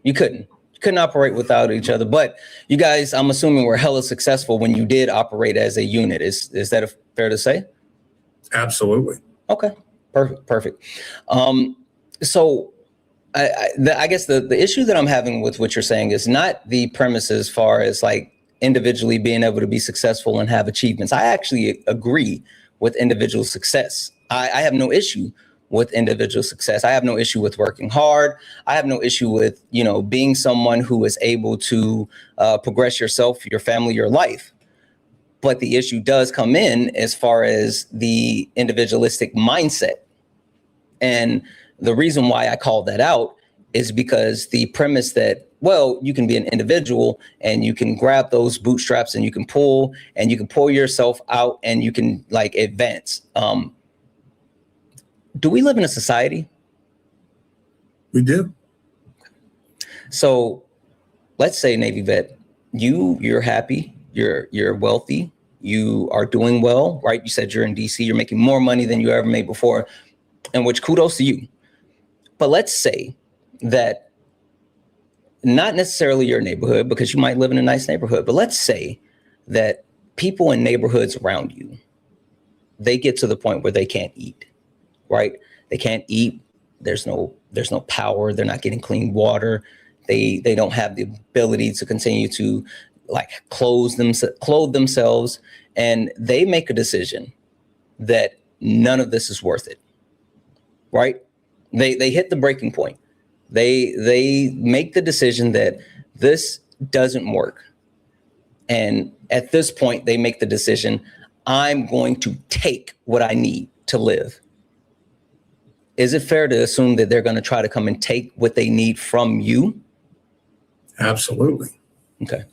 You couldn't operate without each other. But you guys, I'm assuming, were hella successful when you did operate as a unit. Is that fair to say? Absolutely. Okay. Perfect. So I guess the issue that I'm having with what you're saying is not the premise as far as like individually being able to be successful and have achievements. I actually agree with individual success. I have no issue with individual success. I have no issue with working hard. I have no issue with, being someone who is able to progress yourself, your family, your life. But the issue does come in as far as the individualistic mindset. And the reason why I call that out is because the premise that, well, you can be an individual and you can grab those bootstraps and you can pull yourself out and you can like advance. Do we live in a society? We do. So let's say, Navy vet, you're happy, you're wealthy, you are doing well, right? You said you're in DC, you're making more money than you ever made before, and which kudos to you. But let's say that not necessarily your neighborhood, because you might live in a nice neighborhood, but let's say that people in neighborhoods around you, they get to the point where they can't eat, right? They can't eat. There's no power. They're not getting clean water. They don't have the ability to continue to like clothe themselves. And they make a decision that none of this is worth it, right? They hit the breaking point. They make the decision that this doesn't work. And at this point, they make the decision, I'm going to take what I need to live. Is it fair to assume that they're going to try to come and take what they need from you? Absolutely. Okay.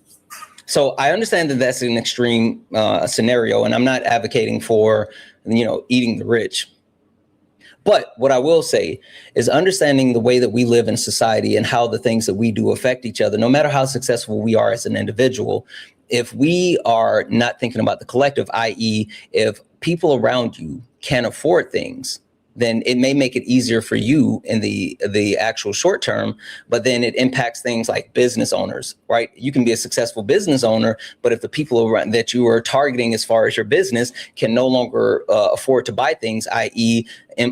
So I understand that that's an extreme scenario, and I'm not advocating for, eating the rich. But what I will say is understanding the way that we live in society and how the things that we do affect each other, no matter how successful we are as an individual, if we are not thinking about the collective, i.e., if people around you can't afford things, then it may make it easier for you in the actual short term, but then it impacts things like business owners, right? You can be a successful business owner, but if the people around that you are targeting as far as your business can no longer afford to buy things, i.e.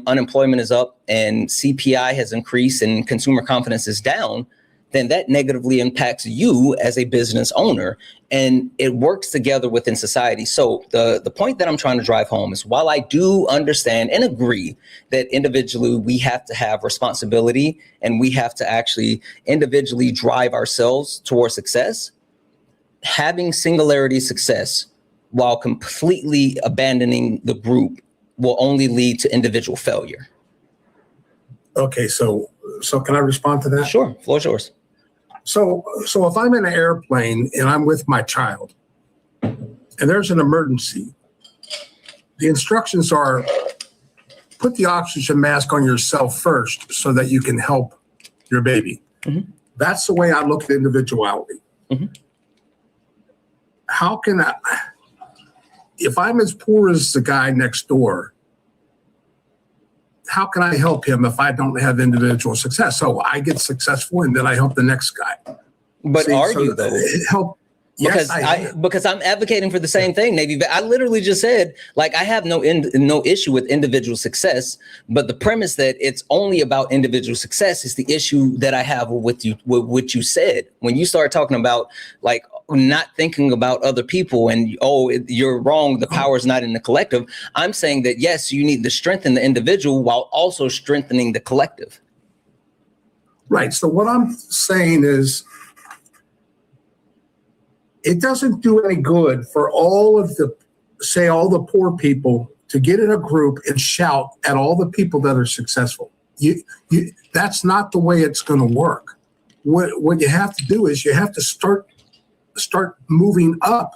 unemployment is up and CPI has increased and consumer confidence is down, then that negatively impacts you as a business owner, and it works together within society. So the point that I'm trying to drive home is, while I do understand and agree that individually we have to have responsibility and we have to actually individually drive ourselves towards success, having singularity success while completely abandoning the group will only lead to individual failure. Okay, so can I respond to that? Sure, floor's yours. So if I'm in an airplane and I'm with my child and there's an emergency, the instructions are put the oxygen mask on yourself first so that you can help your baby. Mm-hmm. That's the way I look at individuality. Mm-hmm. How can I, if I'm as poor as the guy next door, how can I help him if I don't have individual success? So I get successful and then I help the next guy. But you though? Help. Because yes, because I'm advocating for the same thing, Navy. I literally just said, like, I have no issue with individual success, but the premise that it's only about individual success is the issue that I have with what you said. When you start talking about, like, not thinking about other people and, you're wrong, the power is not in the collective. I'm saying that, yes, you need to strengthen the individual while also strengthening the collective. Right. So what I'm saying is, it doesn't do any good for all the poor people to get in a group and shout at all the people that are successful. That's not the way it's going to work. What you have to do is you have to start moving up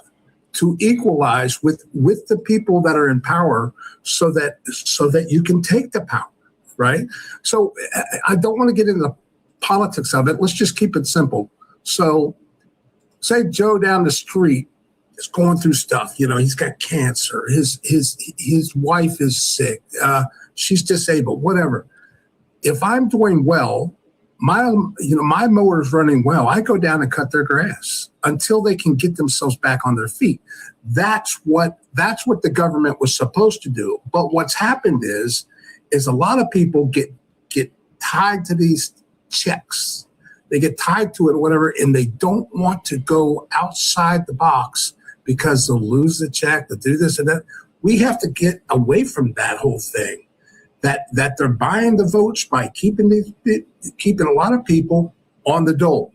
to equalize with the people that are in power so that you can take the power, right? So I don't want to get into the politics of it. Let's just keep it simple. So say Joe down the street is going through stuff. He's got cancer. His wife is sick. She's disabled. Whatever. If I'm doing well, my mower's running well, I go down and cut their grass until they can get themselves back on their feet. That's what the government was supposed to do. But what's happened is a lot of people get tied to these checks. They get tied to it or whatever, and they don't want to go outside the box because they'll lose the check, they'll do this and that. We have to get away from that whole thing, that they're buying the votes by keeping a lot of people on the dole.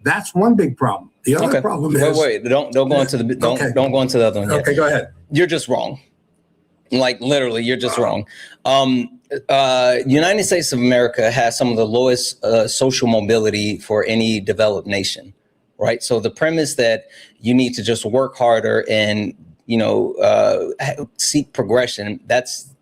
That's one big problem. The other problem is don't go into the other one yet. Okay, go ahead. You're just wrong. Like, literally, you're just wrong. United States of America has some of the lowest social mobility for any developed nation, right? So the premise that you need to just work harder and, seek progression, that's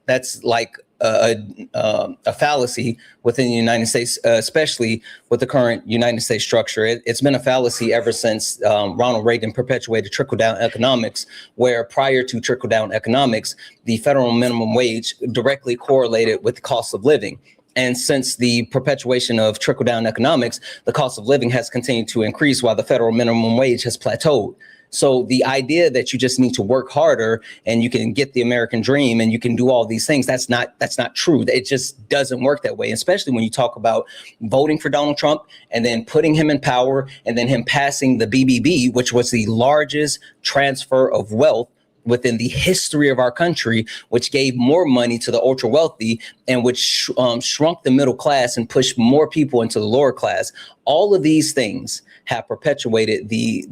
like a fallacy within the United States, especially with the current United States structure. It's been a fallacy ever since Ronald Reagan perpetuated trickle-down economics, where prior to trickle-down economics, the federal minimum wage directly correlated with the cost of living. And since the perpetuation of trickle-down economics, the cost of living has continued to increase while the federal minimum wage has plateaued. So the idea that you just need to work harder and you can get the American dream and you can do all these things, that's not true. It just doesn't work that way, especially when you talk about voting for Donald Trump and then putting him in power and then him passing the BBB, which was the largest transfer of wealth within the history of our country, which gave more money to the ultra wealthy and which shrunk the middle class and pushed more people into the lower class. All of these things have perpetuated the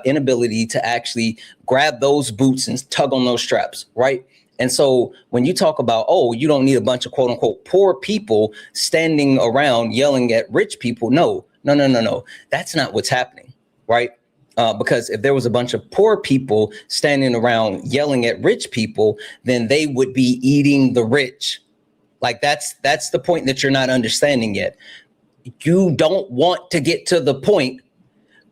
inability to actually grab those boots and tug on those straps, right? And so when you talk about, oh, you don't need a bunch of quote unquote poor people standing around yelling at rich people. No. That's not what's happening, right? Because if there was a bunch of poor people standing around yelling at rich people, then they would be eating the rich. Like that's the point that you're not understanding yet. You don't want to get to the point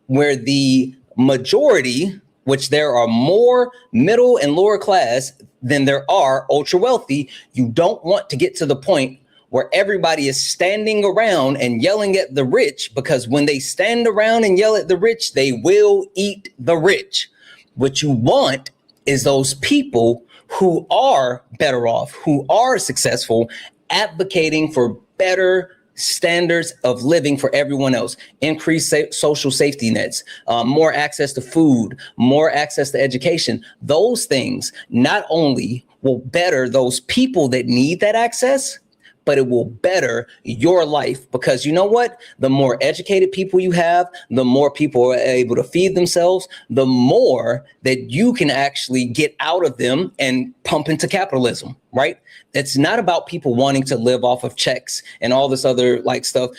where the majority, which there are more middle and lower class than there are ultra wealthy, you don't want to get to the point where everybody is standing around and yelling at the rich, because when they stand around and yell at the rich, they will eat the rich. What you want is those people who are better off, who are successful, advocating for better standards of living for everyone else, increased social safety nets, more access to food, more access to education. Those things not only will better those people that need that access, but it will better your life, because you know what? The more educated people you have, the more people are able to feed themselves, the more that you can actually get out of them and pump into capitalism, right? It's not about people wanting to live off of checks and all this other like stuff.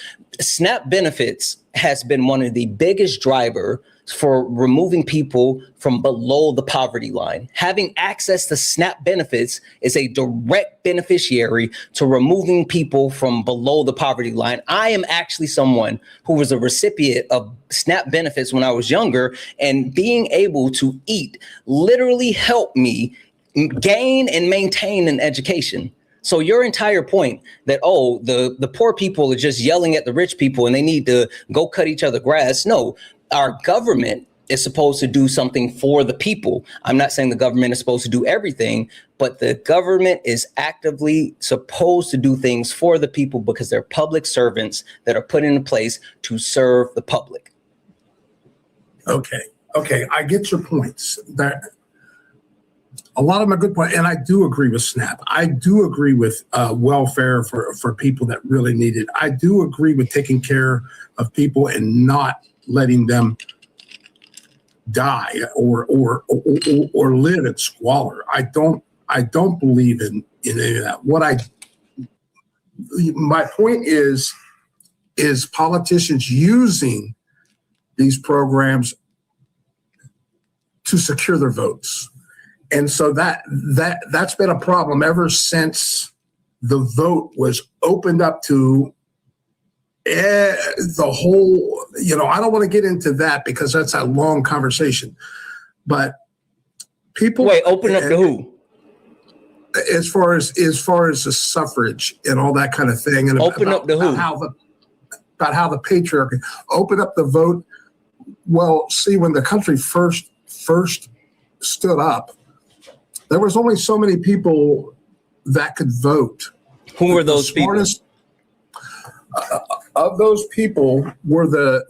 SNAP benefits has been one of the biggest drivers for removing people from below the poverty line. Having access to SNAP benefits is a direct beneficiary to removing people from below the poverty line. I am actually someone who was a recipient of SNAP benefits when I was younger, and being able to eat literally helped me gain and maintain an education. So your entire point that, oh, the poor people are just yelling at the rich people and they need to go cut each other grass. No, our government is supposed to do something for the people. I'm not saying the government is supposed to do everything, but the government is actively supposed to do things for the people because they're public servants that are put into place to serve the public. Okay, I get your points. That a lot of them are good points, and I do agree with SNAP. I do agree with welfare for people that really need it. I do agree with taking care of people and not letting them die or live in squalor. I don't believe in any of that. My point is politicians using these programs to secure their votes. And so that's been a problem ever since the vote was opened up to the whole, I don't want to get into that because that's a long conversation, but people open up to who? As far as the suffrage and all that kind of thing, and open up to who? About how the patriarchy open up the vote. Well, see, when the country first stood up, there was only so many people that could vote. Who were those people? Of those people were the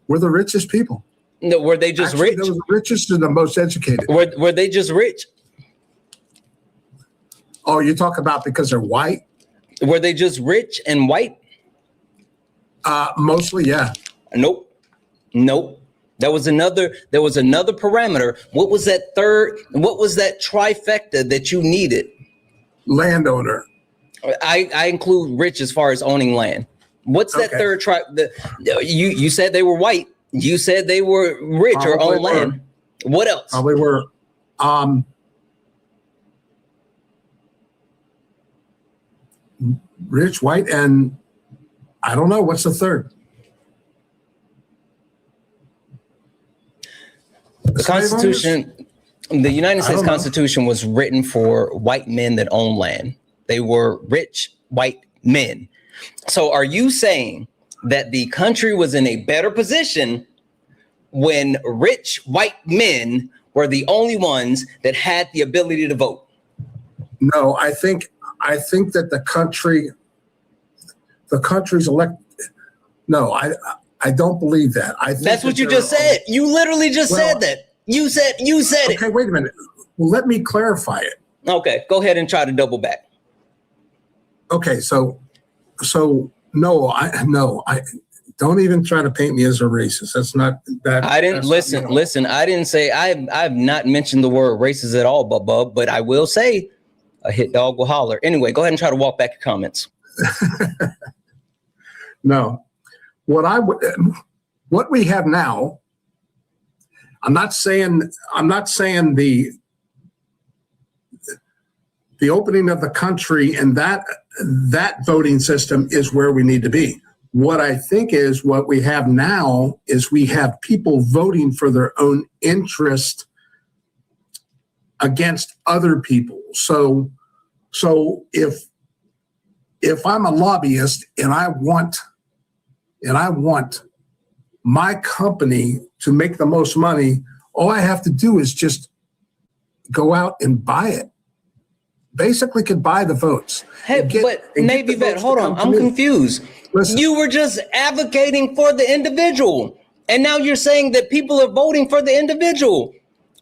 richest people. No, were they just Actually, rich? They were the richest and the most educated. Were they just rich? Oh, you talk about because they're white? Were they just rich and white? Mostly, yeah. Nope. There was another parameter. What was that trifecta that you needed? Landowner. I include rich as far as owning land. What's that third you said they were white. You said they were rich or own land. What else? We were rich, white, and I don't know. What's the third? The Constitution, the United States Constitution was written for white men that own land. They were rich white men. So are you saying that the country was in a better position when rich white men were the only ones that had the ability to vote? No, I think that the country's elected. No, I don't believe that. I think that's what you just said. You literally just said that. You said it. Okay, wait a minute. Well, let me clarify it. Okay, go ahead and try to double back. Okay, so no, don't even try to paint me as a racist. That's not that. I didn't listen. I didn't say I've not mentioned the word racist at all, but I will say a hit dog will holler. Anyway, go ahead and try to walk back your comments. No, what we have now. I'm not saying the opening of the country and that voting system is where we need to be. What I think is what we have now is we have people voting for their own interest against other people. So if I'm a lobbyist and I want my company to make the most money, all I have to do is just go out and buy it. Basically could buy the votes. Hey, but Navy vet, hold on, I'm confused. Listen. You were just advocating for the individual, and now you're saying that people are voting for the individual.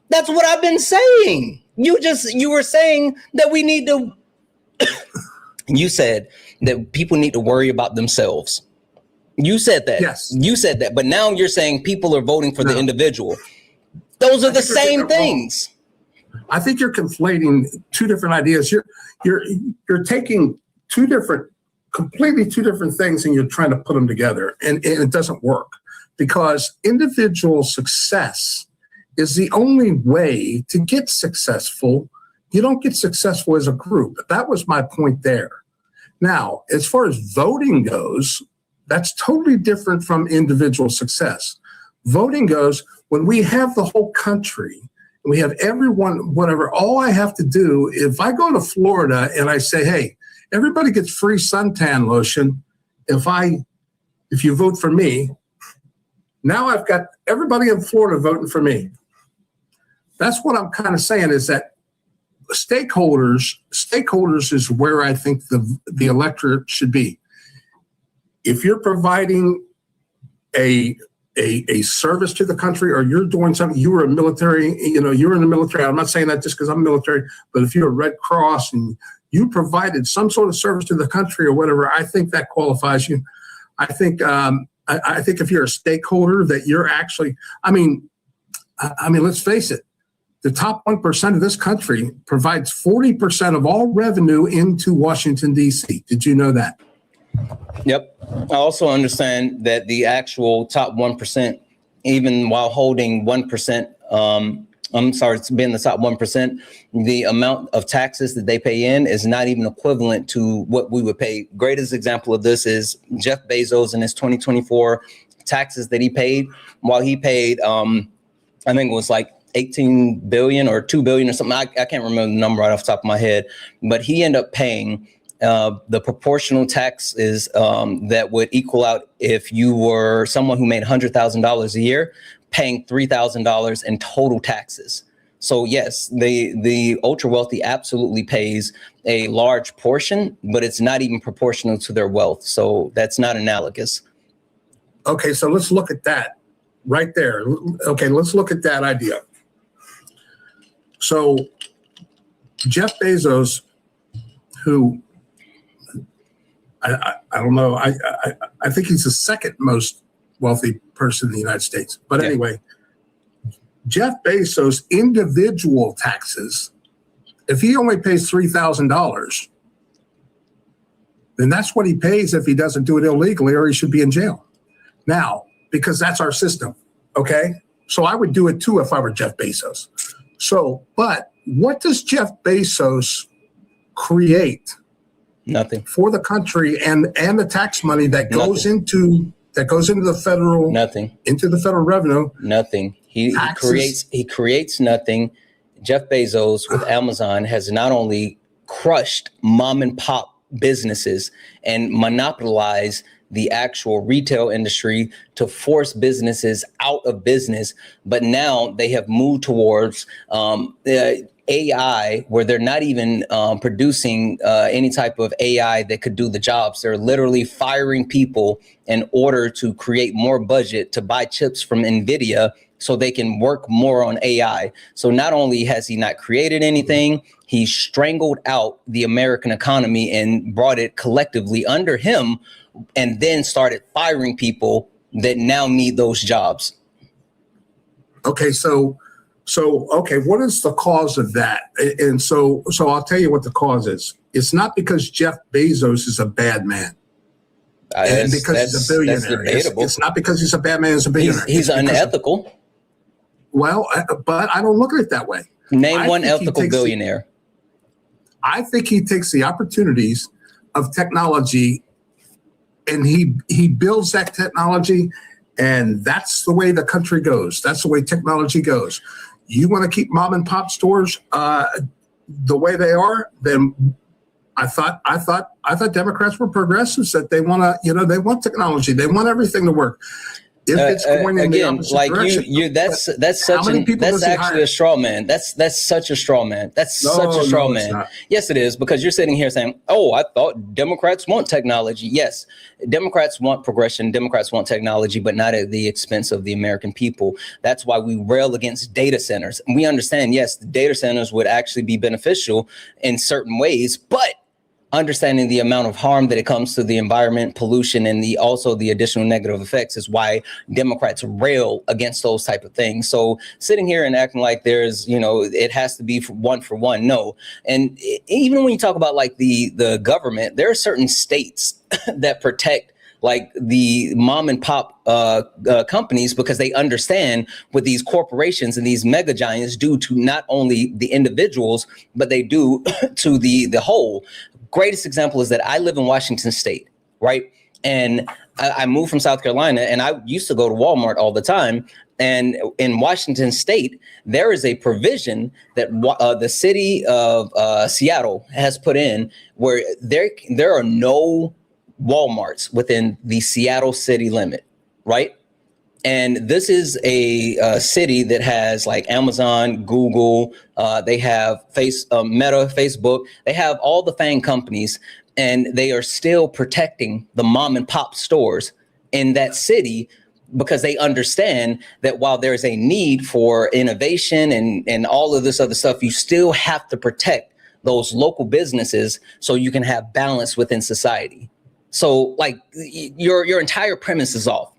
That's what I've been saying. You were saying that we need to, you said that people need to worry about themselves. You said that. Yes. You said that. But now you're saying people are voting for the individual. Those are the same things. I think you're conflating two different ideas. You're taking completely two different things, and you're trying to put them together, and it doesn't work, because individual success is the only way to get successful. You don't get successful as a group. That was my point there. Now, as far as voting goes, that's totally different from individual success. Voting goes, when we have the whole country, and we have everyone, whatever, all I have to do, if I go to Florida and I say, hey, everybody gets free suntan lotion if you vote for me, now I've got everybody in Florida voting for me. That's what I'm kind of saying, is that stakeholders is where I think the electorate should be. If you're providing a service to the country, or you're doing something, you were a military, you're in the military. I'm not saying that just because I'm military, but if you're a Red Cross and you provided some sort of service to the country or whatever, I think that qualifies you. I think if you're a stakeholder, that you're actually, I mean, let's face it, the top 1% of this country provides 40% of all revenue into Washington, D.C. Did you know that? Yep. I also understand that the actual top 1%, even while holding 1%, it's being the top 1%, the amount of taxes that they pay in is not even equivalent to what we would pay. Greatest example of this is Jeff Bezos in his 2024 taxes that he paid. While he paid, I think it was like 18 billion or 2 billion or something. I can't remember the number right off the top of my head, but he ended up paying the proportional taxes that would equal out if you were someone who made $100,000 a year, paying $3,000 in total taxes. So yes, the ultra wealthy absolutely pays a large portion, but it's not even proportional to their wealth. So that's not analogous. Okay, so let's look at that right there. Okay, let's look at that idea. So Jeff Bezos, who I don't know, I think he's the second most wealthy person in the United States. But anyway, Jeff Bezos' individual taxes, if he only pays $3,000, then that's what he pays if he doesn't do it illegally, or he should be in jail. Now, because that's our system, okay? So I would do it too if I were Jeff Bezos. So, but what does Jeff Bezos create? Nothing. For the country and the tax money that goes into the federal into the federal revenue. Nothing. He creates nothing. Jeff Bezos with Amazon has not only crushed mom and pop businesses and monopolized the actual retail industry to force businesses out of business, but now they have moved towards AI, where they're not even producing any type of AI that could do the jobs. They're literally firing people in order to create more budget to buy chips from NVIDIA so they can work more on AI. So not only has he not created anything, He strangled out the American economy and brought it collectively under him, and then started firing people that now need those jobs. Okay, so okay, what is the cause of that? And so I'll tell you what the cause is. It's not because Jeff Bezos is a bad man. And because he's a billionaire. It's not because he's a bad man, he's a billionaire. He's unethical. Well, but I don't look at it that way. Name one ethical billionaire. I think he takes the opportunities of technology and he builds that technology, and that's the way the country goes. That's the way technology goes. You want to keep mom and pop stores the way they are, then I thought Democrats were progressives, that they want to, they want technology. They want everything to work. If it's going in the opposite direction, that's actually a straw man. That's such a straw man. That's such a straw man. Yes, it is, because you're sitting here saying, "Oh, I thought Democrats want technology." Yes, Democrats want progression. Democrats want technology, but not at the expense of the American people. That's why we rail against data centers. And we understand, yes, the data centers would actually be beneficial in certain ways, but understanding the amount of harm that it comes to the environment, pollution, and also the additional negative effects is why Democrats rail against those type of things. So sitting here and acting like there's, it has to be one for one. No. And even when you talk about like the government, there are certain states that protect like the mom and pop companies, because they understand what these corporations and these mega giants do to not only the individuals, but they do to the whole. Greatest example is that I live in Washington State, right? And I moved from South Carolina, and I used to go to Walmart all the time. And in Washington State, there is a provision that the city of Seattle has put in, where there are no Walmarts within the Seattle city limit, right? And this is a city that has like Amazon, Google, they have Meta, Facebook, they have all the FAANG companies, and they are still protecting the mom and pop stores in that city, because they understand that while there's a need for innovation and all of this other stuff, you still have to protect those local businesses so you can have balance within society. So like your entire premise is off.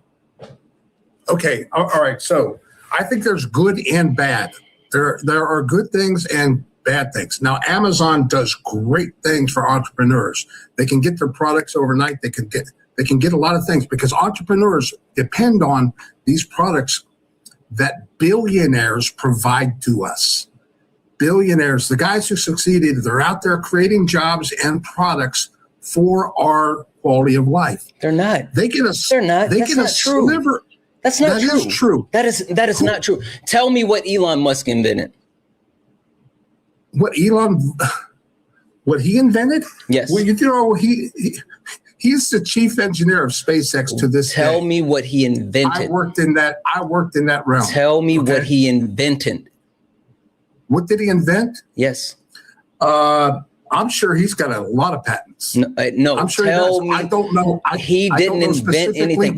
Okay. All right. So I think there's good and bad. There are good things and bad things. Now, Amazon does great things for entrepreneurs. They can get their products overnight. They can get a lot of things, because entrepreneurs depend on these products that billionaires provide to us. Billionaires, the guys who succeeded, they're out there creating jobs and products for our quality of life. They're not. They get a. They're not. They That's get not a true. sliver. That's not true. That is true. That is not true. Tell me what Elon Musk invented. What he invented? Yes. Well, he's the chief engineer of SpaceX to this day. Tell me what he invented. I worked in that realm. Tell me what he invented. What did he invent? Yes. I'm sure he's got a lot of patents. No, I'm sure tell me. I don't know. He didn't invent anything.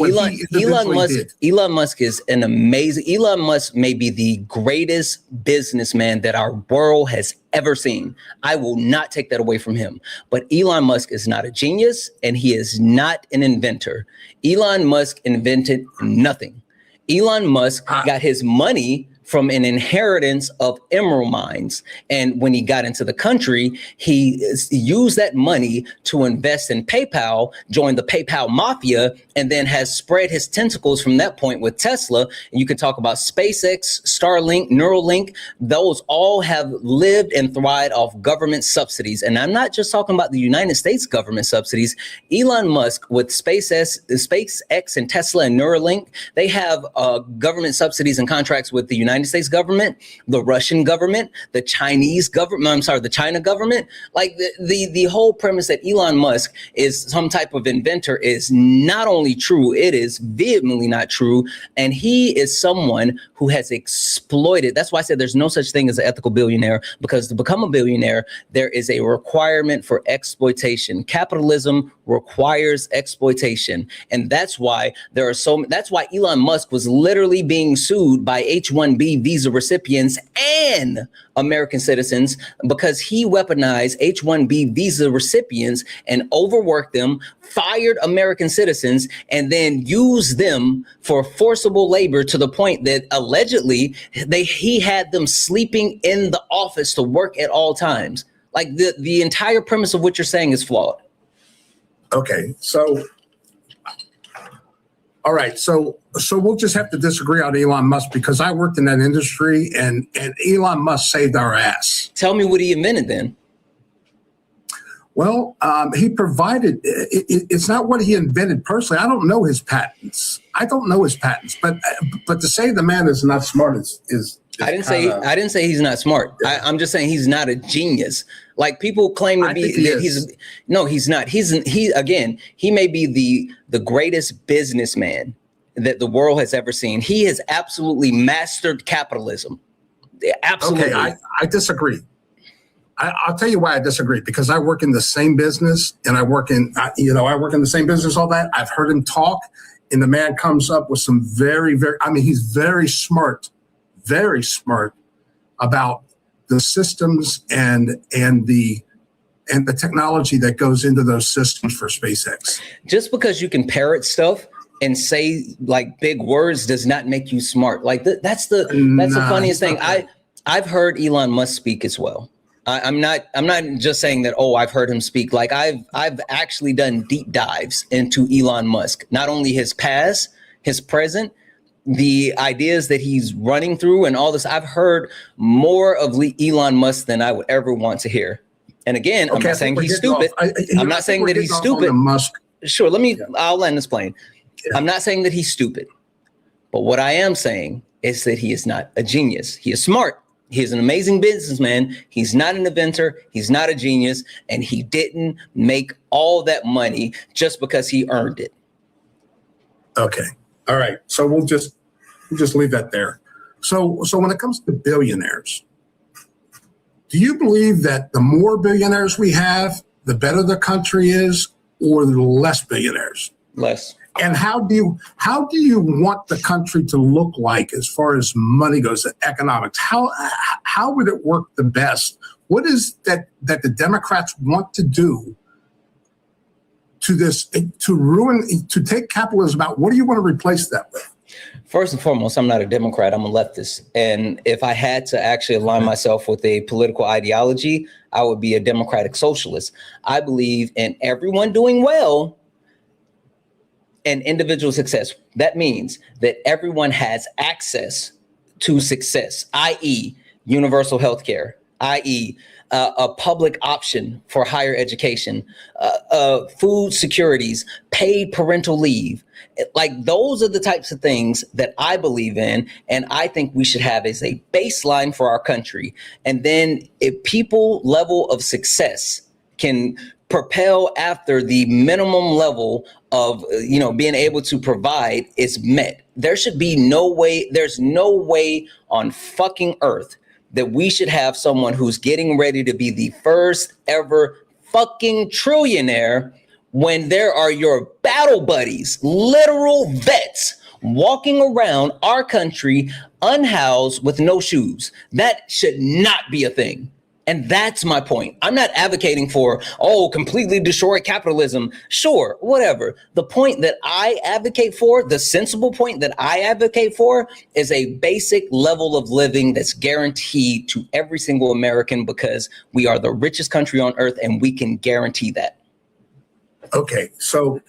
Elon Musk is an amazing. Elon Musk may be the greatest businessman that our world has ever seen. I will not take that away from him. But Elon Musk is not a genius, and he is not an inventor. Elon Musk invented nothing. Elon Musk got his money from an inheritance of emerald mines. And when he got into the country, he used that money to invest in PayPal, joined the PayPal mafia, and then has spread his tentacles from that point with Tesla. And you can talk about SpaceX, Starlink, Neuralink. Those all have lived and thrived off government subsidies. And I'm not just talking about the United States government subsidies. Elon Musk with SpaceX and Tesla and Neuralink, they have government subsidies and contracts with the United States government, the Russian government, the Chinese government, the China government. Like the whole premise that Elon Musk is some type of inventor is not only true, it is vehemently not true. And he is someone who has exploited. That's why I said there's no such thing as an ethical billionaire, because to become a billionaire, there is a requirement for exploitation. Capitalism requires exploitation. And that's why that's why Elon Musk was literally being sued by H-1B H-1B visa recipients and American citizens because he weaponized H-1B visa recipients and overworked them, fired American citizens, and then used them for forcible labor to the point that allegedly he had them sleeping in the office to work at all times. Like the entire premise of what you're saying is flawed. Okay, so all right, so we'll just have to disagree on Elon Musk because I worked in that industry and Elon Musk saved our ass. Tell me what he invented then. Well, he provided, it's not what he invented personally. I don't know his patents. But to say the man is not smart is I didn't say he's not smart. Yeah. I'm just saying he's not a genius. Like people claim to be. He's not. He may be the greatest businessman that the world has ever seen. He has absolutely mastered capitalism. Absolutely. Okay, I disagree. I'll tell you why I disagree. Because I work in the same business, and I work in the same business. All that I've heard him talk, and the man comes up with some very. I mean, he's very smart about the systems and the technology that goes into those systems for SpaceX. Just because you can parrot stuff and say like big words does not make you smart. Like that's the funniest thing. I've heard Elon Musk speak as well. I'm not just saying that, oh, I've heard him speak. Like I've actually done deep dives into Elon Musk, not only his past, his present, the ideas that he's running through and all this. I've heard more of Elon Musk than I would ever want to hear. And again, I'm not saying he's stupid. I'm not saying that he's stupid. Sure, I'll land this plane. Yeah. I'm not saying that he's stupid. But what I am saying is that he is not a genius. He is smart. He is an amazing businessman. He's not an inventor. He's not a genius. And he didn't make all that money just because he earned it. Okay. All right. So we'll just leave that there. So when it comes to billionaires, do you believe that the more billionaires we have, the better the country is, or the less billionaires? Less. And how do you want the country to look like as far as money goes, economics? How would it work the best? What is that the Democrats want to do to take capitalism out? What do you want to replace that with? First and foremost, I'm not a Democrat. I'm a leftist. And if I had to actually align myself with a political ideology, I would be a democratic socialist. I believe in everyone doing well and individual success. That means that everyone has access to success, i.e. universal health care, i.e. a public option for higher education, food securities, paid parental leave. Like those are the types of things that I believe in, and I think we should have as a baseline for our country. And then if people level of success can propel after the minimum level of being able to provide is met, there should be no way. There's no way on fucking earth that we should have someone who's getting ready to be the first ever fucking trillionaire when there are your battle buddies, literal vets, walking around our country unhoused with no shoes. That should not be a thing. And that's my point. I'm not advocating for, completely destroy capitalism. Sure, whatever. The point that I advocate for, the sensible point that I advocate for, is a basic level of living that's guaranteed to every single American because we are the richest country on earth and we can guarantee that. Okay, so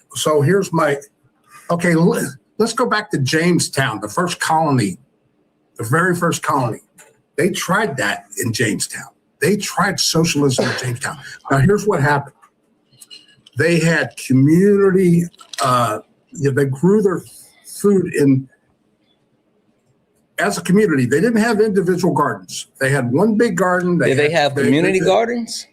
here's let's go back to Jamestown, the first colony, the very first colony. They tried that in Jamestown. They tried socialism in Jamestown. Now, here's what happened. They had community, they grew their food as a community. They didn't have individual gardens. They had one big garden. Did they have community gardens?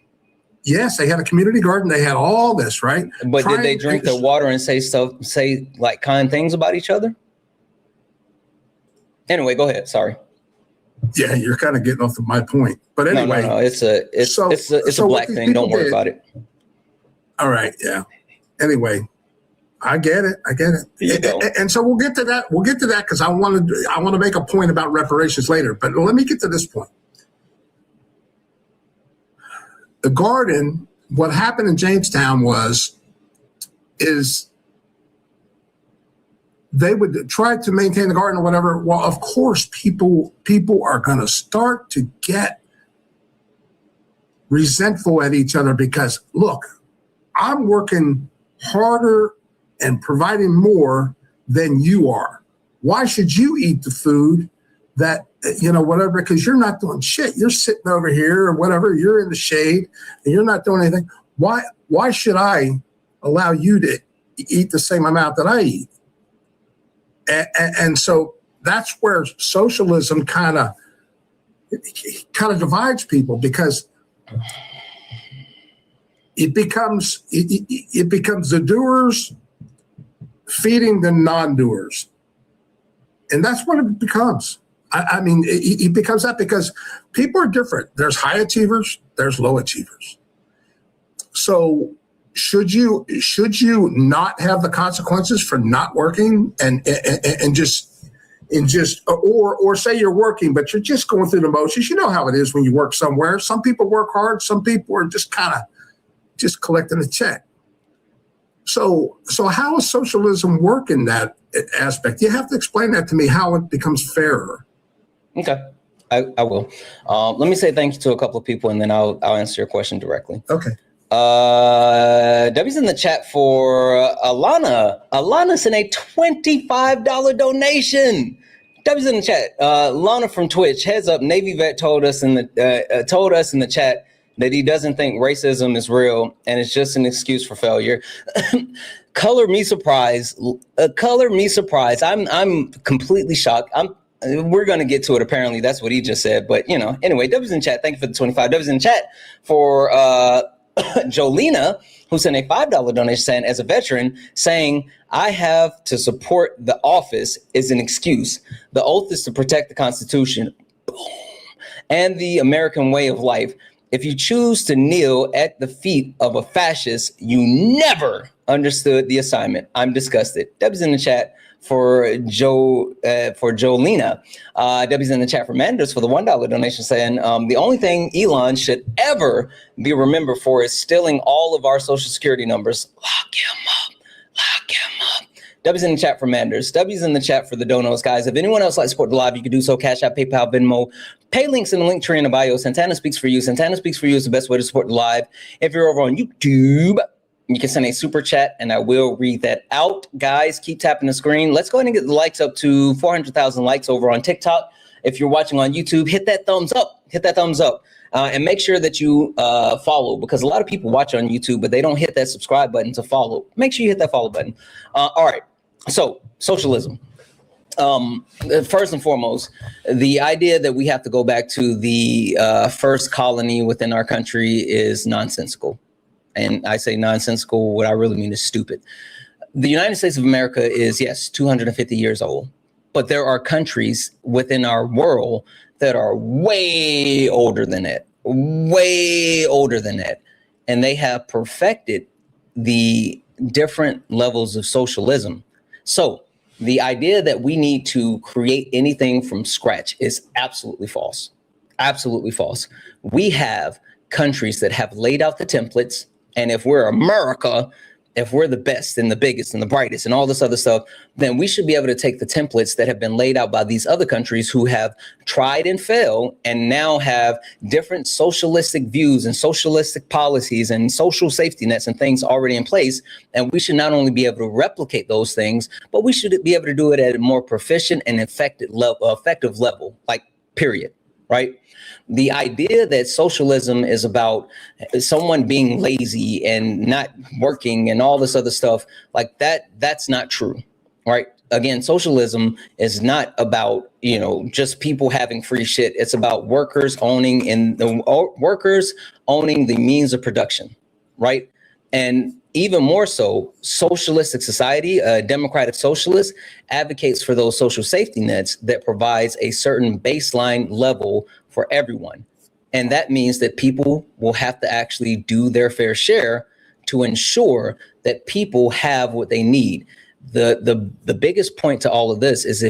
Yes, they had a community garden. They had all this, right? But did they drink their water and say like kind things about each other? Anyway, go ahead. Sorry. Yeah, you're kind of getting off of my point. But anyway, no, it's a black thing. Don't worry about it. All right. Yeah. Anyway, I get it. And so we'll get to that. We'll get to that because I want to make a point about reparations later. But let me get to this point. The garden, what happened in Jamestown is they would try to maintain the garden or whatever. Well, of course, people are going to start to get resentful at each other because, look, I'm working harder and providing more than you are. Why should you eat the food that, whatever, because you're not doing shit. You're sitting over here or whatever, you're in the shade and you're not doing anything. Why should I allow you to eat the same amount that I eat? And so that's where socialism kind of divides people because it becomes the doers feeding the non-doers. And that's what it becomes. I mean, it becomes that because people are different. There's high achievers, there's low achievers. So should you not have the consequences for not working and just or say you're working, but you're just going through the motions? You know how it is when you work somewhere. Some people work hard, some people are just kind of just collecting a check. So how does socialism work in that aspect? You have to explain that to me, how it becomes fairer. Okay, I will. Let me say thank you to a couple of people, and then I'll answer your question directly. Okay. W's in the chat for Alana. Alana sent a $25 donation. W's in the chat. Lana from Twitch. Heads up, Navy vet told us in the chat that he doesn't think racism is real and it's just an excuse for failure. Color me surprised. I'm completely shocked. We're going to get to it. Apparently, that's what he just said. But, anyway, W's in chat. Thank you for the 25. W's in chat for Jolena, who sent a $5 donation saying, as a veteran, saying, I have to support the office is an excuse. The oath is to protect the Constitution and the American way of life. If you choose to kneel at the feet of a fascist, you never understood the assignment. I'm disgusted. W's in the chat for Jolena. W's in the chat for Manders for the $1 donation saying, the only thing Elon should ever be remembered for is stealing all of our social security numbers. Lock him up. W's in the chat for Manders. W's in the chat for the donos, guys. If anyone else likes to support the live, you can do so. Cash App, PayPal, Venmo. Pay links in the link tree in the bio. Santana Speaks for You. Santana Speaks for You is the best way to support the live. If you're over on YouTube, you can send a super chat and I will read that out. Guys, keep tapping the screen. Let's go ahead and get the likes up to 400,000 likes over on TikTok. If you're watching on YouTube, hit that thumbs up. And make sure that you follow, because a lot of people watch on YouTube, but they don't hit that subscribe button to follow. Make sure you hit that follow button. All right. So socialism. First and foremost, the idea that we have to go back to the first colony within our country is nonsensical. And I say nonsensical, what I really mean is stupid. The United States of America is, yes, 250 years old, but there are countries within our world that are way older than that. And they have perfected the different levels of socialism. So the idea that we need to create anything from scratch is absolutely false. Absolutely false. We have countries that have laid out the templates. And if we're America, if we're the best and the biggest and the brightest and all this other stuff, then we should be able to take the templates that have been laid out by these other countries who have tried and failed and now have different socialistic views and socialistic policies and social safety nets and things already in place. And we should not only be able to replicate those things, but we should be able to do it at a more proficient and effective level, like period, right? The idea that socialism is about someone being lazy and not working and all this other stuff like that, that's not true, right? Again, socialism is not about, just people having free shit. It's about workers owning the means of production, right? And even more so, socialistic society, a democratic socialist, advocates for those social safety nets that provides a certain baseline level for everyone. And that means that people will have to actually do their fair share to ensure that people have what they need. The biggest point to all of this is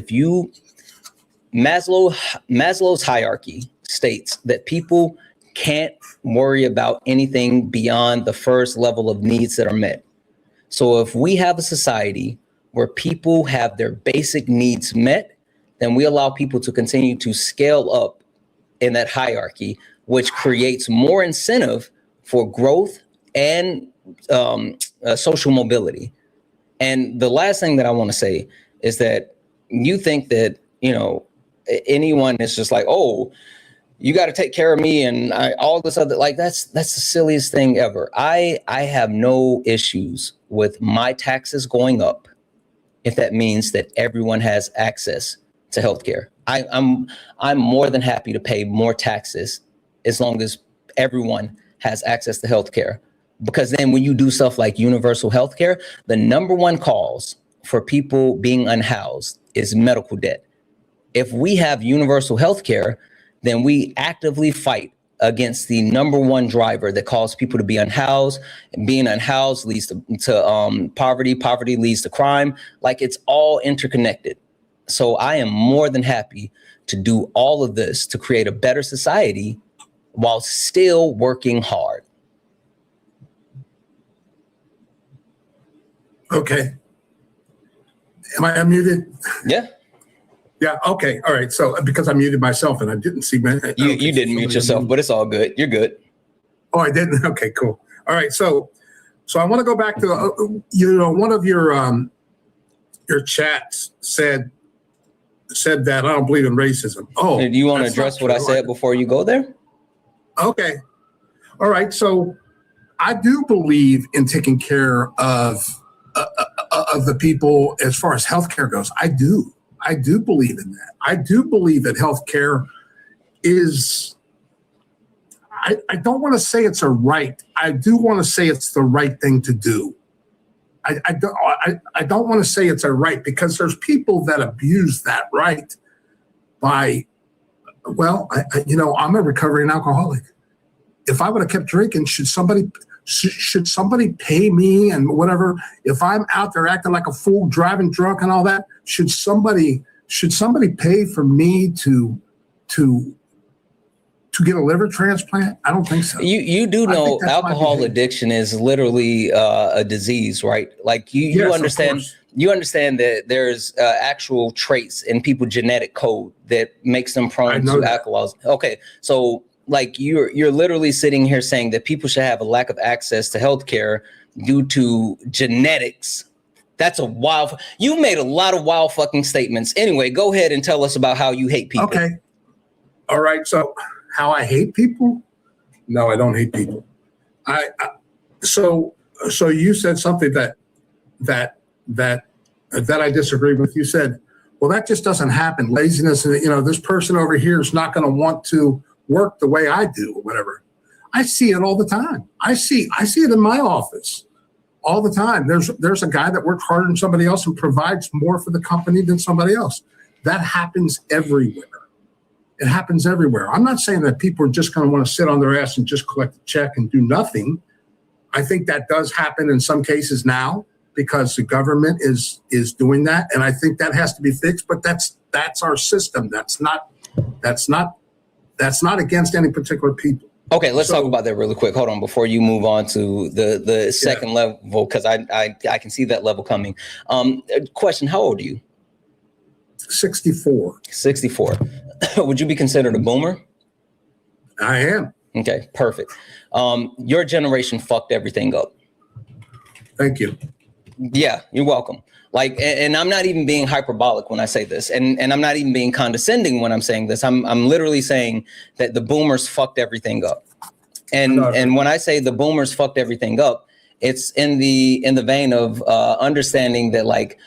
Maslow's hierarchy states that people can't worry about anything beyond the first level of needs that are met. So if we have a society where people have their basic needs met, then we allow people to continue to scale up in that hierarchy, which creates more incentive for growth and social mobility. And the last thing that I want to say is that you think that, anyone is just like, oh, you got to take care of me and all this other, like, that's the silliest thing ever. I have no issues with my taxes going up if that means that everyone has access to healthcare. I'm more than happy to pay more taxes as long as everyone has access to healthcare. Because then when you do stuff like universal healthcare, the number one cause for people being unhoused is medical debt. If we have universal healthcare, then we actively fight against the number one driver that causes people to be unhoused. And being unhoused leads to poverty. Poverty leads to crime. Like, it's all interconnected. So I am more than happy to do all of this to create a better society while still working hard. Okay. Am I unmuted? Yeah. Yeah. Okay. All right. So because I muted myself and I didn't see you didn't mute yourself, but it's all good. You're good. Oh, I didn't. Okay. Cool. All right. So I want to go back to one of your chats said that I don't believe in racism. Oh, do you want to address what I said before you go there? Okay. All right. So I do believe in taking care of the people as far as healthcare goes. I do believe in that. I do believe that healthcare is, I don't want to say it's a right. I do want to say it's the right thing to do. I don't want to say it's a right, because there's people that abuse that right by, well, I'm a recovering alcoholic. If I would have kept drinking, should somebody pay me and whatever? If I'm out there acting like a fool, driving drunk and all that, should somebody pay for me to get a liver transplant? I don't think so. You do know alcohol addiction is literally a disease, right? Like you understand that there's actual traits in people's genetic code that makes them prone to alcoholism. Okay, so like you're literally sitting here saying that people should have a lack of access to healthcare due to genetics. That's a wild. You made a lot of wild fucking statements. Anyway, go ahead and tell us about how you hate people. Okay. All right. So how I hate people? No, I don't hate people. So you said something that I disagree with. You said, well, that just doesn't happen. Laziness, this person over here is not going to want to work the way I do or whatever. I see it all the time. I see it in my office all the time. There's a guy that works harder than somebody else and provides more for the company than somebody else. That happens everywhere. It happens everywhere. I'm not saying that people are just going to want to sit on their ass and just collect a check and do nothing. I think that does happen in some cases now because the government is doing that, and I think that has to be fixed. But that's our system. That's not against any particular people. Okay, let's talk about that really quick. Hold on, before you move on to the second level, because I can see that level coming. Question: how old are you? 64. 64. Would you be considered a boomer? I am. Okay, perfect. Your generation fucked everything up. Thank you. Yeah, you're welcome. Like, and I'm not even being hyperbolic when I say this, and I'm not even being condescending when I'm saying this. I'm literally saying that the boomers fucked everything up. And when I say the boomers fucked everything up, it's in the vein of understanding that, like,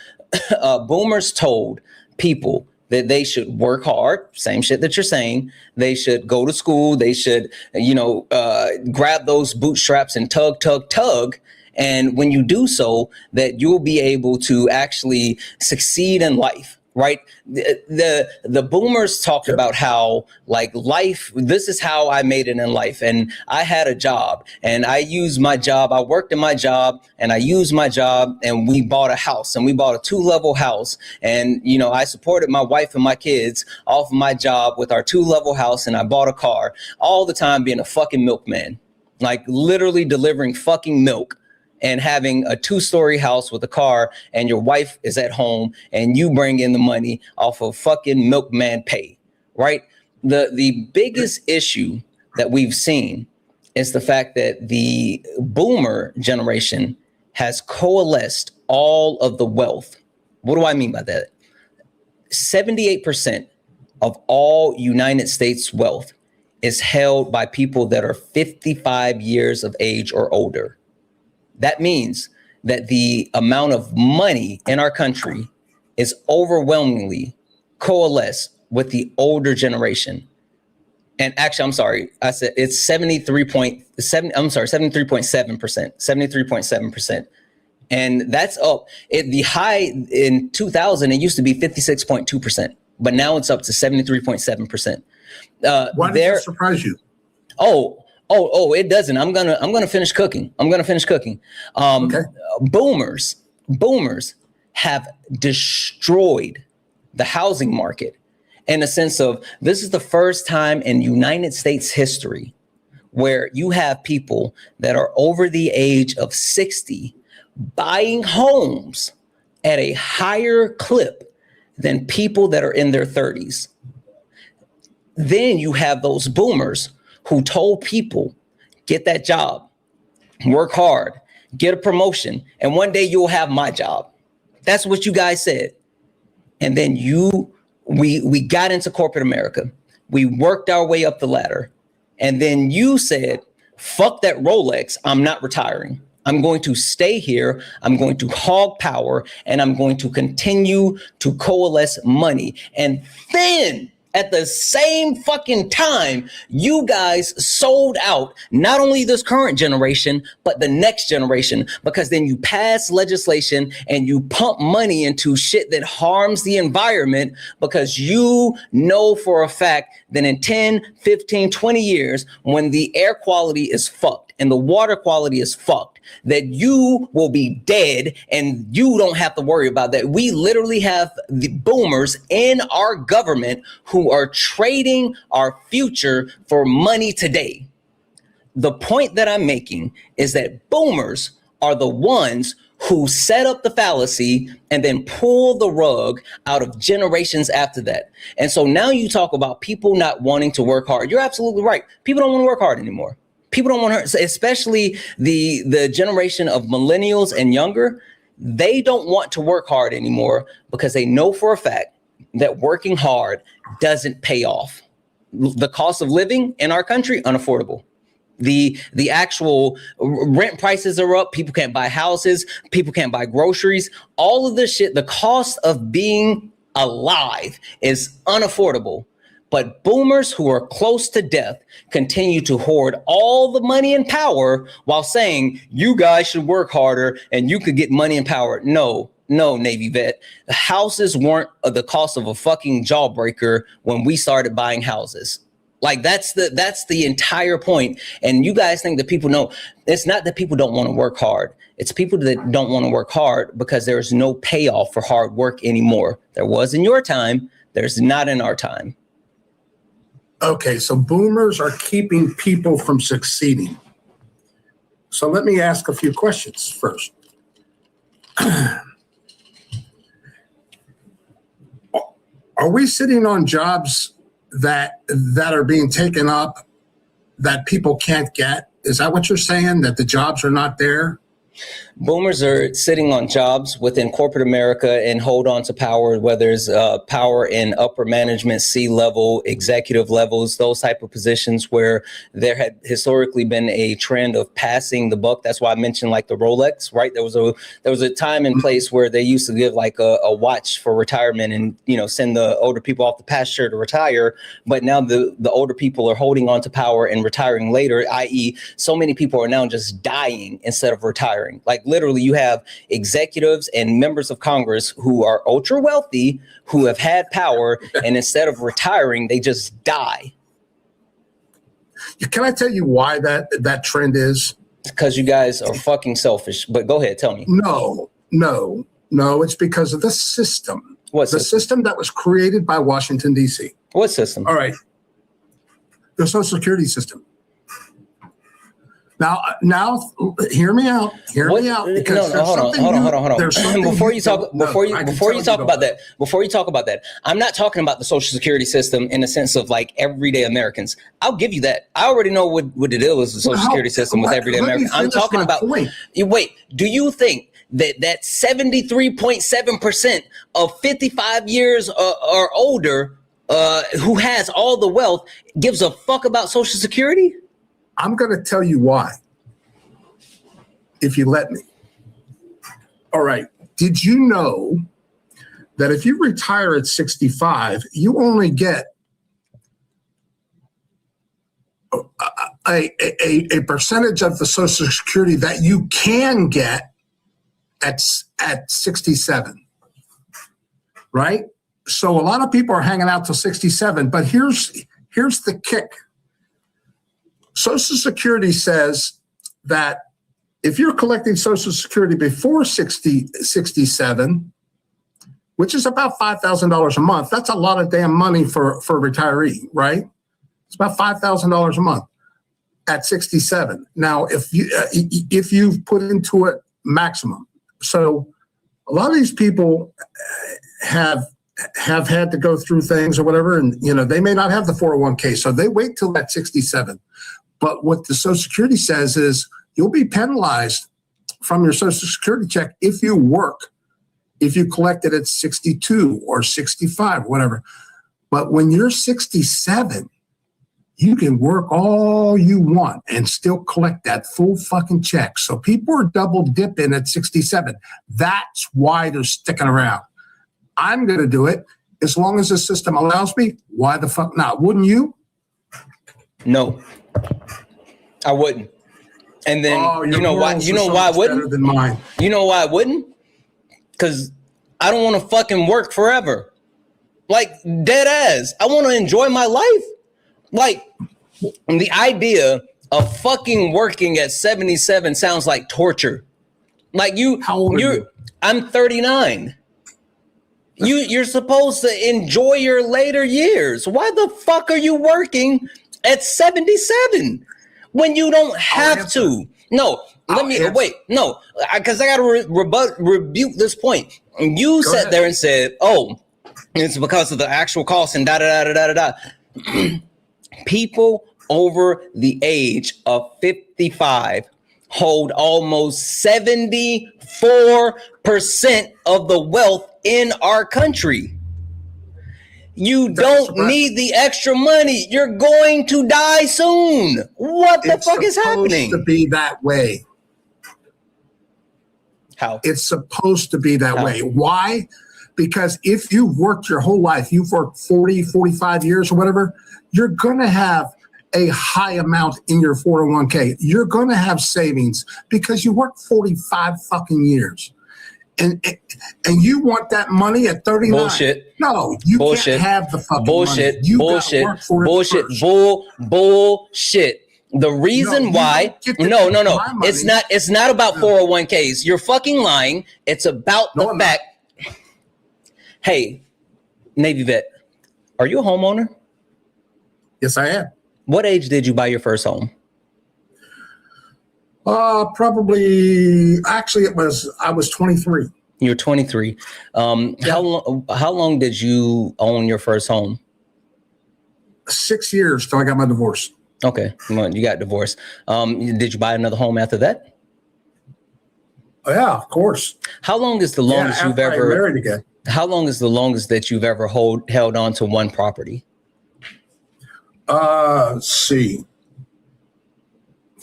boomers told people that they should work hard, same shit that you're saying. They should go to school. They should, grab those bootstraps and tug. And when you do so, that you'll be able to actually succeed in life, right? The boomers talked about how like life, this is how I made it in life. And I had a job and I used my job. I worked in my job and I used my job and we bought a house and we bought a 2-level house. And, you know, I supported my wife and my kids off of my job with our 2-level house. And I bought a car all the time being a fucking milkman, like literally delivering fucking milk. And having a 2-story house with a car and your wife is at home and you bring in the money off of fucking milkman pay, right? The biggest issue that we've seen is the fact that the boomer generation has coalesced all of the wealth. What do I mean by that? 78% of all United States wealth is held by people that are 55 years of age or older. That means that the amount of money in our country is overwhelmingly coalesced with the older generation. And actually, I'm sorry, I said it's 73.7%, 73.7%. And that's up. The high in 2000, it used to be 56.2%, but now it's up to 73.7%. Why does that surprise you? Oh, it doesn't. I'm gonna finish cooking. Okay. Boomers have destroyed the housing market in the sense of this is the first time in United States history where you have people that are over the age of 60 buying homes at a higher clip than people that are in their 30s. Then you have those boomers who told people, get that job, work hard, get a promotion, and one day you'll have my job. That's what you guys said. And then we got into corporate America. We worked our way up the ladder. And then you said, fuck that Rolex, I'm not retiring. I'm going to stay here. I'm going to hog power and I'm going to continue to coalesce money. And then at the same fucking time, you guys sold out not only this current generation, but the next generation, because then you pass legislation and you pump money into shit that harms the environment because you know for a fact that in 10, 15, 20 years, when the air quality is fucked and the water quality is fucked, that you will be dead and you don't have to worry about that. We literally have the boomers in our government who are trading our future for money today. The point that I'm making is that boomers are the ones who set up the fallacy and then pull the rug out of generations after that. And so now you talk about people not wanting to work hard. You're absolutely right. People don't want to work hard anymore. People don't want to, especially the generation of millennials and younger, they don't want to work hard anymore because they know for a fact that working hard doesn't pay off. The cost of living in our country, unaffordable. The actual rent prices are up. People can't buy houses. People can't buy groceries. All of this shit, the cost of being alive is unaffordable. But boomers who are close to death continue to hoard all the money and power while saying you guys should work harder and you could get money and power. No, Navy vet. The houses weren't the cost of a fucking jawbreaker when we started buying houses. Like that's the entire point. And you guys think that people know. It's not that people don't want to work hard. It's people that don't want to work hard because there's no payoff for hard work anymore. There was in your time. There's not in our time. Okay, so boomers are keeping people from succeeding. So let me ask a few questions first. Are we sitting on jobs that are being taken up that people can't get? Is that what you're saying, that the jobs are not there? Boomers are sitting on jobs within corporate America and hold on to power, whether it's power in upper management, C-level, executive levels, those type of positions where there had historically been a trend of passing the buck. That's why I mentioned like the Rolex, right? There was a time and place where they used to give like a watch for retirement and, you know, send the older people off the pasture to retire. But now the older people are holding on to power and retiring later, i.e. so many people are now just dying instead of retiring. retiring. Like literally you have executives and members of Congress who are ultra wealthy, who have had power, and instead of retiring, they just die. Can I tell you why that trend is? Because you guys are fucking selfish. But go ahead, tell me. No. It's because of the system. What system? The system that was created by Washington, D.C. What system? All right. The Social Security system. Now, hear me out. Because hold on. Before you talk about that, I'm not talking about the Social Security system in the sense of like everyday Americans. I'll give you that. I already know what the deal is with the Social Security system with everyday Americans. I'm talking about. Wait, do you think that 73.7% of 55 years or older who has all the wealth gives a fuck about Social Security? I'm going to tell you why, if you let me. All right. Did you know that if you retire at 65, you only get a percentage of the Social Security that you can get at 67, right? So a lot of people are hanging out till 67, but here's the kick. Social Security says that if you're collecting Social Security before 67, which is about $5,000 a month, that's a lot of damn money for a retiree, right? It's about $5,000 a month at 67. Now, if you've put into it maximum, so a lot of these people have had to go through things or whatever, and they may not have the 401k, so they wait till that 67. But what the Social Security says is you'll be penalized from your Social Security check if you work, if you collect it at 62 or 65, whatever. But when you're 67, you can work all you want and still collect that full fucking check. So people are double dipping at 67. That's why they're sticking around. I'm going to do it as long as the system allows me. Why the fuck not? Wouldn't you? No, I wouldn't. And then you know why? You know why I wouldn't? Than mine. You know why I wouldn't? Because I don't want to fucking work forever. Like dead ass. I want to enjoy my life. Like the idea of fucking working at 77 sounds like torture. Like How old are you? I'm 39. You're supposed to enjoy your later years. Why the fuck are you working at 77 when you don't have to? No, wait. No, because I got to rebuke this point. You sat there and said, "Oh, it's because of the actual cost and da da da da da da." People over the age of 55 hold almost 74% of the wealth in our country. You don't need the extra money. You're going to die soon. What the fuck is happening? It's supposed to be that way. How? It's supposed to be that way. Why? Because if you've worked your whole life, you've worked 40, 45 years or whatever, you're going to have a high amount in your 401k. You're going to have savings because you worked 45 fucking years. And you want that money at 39. Bullshit. No, you can't have the fucking money. You bullshit. gotta work for it Bullshit. first. Bullshit. The reason why no. It's not about 401ks. You're fucking lying. It's about the fact. Hey, Navy vet, are you a homeowner? Yes, I am. What age did you buy your first home? Probably. Actually, I was 23. You're 23. How long did you own your first home? 6 years till I got my divorce. Okay, well, you got divorced. Did you buy another home after that? Oh, yeah, of course. How long is the longest you've ever married again? How long is the longest that you've ever held on to one property? Let's see.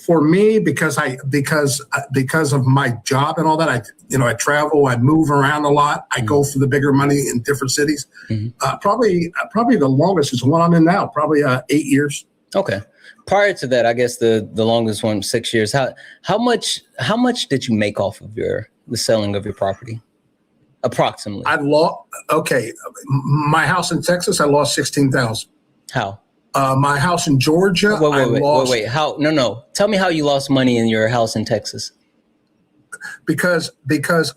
For me, because of my job and all that, I travel, I move around a lot. I go for the bigger money in different cities. Mm-hmm. Probably the longest is the one I'm in now. Probably 8 years. Okay. prior to that, I guess the longest one, 6 years. How much did you make off of the selling of your property? Approximately. My house in Texas, I lost $16,000. How? My house in Georgia, wait. How? No. Tell me how you lost money in your house in Texas. Because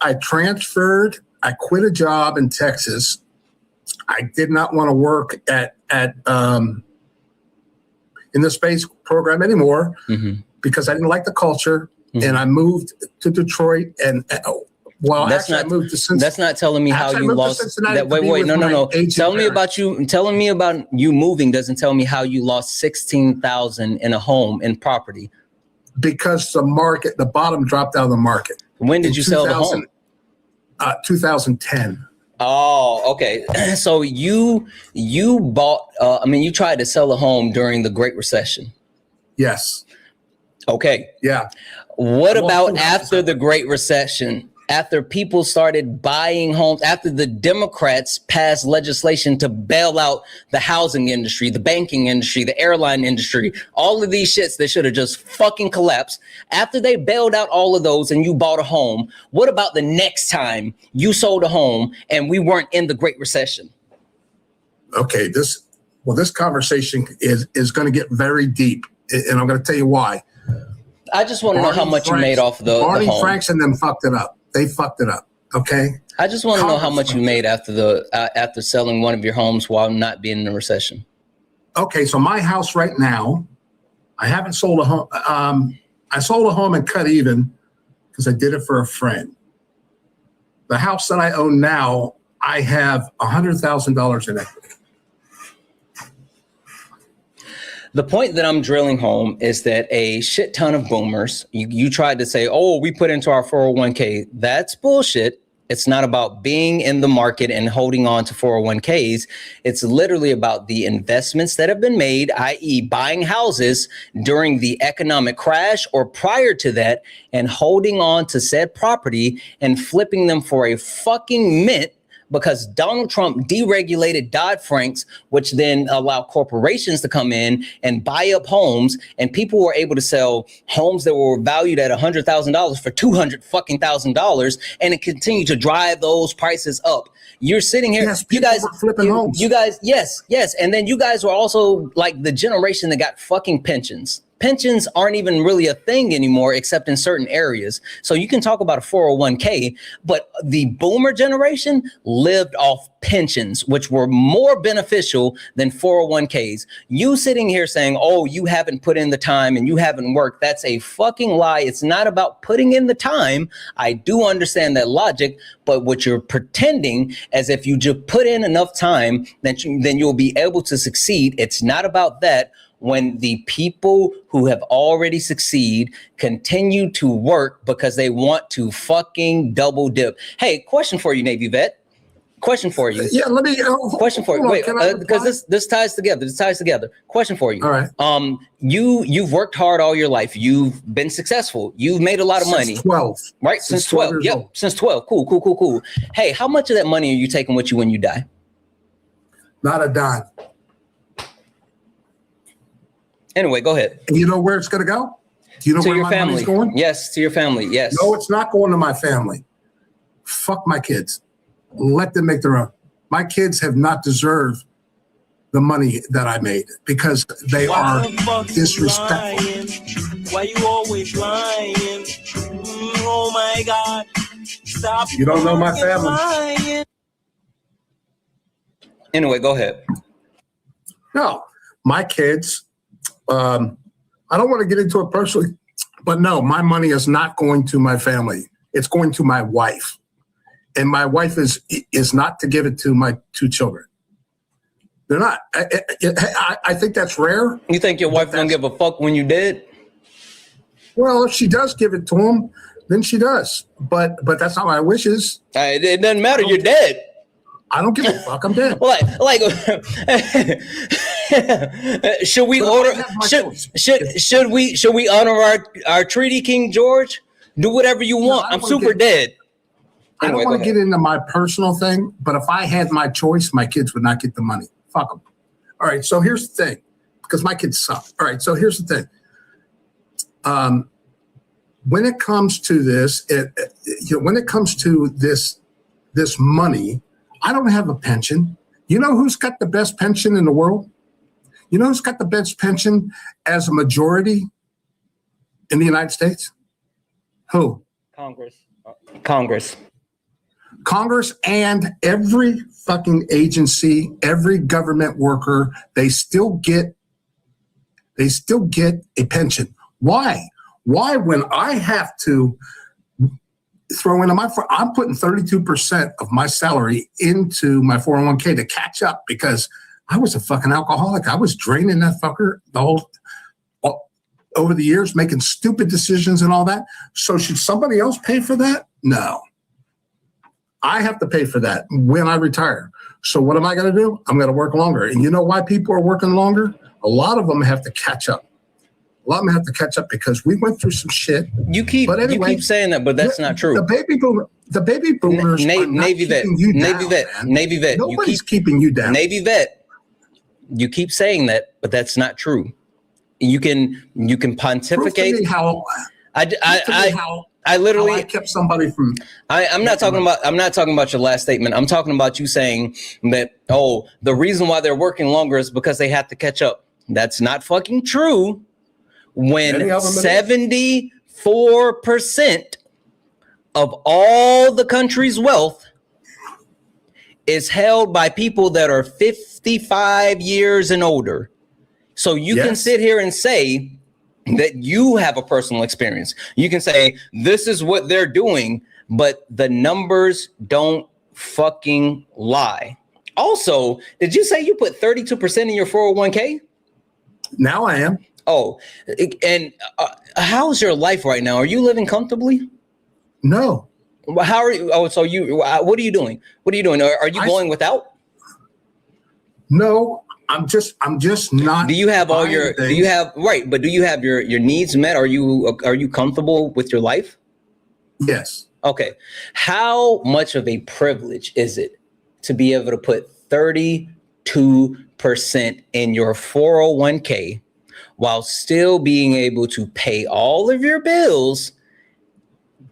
I transferred. I quit a job in Texas. I did not want to work at in the space program anymore because I didn't like the culture, and I moved to Detroit. And I moved to Cincinnati. That's not telling me how you lost. No. Telling me about you moving doesn't tell me how you lost $16,000 in a home in property. Because the bottom dropped out of the market. When did you sell the home? 2010. Oh, okay. So you bought, you tried to sell a home during the Great Recession. Yes. Okay. Yeah. What about after the Great Recession? After people started buying homes, after the Democrats passed legislation to bail out the housing industry, the banking industry, the airline industry, all of these shits that should have just fucking collapsed. After they bailed out all of those and you bought a home, what about the next time you sold a home and we weren't in the Great Recession? Okay, this conversation is going to get very deep, and I'm going to tell you why. I just want to know how much you made off the home. Barney Franks and them fucked it up. They fucked it up. Okay. I just want to know how much you made after selling one of your homes while not being in a recession. Okay, so my house right now, I haven't sold a home. I sold a home and cut even because I did it for a friend. The house that I own now, I have $100,000 in equity. The point that I'm drilling home is that a shit ton of boomers, you tried to say, oh, we put into our 401k. That's bullshit. It's not about being in the market and holding on to 401ks. It's literally about the investments that have been made, i.e. buying houses during the economic crash or prior to that, and holding on to said property and flipping them for a fucking mint, because Donald Trump deregulated Dodd-Frank's, which then allowed corporations to come in and buy up homes, and people were able to sell homes that were valued at $100,000 for $200,000, and it continued to drive those prices up. You're sitting here, yes, you guys, yes. And then you guys were also like the generation that got fucking pensions. Pensions aren't even really a thing anymore, except in certain areas. So you can talk about a 401k, but the boomer generation lived off pensions, which were more beneficial than 401ks. You sitting here saying, oh, you haven't put in the time and you haven't worked. That's a fucking lie. It's not about putting in the time. I do understand that logic, but what you're pretending as if you just put in enough time, then you'll be able to succeed. It's not about that. When the people who have already succeed continue to work because they want to fucking double dip. Hey, question for you, Navy vet. Question for you. Yeah, let me. Question for you. Wait, because this ties together. This ties together. Question for you. All right. You've worked hard all your life. You've been successful. You've made a lot of money. 12. Right. Since 12. Yep. Since 12. Cool. Hey, how much of that money are you taking with you when you die? Not a dime. Anyway, go ahead. And you know where it's going to go? Do you know where my money's going? Yes, to your family. Yes. No, it's not going to my family. Fuck my kids. Let them make their own. My kids have not deserved the money that I made because they are disrespectful. Why you always lying? Oh my God. Stop. You don't know my family. Anyway, go ahead. No, my kids. I don't want to get into it personally, but no, my money is not going to my family. It's going to my wife. And my wife is not to give it to my two children. They're not. I think that's rare. You think your wife don't give a fuck when you dead? Well, if she does give it to him, then she does. But that's not my wishes. It doesn't matter. You're dead. I don't give a fuck. I'm dead. Should we order? Should we honor our treaty, King George? Do whatever you want. I'm super dead. I don't want to get into my personal thing, but if I had my choice, my kids would not get the money. Fuck them. All right. So here's the thing. because my kids suck. All right, so here's the thing. When it comes to this, when it comes to this money, I don't have a pension. You know who's got the best pension in the world? You know who's got the best pension as a majority in the United States? Who? Congress. Congress and every fucking agency, every government worker, they still get a pension. Why? Why when I have to throw into I'm putting 32% of my salary into my 401k to catch up because I was a fucking alcoholic. I was draining that fucker over the years, making stupid decisions and all that. So should somebody else pay for that? No. I have to pay for that when I retire. So what am I going to do? I'm going to work longer. And you know why people are working longer? A lot of them have to catch up. A lot of them have to catch up because we went through some shit. You keep saying that, but that's not true. The baby boomers Navy vet. Nobody's keeping you down. Navy vet. You keep saying that, but that's not true. You can pontificate. Prove to me how I kept somebody from. I'm not talking about your last statement. I'm talking about you saying that, the reason why they're working longer is because they have to catch up. That's not fucking true. When 74% of all the country's wealth is held by people that are 55 years and older. So you can sit here and say that you have a personal experience. You can say this is what they're doing, but the numbers don't fucking lie. Also, did you say you put 32% in your 401k? Now I am. Oh, and how's your life right now? Are you living comfortably? No. How are you? Oh, so what are you doing? What are you doing? Are you going without? No, I'm just not. Do you have all your? Things. Do you have right? But do you have your needs met? Are you comfortable with your life? Yes. Okay. How much of a privilege is it to be able to put 32% in your 401k while still being able to pay all of your bills,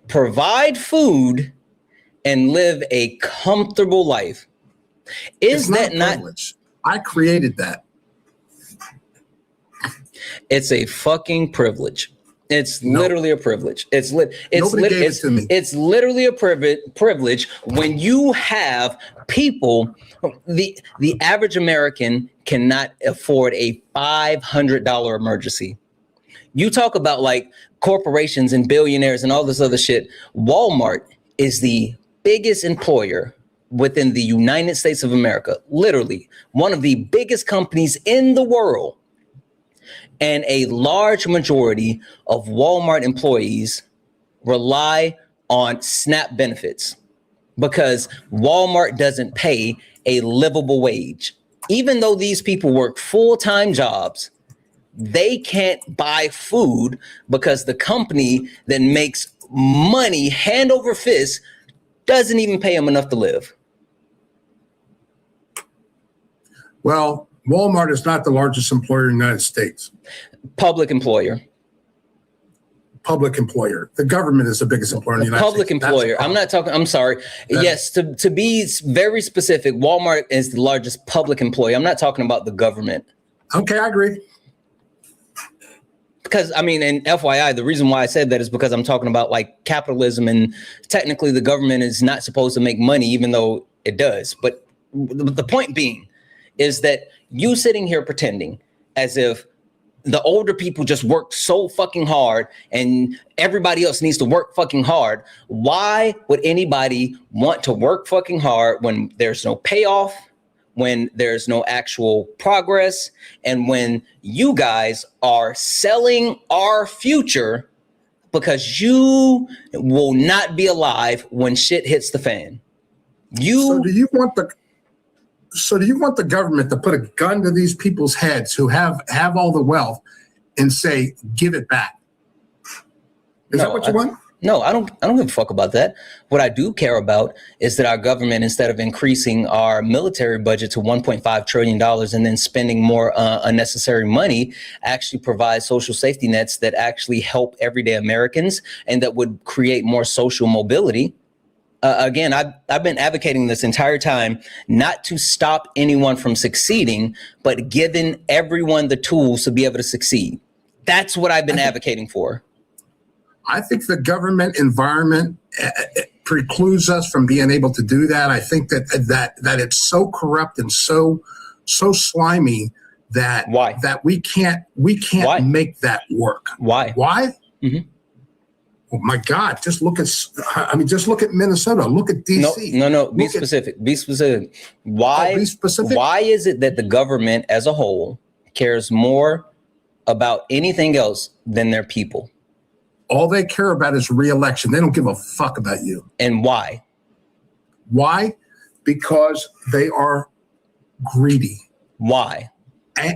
provide food, and live a comfortable life? Is that not? I created that. It's a fucking privilege. It's literally a privilege. It's literally a privilege when you have people. The average American cannot afford a $500 emergency. You talk about like corporations and billionaires and all this other shit. Walmart is the biggest employer within the United States of America, literally one of the biggest companies in the world. And a large majority of Walmart employees rely on SNAP benefits because Walmart doesn't pay a livable wage. Even though these people work full-time jobs, they can't buy food because the company that makes money hand over fist doesn't even pay them enough to live. Well, Walmart is not the largest employer in the United States. Public employer. The government is the biggest employer in the United States. Public employer. I'm sorry. Yes, to be very specific, Walmart is the largest public employer. I'm not talking about the government. Okay, I agree. Because and FYI, the reason why I said that is because I'm talking about like capitalism, and technically the government is not supposed to make money, even though it does. But the point being is that you sitting here pretending as if the older people just work so fucking hard and everybody else needs to work fucking hard. Why would anybody want to work fucking hard when there's no payoff, when there's no actual progress, and when you guys are selling our future because you will not be alive when shit hits the fan? So do you want the government to put a gun to these people's heads who have all the wealth and say, give it back? Is that what you want? No, I don't give a fuck about that. What I do care about is that our government, instead of increasing our military budget to $1.5 trillion and then spending more unnecessary money, actually provide social safety nets that actually help everyday Americans and that would create more social mobility. Again, I've been advocating this entire time, not to stop anyone from succeeding, but giving everyone the tools to be able to succeed. That's what I've been advocating for. I think the government environment precludes us from being able to do that. I think that it's so corrupt and so slimy that we can't make that work. Why? Mm-hmm. Oh my God! Just look at Minnesota. Look at DC. No. Be specific. Be specific. Why? Be specific. Why is it that the government as a whole cares more about anything else than their people? All they care about is re-election. They don't give a fuck about you. And why? Why? Because they are greedy. Why?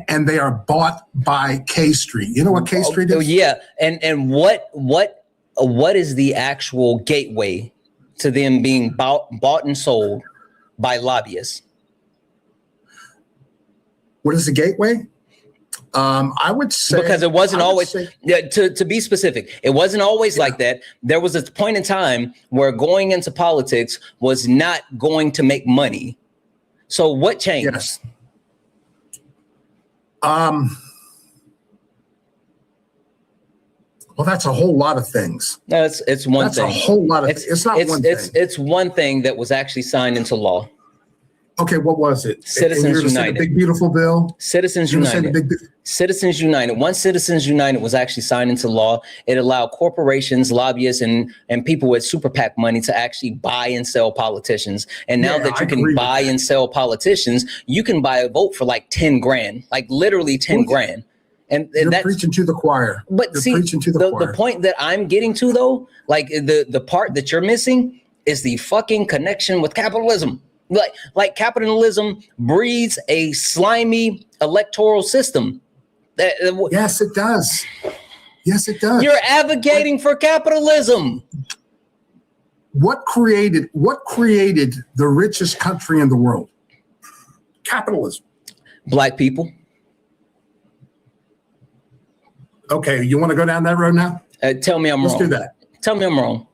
And they are bought by K Street. You know what K Street is? Yeah. And what is the actual gateway to them being bought and sold by lobbyists? What is the gateway? I would say, because it wasn't always, to be specific, it wasn't always like that. There was a point in time where going into politics was not going to make money. So what changed? Yes. Well, that's a whole lot of things. No, it's one thing. That's a whole lot of things. It's not one thing. It's one thing that was actually signed into law. Okay, what was it? Citizens United. The big beautiful bill. Citizens United. Citizens United. Once Citizens United was actually signed into law, it allowed corporations, lobbyists, and people with super PAC money to actually buy and sell politicians. And now that you can buy and sell politicians, you can buy a vote for like 10 grand, like literally 10 grand. And you're that's preaching to the choir. But you're see, preaching to the choir. The point that I'm getting to, though, like the part that you're missing is the fucking connection with capitalism. Like capitalism breeds a slimy electoral system. Yes, it does. Yes, it does. You're advocating for capitalism. What created the richest country in the world? Capitalism. Black people. Okay, you want to go down that road now? Tell me I'm wrong. Let's do that. Tell me I'm wrong.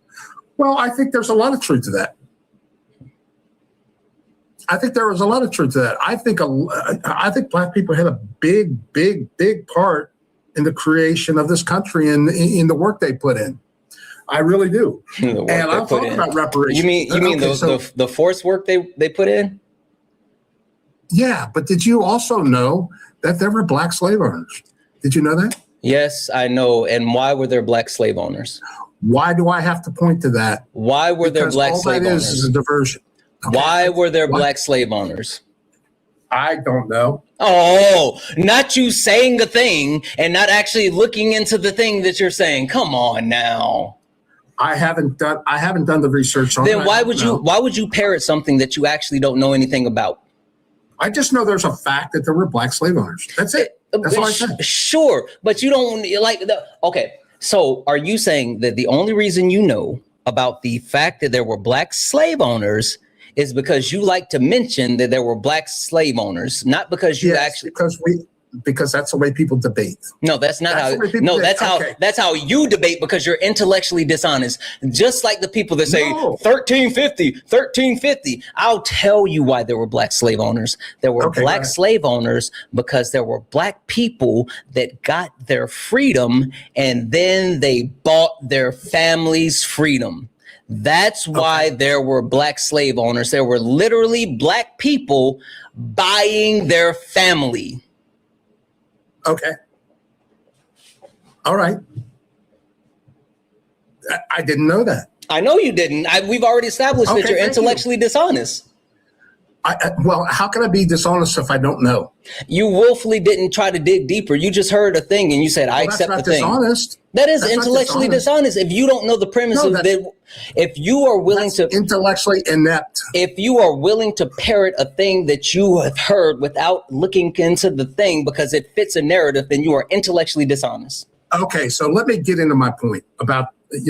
Well, I think there's a lot of truth to that. I think there was a lot of truth to that. I think Black people had a big part in the creation of this country and in the work they put in. I really do. And I'm talking about reparations. You mean the forced work they put in? Yeah, but did you also know that there were Black slave owners? Did you know that? Yes, I know. And why were there Black slave owners? Why do I have to point to that? Why were there Black slave owners? All that is a diversion. Okay. Why were there Black slave owners? I don't know. Oh, not you saying a thing and not actually looking into the thing that you're saying. Come on now. I haven't done the research on it. Then why would you parrot something that you actually don't know anything about? I just know there's a fact that there were Black slave owners. That's it. That's all I said. Sure, but you don't like okay. So are you saying that the only reason you know about the fact that there were Black slave owners is because you like to mention that there were Black slave owners, not because you actually because that's the way people debate. No, that's not how. No, that's how you debate because you're intellectually dishonest. Just like the people that say 1350. I'll tell you why there were Black slave owners. There were Black slave owners because there were Black people that got their freedom and then they bought their family's freedom. That's why there were Black slave owners. There were literally Black people buying their family. Okay. All right. I didn't know that. I know you didn't. We've already established that you're intellectually dishonest. Well, how can I be dishonest if I don't know? You willfully didn't try to dig deeper. You just heard a thing and you said, I accept the thing. Dishonest. That is intellectually dishonest. If you don't know the premise of it, if you are willing to intellectually inept, if you are willing to parrot a thing that you have heard without looking into the thing because it fits a narrative, then you are intellectually dishonest. Okay, so let me get into my point about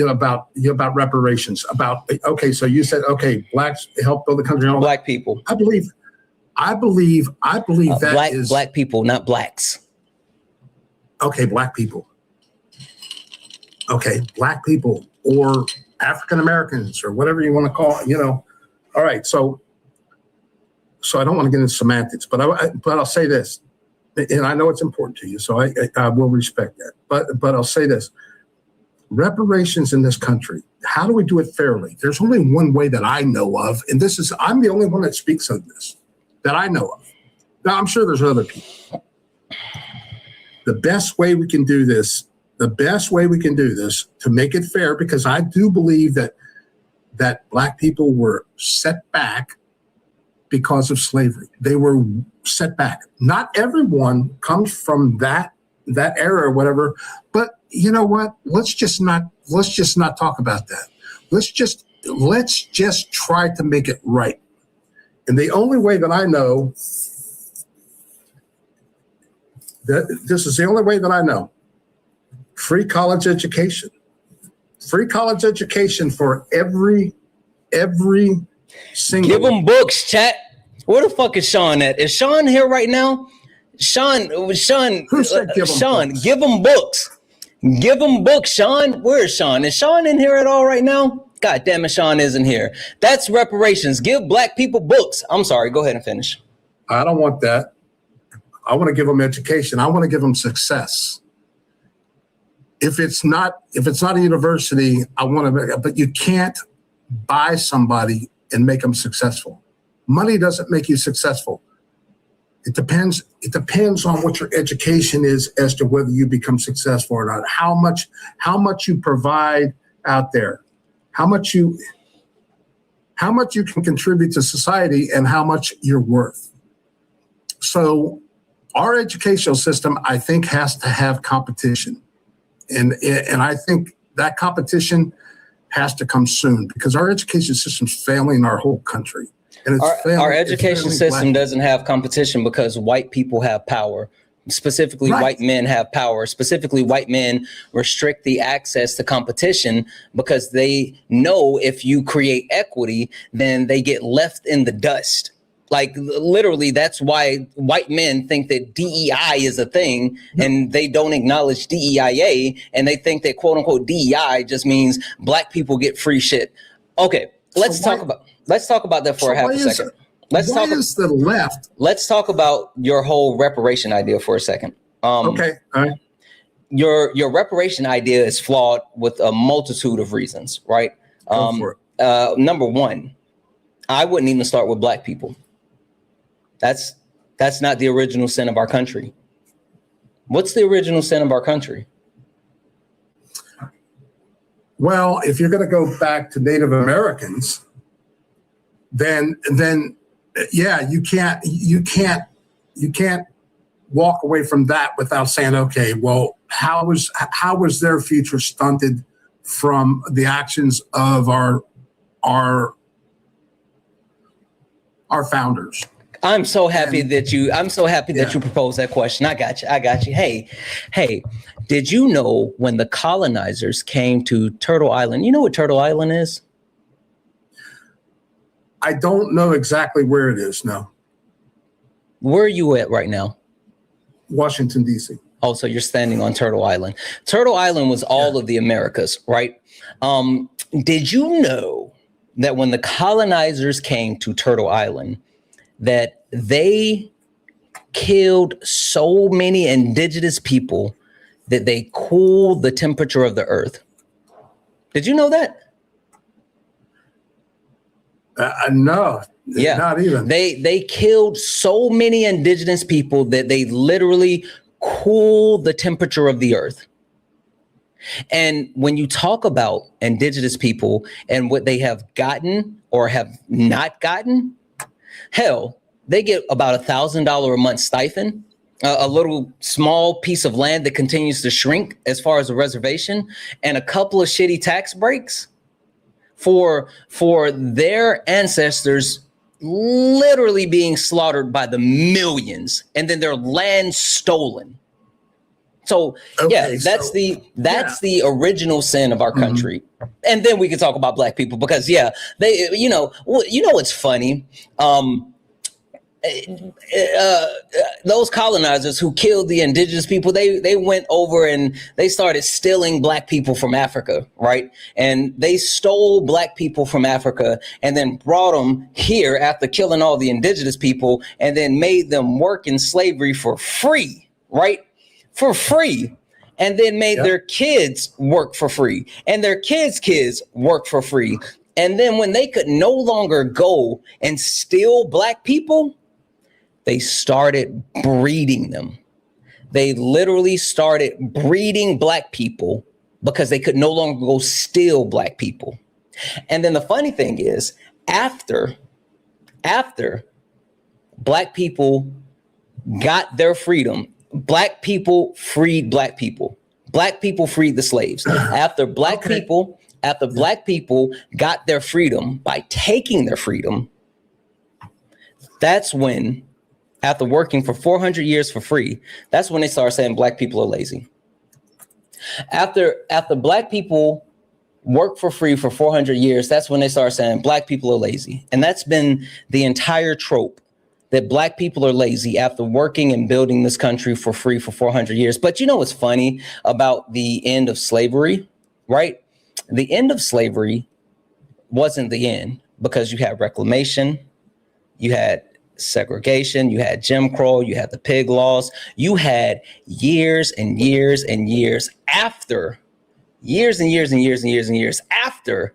about reparations. Okay, so you said blacks helped build the country. Black people. I believe that is black people, not blacks. Okay, black people. Okay, black people or African Americans or whatever you want to call it. All right, so I don't want to get into semantics, but I'll say this, and I know it's important to you, so I will respect that. But I'll say this: reparations in this country. How do we do it fairly? There's only one way that I know of, and I'm the only one that speaks of this that I know of. Now I'm sure there's other people. The best way we can do this to make it fair, because I do believe that black people were set back because of slavery. They were set back. Not everyone comes from that era or whatever, but you know what? Let's just not talk about that. Let's just try to make it right. And the only way that I know this is the only way that I know. Free college education. Free college education for every single. Give them books, chat. Where the fuck is Sean at? Is Sean here right now? Sean. Who said give them Sean, books? give them books. Give them books, Sean. Where is Sean? Is Sean in here at all right now? God damn it, Sean isn't here. That's reparations. Give black people books. I'm sorry. Go ahead and finish. I don't want that. I want to give them education. I want to give them success. If it's not a university, but you can't buy somebody and make them successful. Money doesn't make you successful. It depends on what your education is as to whether you become successful or not. How much you provide out there, how much you can contribute to society, and how much you're worth. So our educational system, I think, has to have competition. And I think that competition has to come soon, because our education system's failing our whole country. And our education system doesn't have competition because white people have power. Specifically, Right. White men have power. Specifically, white men restrict the access to competition because they know if you create equity, then they get left in the dust. Like literally, that's why white men think that DEI is a thing, and they don't acknowledge DEIA, and they think that quote unquote DEI just means black people get free shit. Okay, let's talk about that for a half a second. Let's talk about your whole reparation idea for a second. Okay, all right. Your reparation idea is flawed with a multitude of reasons, right? Go for it. Number one, I wouldn't even start with black people. That's not the original sin of our country. What's the original sin of our country? Well, if you're going to go back to Native Americans, then yeah, you can't walk away from that without saying, okay, well, how was their future stunted from the actions of our founders? I'm so happy that you proposed that question. I got you. Hey, did you know when the colonizers came to Turtle Island? You know what Turtle Island is? I don't know exactly where it is, no. Where are you at right now? Washington, D.C. Oh, so you're standing on Turtle Island. Turtle Island was all of the Americas, right? Did you know that when the colonizers came to Turtle Island, that they killed so many indigenous people that they cooled the temperature of the earth? Did you know that? No, yeah, not even. They killed so many indigenous people that they literally cooled the temperature of the earth. And when you talk about indigenous people and what they have gotten or have not gotten, hell, they get about $1,000 a month stipend, a little small piece of land that continues to shrink as far as a reservation, and a couple of shitty tax breaks for their ancestors literally being slaughtered by the millions, and then their land stolen. So that's the original sin of our country. And then we can talk about black people because they, what's funny. Those colonizers who killed the indigenous people, they went over and they started stealing black people from Africa, right? And they stole black people from Africa and then brought them here after killing all the indigenous people and then made them work in slavery for free, right? For free. And then made their kids work for free and their kids work for free. And then when they could no longer go and steal black people, they started breeding them. They literally started breeding black people because they could no longer go steal black people. And then the funny thing is, after black people got their freedom, black people freed black people. Black people freed the slaves. After black people got their freedom by taking their freedom, that's when, after working for 400 years for free, that's when they started saying black people are lazy. After black people work for free for 400 years, that's when they started saying black people are lazy. And that's been the entire trope, that black people are lazy after working and building this country for free for 400 years. But you know what's funny about the end of slavery, right? The end of slavery wasn't the end, because you had reclamation, you had segregation, you had Jim Crow, you had the pig laws, you had years and years and years after, after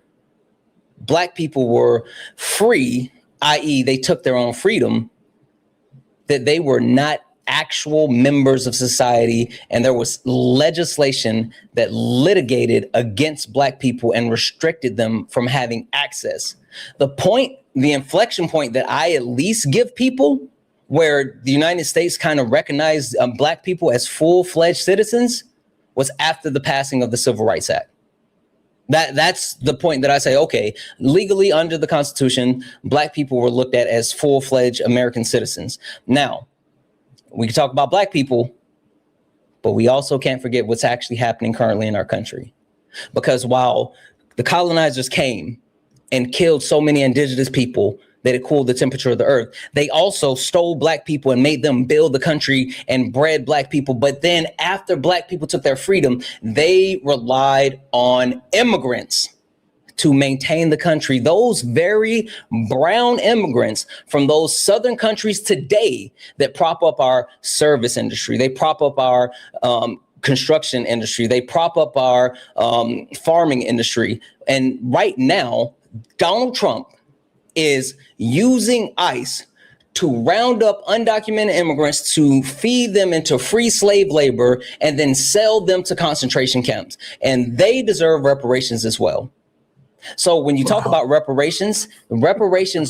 black people were free, i.e. they took their own freedom, that they were not actual members of society, and there was legislation that litigated against black people and restricted them from having access. The inflection point that I at least give people, where the United States kind of recognized black people as full-fledged citizens, was after the passing of the Civil Rights Act. That's the point that I say, okay, legally under the Constitution, black people were looked at as full-fledged American citizens. Now, we can talk about black people, but we also can't forget what's actually happening currently in our country. Because while the colonizers came and killed so many indigenous people that it cooled the temperature of the earth, they also stole black people and made them build the country and bred black people. But then after black people took their freedom, they relied on immigrants to maintain the country. Those very brown immigrants from those southern countries today that prop up our service industry, they prop up our construction industry, they prop up our farming industry. And right now, Donald Trump is using ICE to round up undocumented immigrants to feed them into free slave labor and then sell them to concentration camps. And they deserve reparations as well. So when you talk about reparations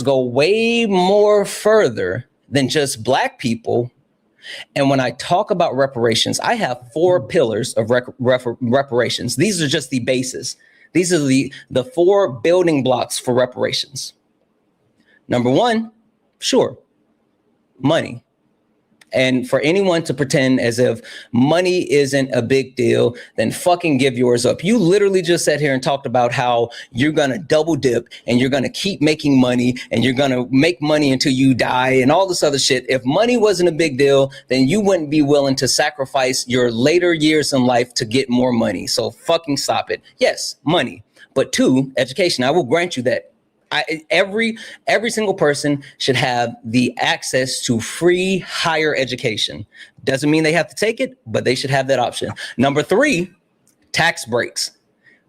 go way more further than just black people. And when I talk about reparations, I have 4 pillars of reparations. These are just the bases. These are the 4 building blocks for reparations. Number 1, sure, money. And for anyone to pretend as if money isn't a big deal, then fucking give yours up. You literally just sat here and talked about how you're going to double dip and you're going to keep making money and you're going to make money until you die and all this other shit. If money wasn't a big deal, then you wouldn't be willing to sacrifice your later years in life to get more money. So fucking stop it. Yes, money. But 2, education. I will grant you that. Every single person should have the access to free higher education. Doesn't mean they have to take it, but they should have that option. Number 3, tax breaks.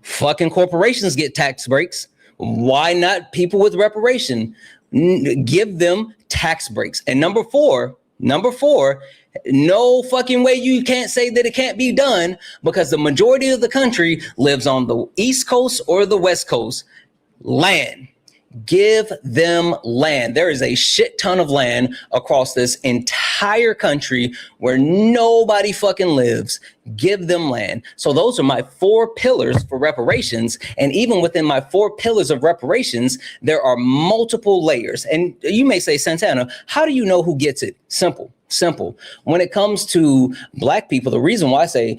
Fucking corporations get tax breaks. Why not people with reparation? Give them tax breaks. And number 4, no fucking way you can't say that it can't be done, because the majority of the country lives on the East Coast or the West Coast. Land. Give them land. There is a shit ton of land across this entire country where nobody fucking lives. Give them land. So those are my 4 pillars for reparations. And even within my 4 pillars of reparations, there are multiple layers. And you may say, Santana, how do you know who gets it? Simple. Simple. When it comes to black people, the reason why I say,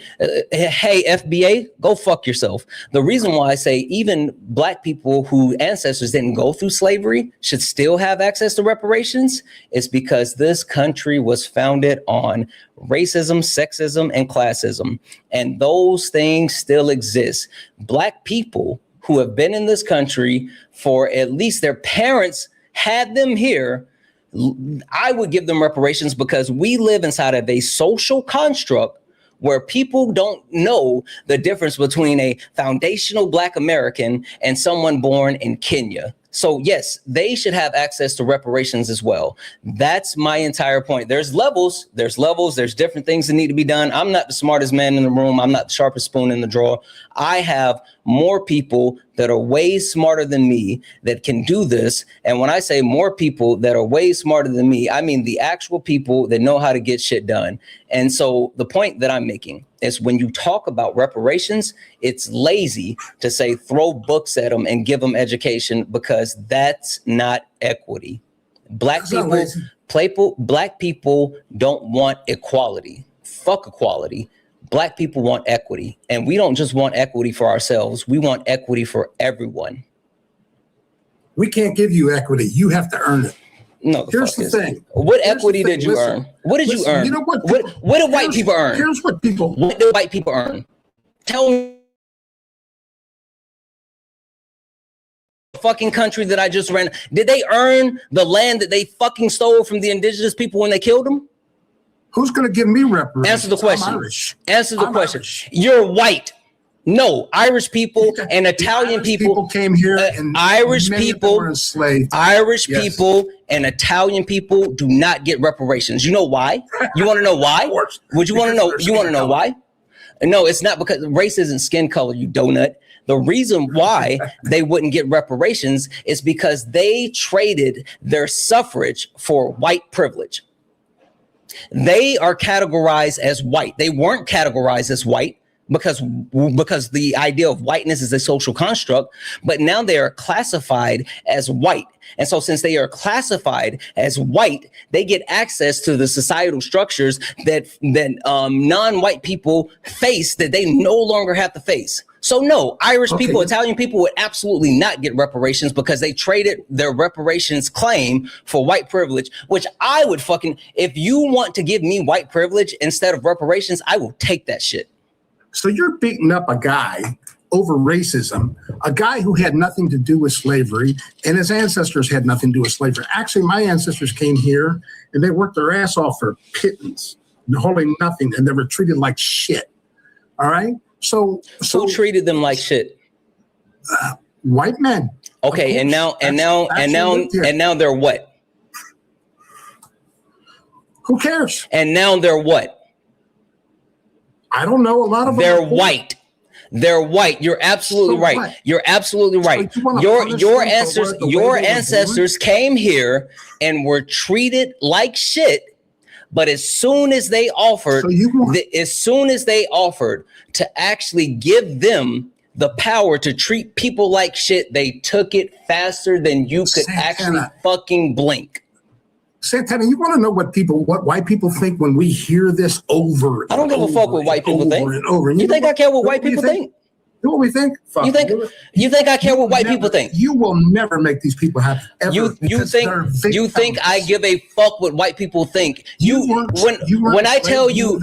hey, FBA, go fuck yourself. The reason why I say even black people whose ancestors didn't go through slavery should still have access to reparations is because this country was founded on racism, sexism, and classism. And those things still exist. Black people who have been in this country for at least their parents had them here, I would give them reparations because we live inside of a social construct where people don't know the difference between a foundational Black American and someone born in Kenya. So yes, they should have access to reparations as well. That's my entire point. There's levels, there's different things that need to be done. I'm not the smartest man in the room. I'm not the sharpest spoon in the drawer. I have more people that are way smarter than me that can do this. And when I say more people that are way smarter than me, I mean the actual people that know how to get shit done. And so the point that I'm making is when you talk about reparations, it's lazy to say throw books at them and give them education because that's not equity. Black people don't want equality. Fuck equality. Black people want equity, and we don't just want equity for ourselves. We want equity for everyone. We can't give you equity. You have to earn it. No, here's the thing. What equity did you earn? What did you earn? You know what did white people earn? Here's what people. What did white people earn? Tell me. The fucking country that I just ran. Did they earn the land that they fucking stole from the indigenous people when they killed them? Who's going to give me reparations? Answer the question. Answer the question. Irish. You're white. No, Irish people and Italian people came here. And Irish people were enslaved. Irish people and Italian people do not get reparations. You know why? You want to know why? Would you want to know? You want to know why? No, it's not because race isn't skin color, you donut. The reason why they wouldn't get reparations is because they traded their suffrage for white privilege. They are categorized as white. They weren't categorized as white because the idea of whiteness is a social construct, but now they are classified as white. And so since they are classified as white, they get access to the societal structures that non-white people face that they no longer have to face. So no, Irish people, Italian people would absolutely not get reparations because they traded their reparations claim for white privilege, which I would fucking, if you want to give me white privilege instead of reparations, I will take that shit. So you're beating up a guy over racism, a guy who had nothing to do with slavery, and his ancestors had nothing to do with slavery. Actually, my ancestors came here and they worked their ass off for pittance, holding nothing, and they were treated like shit. All right? So who treated them like shit? White men. Okay, and now they're what? Who cares? And now they're what? I don't know. A lot of them they're white. They're white. You're absolutely right. What? You're absolutely right. So your ancestors came here and were treated like shit. But as soon as they offered, to actually give them the power to treat people like shit, they took it faster than you could actually fucking blink. Santana, you want to know what white people think when we hear this over? I don't give a fuck what white people think. You think I care what white people think? You know what we think? You think I care what white people think? You will never make these people happy. You think I give a fuck what white people think? When I tell you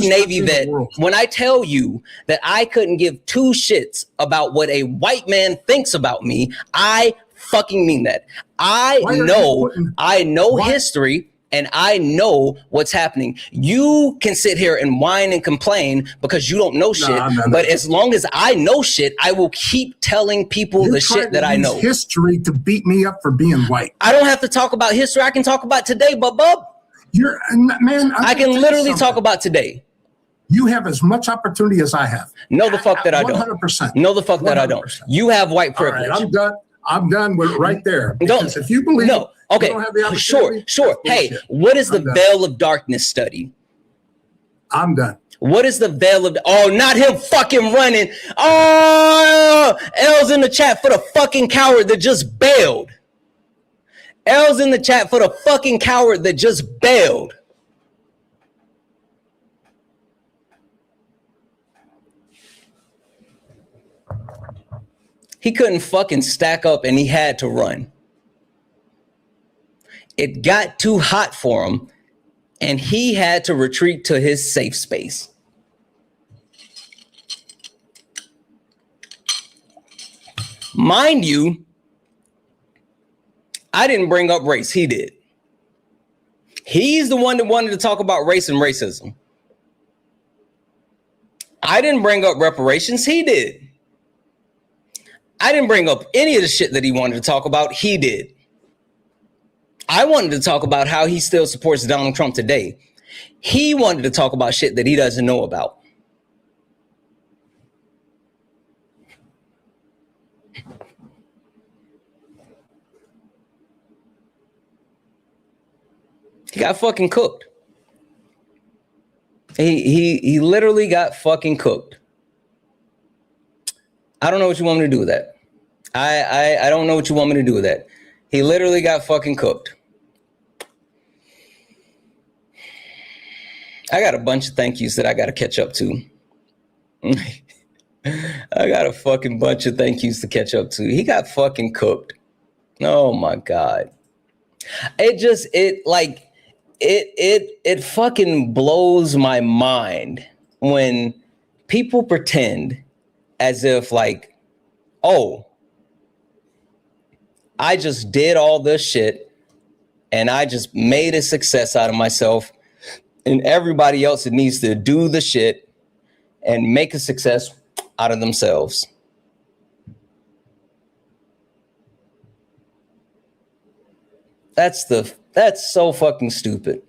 Navy vet, when I tell you that I couldn't give two shits about what a white man thinks about me, I fucking mean that. I know history. And I know what's happening. You can sit here and whine and complain because you don't know shit. But as long as I know shit, I will keep telling people the shit that I know. History to beat me up for being white. I don't have to talk about history. I can talk about today, bub. I can literally talk about today. You have as much opportunity as I have. No, the fuck that I don't. 100%. No, the fuck that I don't. You have white privilege. All right, I'm done with it right there. Because if you believe okay, you don't have the sure. Hey, what is the veil of darkness study? I'm done. What is the veil of? Oh, not him fucking running. Oh, L's in the chat for the fucking coward that just bailed. L's in the chat for the fucking coward that just bailed. He couldn't fucking stack up and he had to run. It got too hot for him and he had to retreat to his safe space. Mind you, I didn't bring up race. He did. He's the one that wanted to talk about race and racism. I didn't bring up reparations. He did. I didn't bring up any of the shit that he wanted to talk about. He did. I wanted to talk about how he still supports Donald Trump today. He wanted to talk about shit that he doesn't know about. He got fucking cooked. He literally got fucking cooked. I don't know what you want me to do with that. I don't know what you want me to do with that. He literally got fucking cooked. I got a bunch of thank yous that I got to catch up to. I got a fucking bunch of thank yous to catch up to. He got fucking cooked. Oh my God. It fucking blows my mind when people pretend as if like, oh, I just did all this shit and I just made a success out of myself, and everybody else that needs to do the shit and make a success out of themselves. That's so fucking stupid.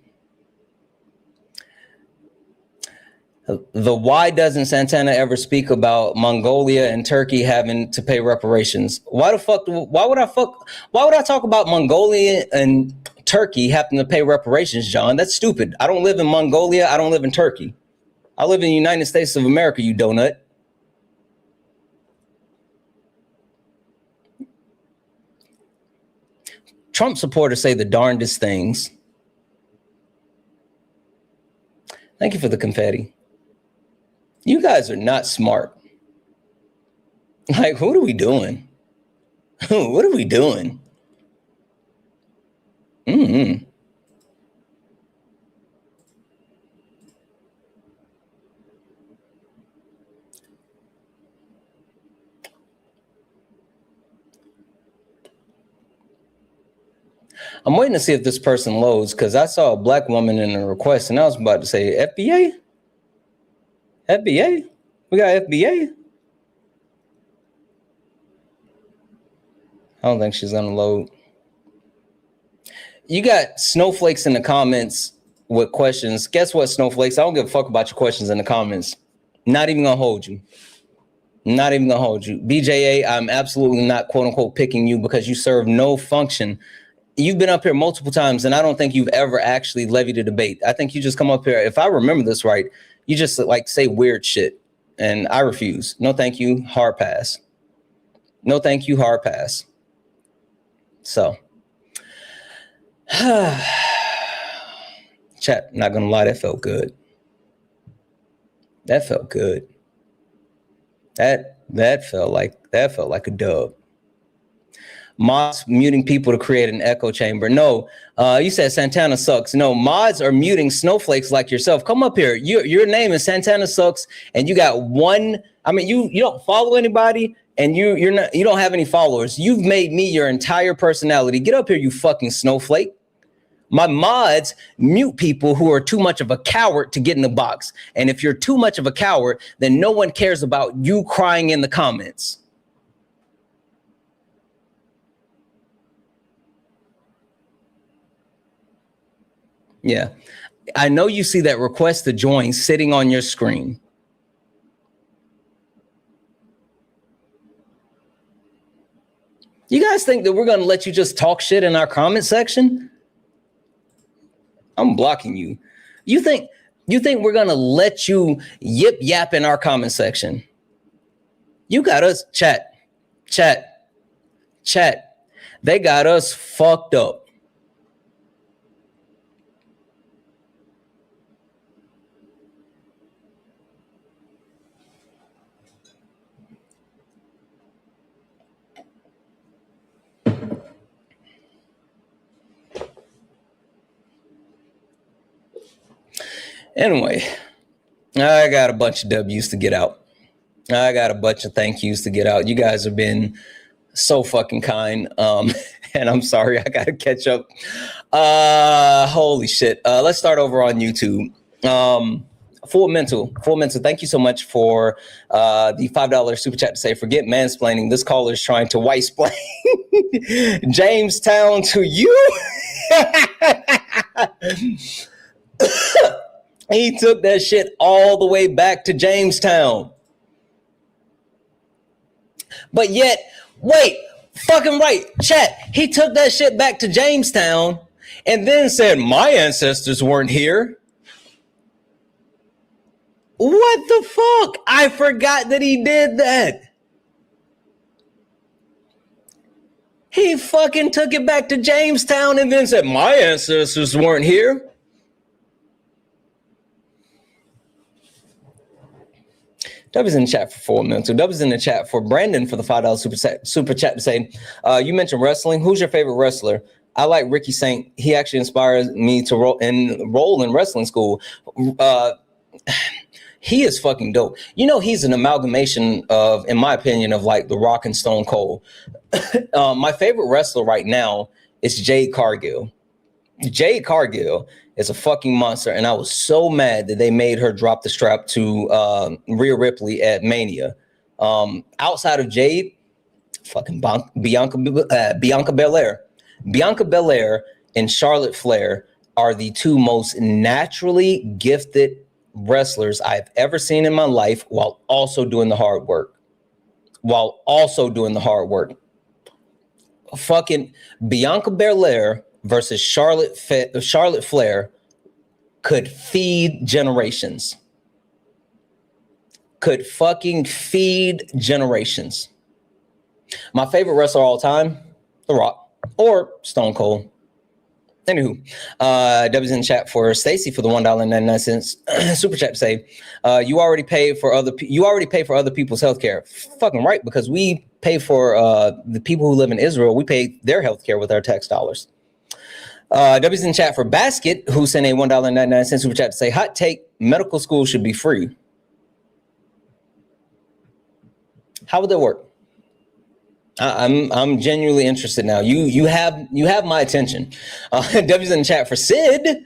Why doesn't Santana ever speak about Mongolia and Turkey having to pay reparations? Why would I talk about Mongolia and Turkey having to pay reparations, John? That's stupid. I don't live in Mongolia. I don't live in Turkey. I live in the United States of America, you donut. Trump supporters say the darndest things. Thank you for the confetti. You guys are not smart. Like, what are we doing? What are we doing? Mm-hmm. I'm waiting to see if this person loads because I saw a black woman in a request and I was about to say FBA. FBA? We got FBA? I don't think she's gonna load. You got snowflakes in the comments with questions. Guess what, snowflakes? I don't give a fuck about your questions in the comments. Not even gonna hold you. Not even gonna hold you. BJA, I'm absolutely not quote unquote picking you because you serve no function. You've been up here multiple times and I don't think you've ever actually levied a debate. I think you just come up here. If I remember this right, you just like say weird shit and I refuse. No, thank you. Hard pass. No, thank you. Hard pass. So, chat, not gonna lie, that felt good. That felt good. That felt like a dub. Mods muting people to create an echo chamber. No, you said Santana sucks. No, mods are muting snowflakes like yourself. Come up here. Your name is Santana sucks, and you got one. I mean, you don't follow anybody, and you don't have any followers. You've made me your entire personality. Get up here, you fucking snowflake. My mods mute people who are too much of a coward to get in the box. And if you're too much of a coward, then no one cares about you crying in the comments. Yeah, I know you see that request to join sitting on your screen. You guys think that we're going to let you just talk shit in our comment section? I'm blocking you. You think we're going to let you yip yap in our comment section? You got us, chat. They got us fucked up. Anyway, I got a bunch of W's to get out. I got a bunch of thank yous to get out. You guys have been so fucking kind. And I'm sorry, I gotta catch up. Holy shit. Let's start over on YouTube. Full mental. Thank you so much for the $5 super chat to say, forget mansplaining. This caller is trying to white-splain Jamestown to you. He took that shit all the way back to Jamestown. But yet, wait, fucking right, chat. He took that shit back to Jamestown and then said, my ancestors weren't here. What the fuck? I forgot that he did that. He fucking took it back to Jamestown and then said, my ancestors weren't here. W's in the chat for 4 minutes. So W's in the chat for Brandon for the $5 super chat to say, you mentioned wrestling. Who's your favorite wrestler? I like Ricky Saint. He actually inspires me to roll in wrestling school. He is fucking dope. You know, he's an amalgamation of, in my opinion, of like The Rock and Stone Cold. My favorite wrestler right now is Jade Cargill. Jade Cargill is a fucking monster, and I was so mad that they made her drop the strap to Rhea Ripley at Mania. Outside of Jade, fucking Bianca Belair. Bianca Belair and Charlotte Flair are the two most naturally gifted wrestlers I've ever seen in my life, while also doing the hard work. Fucking Bianca Belair versus Charlotte Flair could feed generations. Could fucking feed generations. My favorite wrestler of all time, The Rock or Stone Cold. Anywho, W's in the chat for Stacy for the $1.99 super chat to say, you already pay for other people's healthcare. Fucking right, because we pay for the people who live in Israel. We pay their healthcare with our tax dollars. W's in the chat for Basket, who sent a $1.99 super chat to say, hot take, medical school should be free. How would that work? I'm genuinely interested now. You have my attention. W's in the chat for Sid.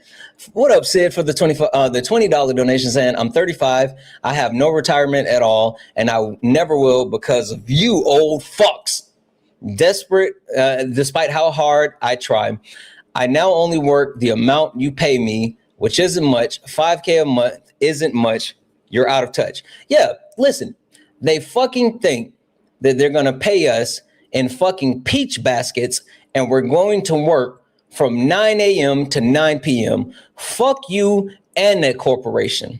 What up, Sid? For the $20 donation, saying I'm 35. I have no retirement at all, and I never will because of you old fucks. Desperate, despite how hard I try. I now only work the amount you pay me, which isn't much. $5K a month isn't much. You're out of touch. Yeah, listen. They fucking think that they're going to pay us in fucking peach baskets and we're going to work from 9 a.m. to 9 p.m. Fuck you and that corporation.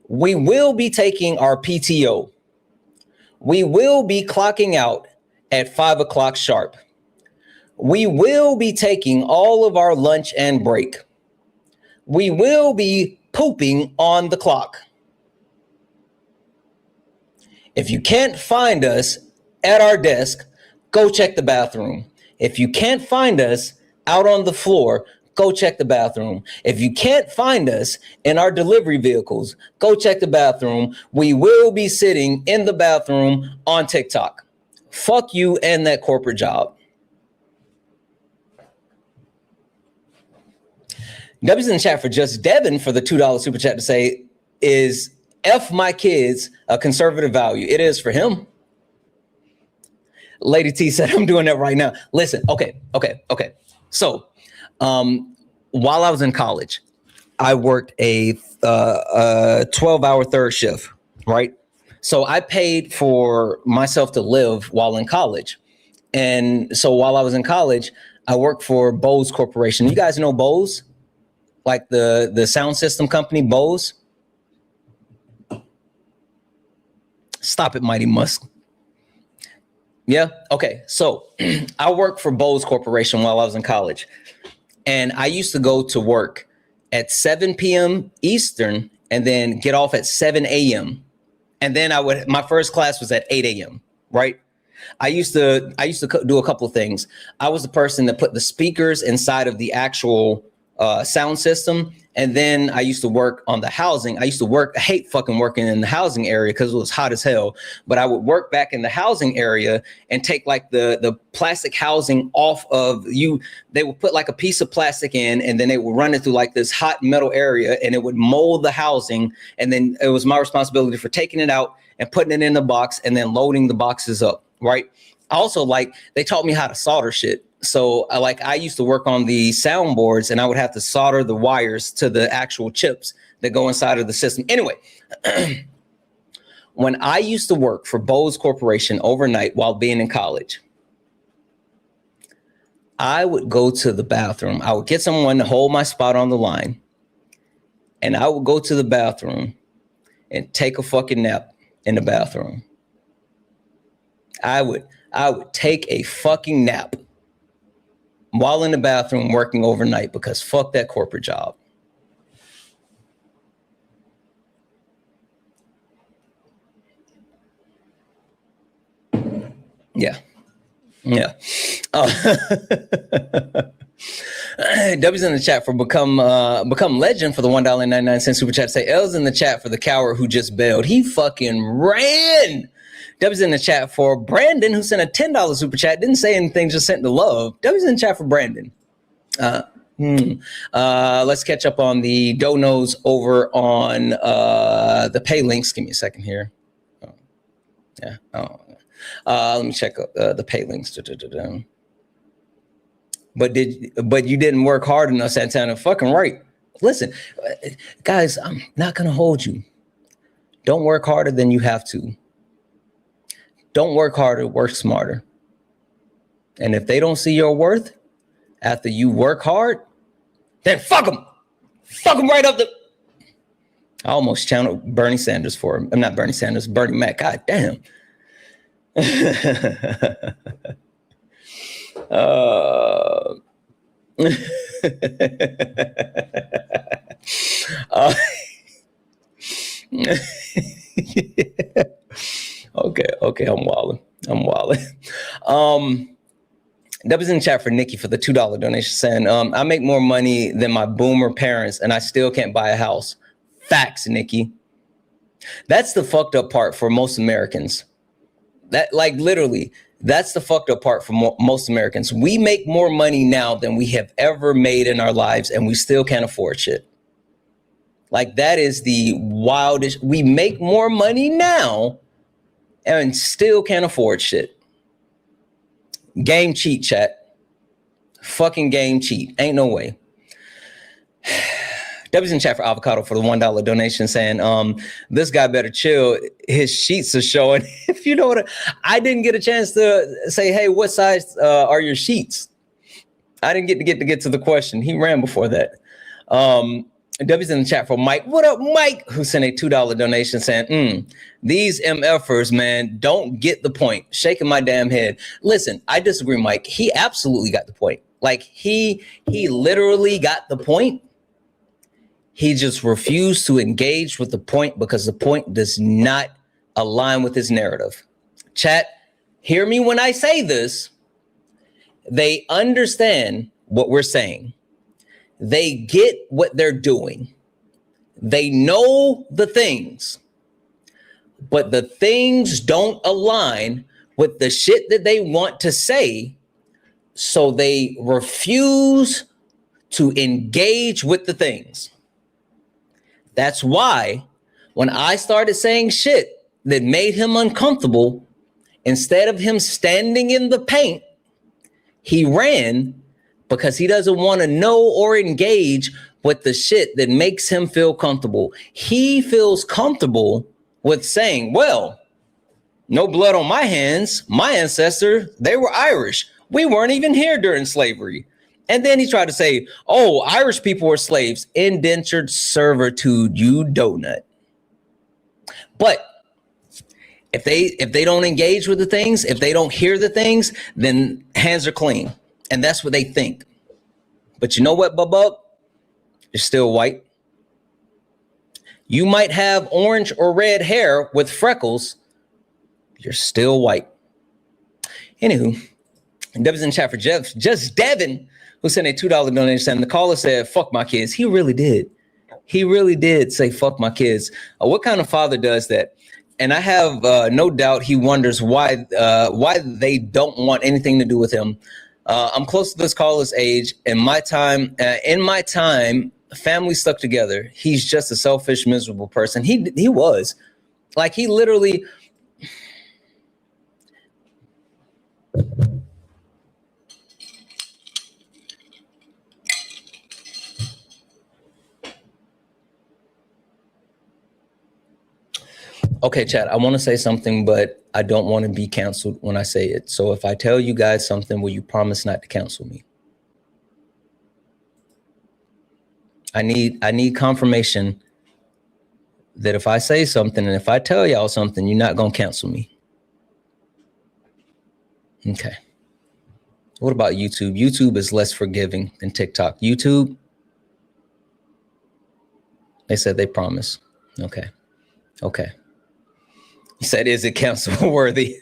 We will be taking our PTO. We will be clocking out at 5 o'clock sharp. We will be taking all of our lunch and break. We will be pooping on the clock. If you can't find us at our desk, go check the bathroom. If you can't find us out on the floor, go check the bathroom. If you can't find us in our delivery vehicles, go check the bathroom. We will be sitting in the bathroom on TikTok. Fuck you and that corporate job. W's in the chat for Just Devin for the $2 super chat to say, is F my kids a conservative value? It is for him. Lady T said, I'm doing that right now. Listen, okay. So while I was in college, I worked a 12-hour third shift, right? So I paid for myself to live while in college. And so while I was in college, I worked for Bose Corporation. You guys know Bose? Like the sound system company, Bose? Stop it, Mighty Musk. Yeah. Okay. So I worked for Bose Corporation while I was in college, and I used to go to work at 7 p.m. Eastern and then get off at 7 a.m. And then my first class was at 8 a.m. Right. I used to do a couple of things. I was the person that put the speakers inside of the actual sound system. And then I used to work on the housing. I hate fucking working in the housing area because it was hot as hell. But I would work back in the housing area and take like the plastic housing off of you. They would put like a piece of plastic in, and then they would run it through like this hot metal area, and it would mold the housing. And then it was my responsibility for taking it out and putting it in the box and then loading the boxes up, right? Also, like, they taught me how to solder shit. So I used to work on the soundboards, and I would have to solder the wires to the actual chips that go inside of the system. Anyway, when I used to work for Bose Corporation overnight while being in college, I would go to the bathroom. I would get someone to hold my spot on the line, and I would go to the bathroom and take a fucking nap in the bathroom. I would take a fucking nap while in the bathroom working overnight, because fuck that corporate job. Yeah. W's in the chat for become legend for the $1.99 super chat. Say L's in the chat for the coward who just bailed. He fucking ran. W's in the chat for Brandon, who sent a $10 super chat. Didn't say anything, just sent the love. W's in the chat for Brandon. Let's catch up on the donos over on the pay links. Give me a second here. Let me check the pay links. But you didn't work hard enough, Santana. Fucking right. Listen, guys, I'm not gonna hold you. Don't work harder than you have to. Don't work harder, work smarter. And if they don't see your worth after you work hard, then fuck them. Fuck them right up the... I almost channeled Bernie Sanders for him. I'm not Bernie Sanders, Bernie Mac. God damn. Okay, I'm wilding. That in the chat for Nikki for the $2 donation saying, I make more money than my boomer parents and I still can't buy a house. Facts, Nikki. That's the fucked up part for most Americans. That, like, literally, that's the fucked up part for most Americans. We make more money now than we have ever made in our lives, and we still can't afford shit. Like, that is the wildest. We make more money now and still can't afford shit. Game cheat, chat. Fucking game cheat. Ain't no way. W's in chat for Avocado for the $1 donation saying, this guy better chill. His sheets are showing. If you know what, I didn't get a chance to say, hey, what size are your sheets? I didn't get to the question. He ran before that. W's in the chat for Mike. What up, Mike? Who sent a $2 donation saying, these MFers, man, don't get the point. Shaking my damn head. Listen, I disagree, Mike. He absolutely got the point. Like, he literally got the point. He just refused to engage with the point because the point does not align with his narrative. Chat, hear me when I say this. They understand what we're saying. They get what they're doing. They know the things, but the things don't align with the shit that they want to say. So they refuse to engage with the things. That's why when I started saying shit that made him uncomfortable, instead of him standing in the paint, he ran because he doesn't want to know or engage with the shit that makes him feel comfortable. He feels comfortable with saying, well, no blood on my hands. My ancestors, they were Irish. We weren't even here during slavery. And then he tried to say, oh, Irish people were slaves. Indentured servitude, you donut. But if they don't engage with the things, if they don't hear the things, then hands are clean. And that's what they think. But you know what, Bubba? You're still white. You might have orange or red hair with freckles. You're still white. Anywho, Dev's in chat for Jeff. Just Devin, who sent a $2 donation, and the caller said, fuck my kids. He really did. He really did say, fuck my kids. What kind of father does that? And I have no doubt he wonders why they don't want anything to do with him. I'm close to this caller's age. In my time, family stuck together. He's just a selfish, miserable person. He was. Like, he literally... Okay, chat, I want to say something, but I don't want to be canceled when I say it. So if I tell you guys something, will you promise not to cancel me? I need confirmation that if I say something and if I tell y'all something, you're not going to cancel me. Okay. What about YouTube? YouTube is less forgiving than TikTok. YouTube, they said they promise. Okay. Okay. He said, is it cancel worthy?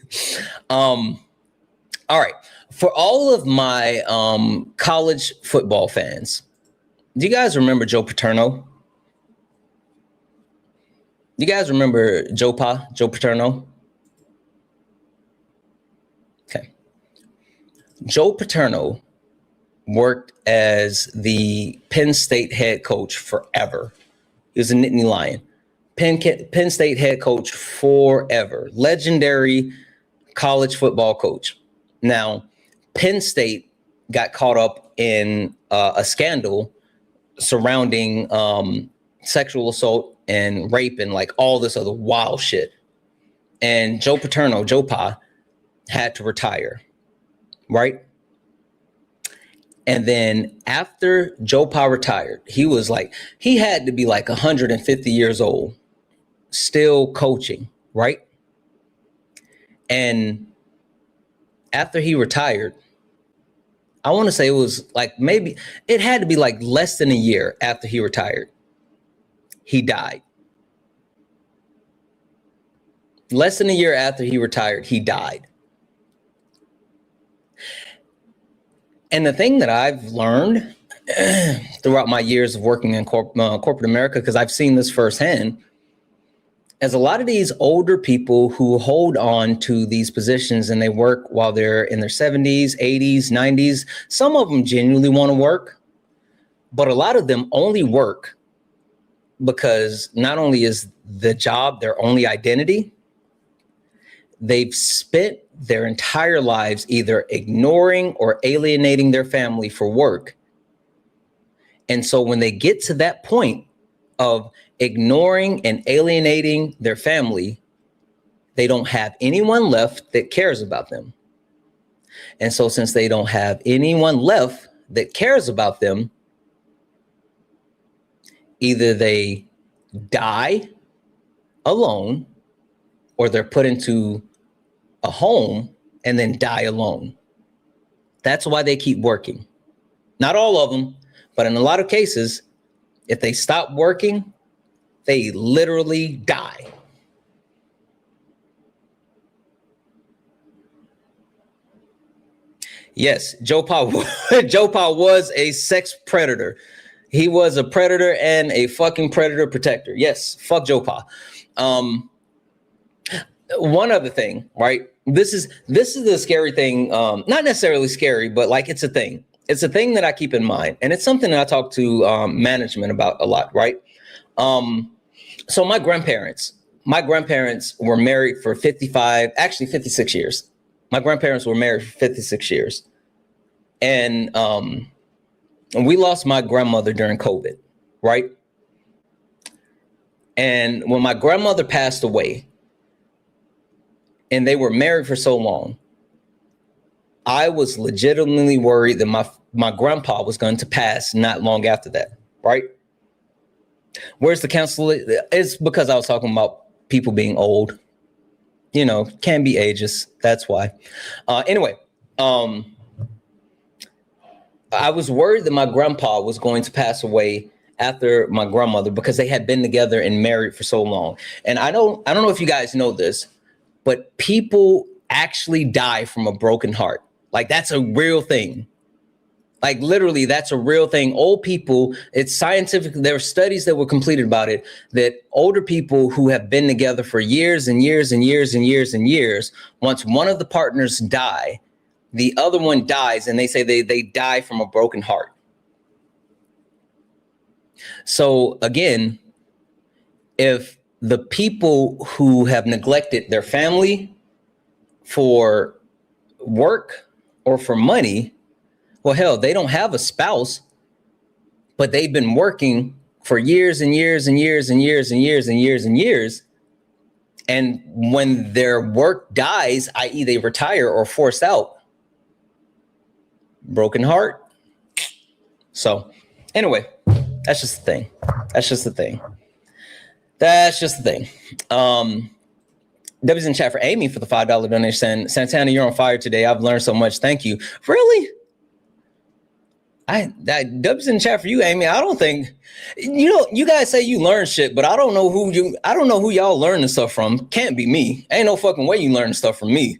All right. For all of my college football fans, do you guys remember Joe Paterno? You guys remember Joe Paterno? Okay. Joe Paterno worked as the Penn State head coach forever. He was a Nittany Lion. Penn State head coach forever. Legendary college football coach. Now, Penn State got caught up in a scandal surrounding sexual assault and rape and like all this other wild shit. And Joe Paterno, Joe Pa, had to retire, right? And then after Joe Pa retired, he had to be like 150 years old, still coaching, right? And after he retired, I want to say it was like maybe it had to be like less than a year after he retired, he died. Less than a year after he retired, he died. And the thing that I've learned throughout my years of working in corporate America, because I've seen this firsthand, as a lot of these older people who hold on to these positions and they work while they're in their 70s, 80s, 90s, some of them genuinely want to work, but a lot of them only work because not only is the job their only identity, they've spent their entire lives either ignoring or alienating their family for work. And so when they get to that point of ignoring and alienating their family, they don't have anyone left that cares about them. And so since they don't have anyone left that cares about them, either they die alone or they're put into a home and then die alone. That's why they keep working. Not all of them, but in a lot of cases, if they stop working, they literally die. Yes, Joe Pa was a sex predator. He was a predator and a fucking predator protector. Yes, fuck Joe Pa. One other thing, right? This is the scary thing. Not necessarily scary, but like it's a thing. It's a thing that I keep in mind, and it's something that I talk to management about a lot, right? So my grandparents were married for 56 years. My grandparents were married for 56 years. And we lost my grandmother during COVID, right? And when my grandmother passed away, and they were married for so long, I was legitimately worried that my grandpa was going to pass not long after that, right? Where's the counsel? It's because I was talking about people being old, can be ageist. That's why. Anyway, I was worried that my grandpa was going to pass away after my grandmother because they had been together and married for so long. And I don't know if you guys know this, but people actually die from a broken heart. Like, that's a real thing. Like literally, that's a real thing. Old people, it's scientific. There are studies that were completed about it, that older people who have been together for years and years and years and years and years, once one of the partners die, the other one dies, and they say they die from a broken heart. So again, if the people who have neglected their family for work or for money, well, hell, they don't have a spouse, but they've been working for years and years and years and years and years and years and years. And when their work dies, i.e. they retire or forced out, broken heart. So anyway, that's just the thing. That's just the thing. That's just the thing. W's in chat for Amy for the $5 donation. Santana, you're on fire today. I've learned so much. Thank you. Really? W's in chat for you, Amy. I don't think, you guys say you learn shit, but I don't know who y'all learning stuff from. Can't be me. Ain't no fucking way you learn stuff from me.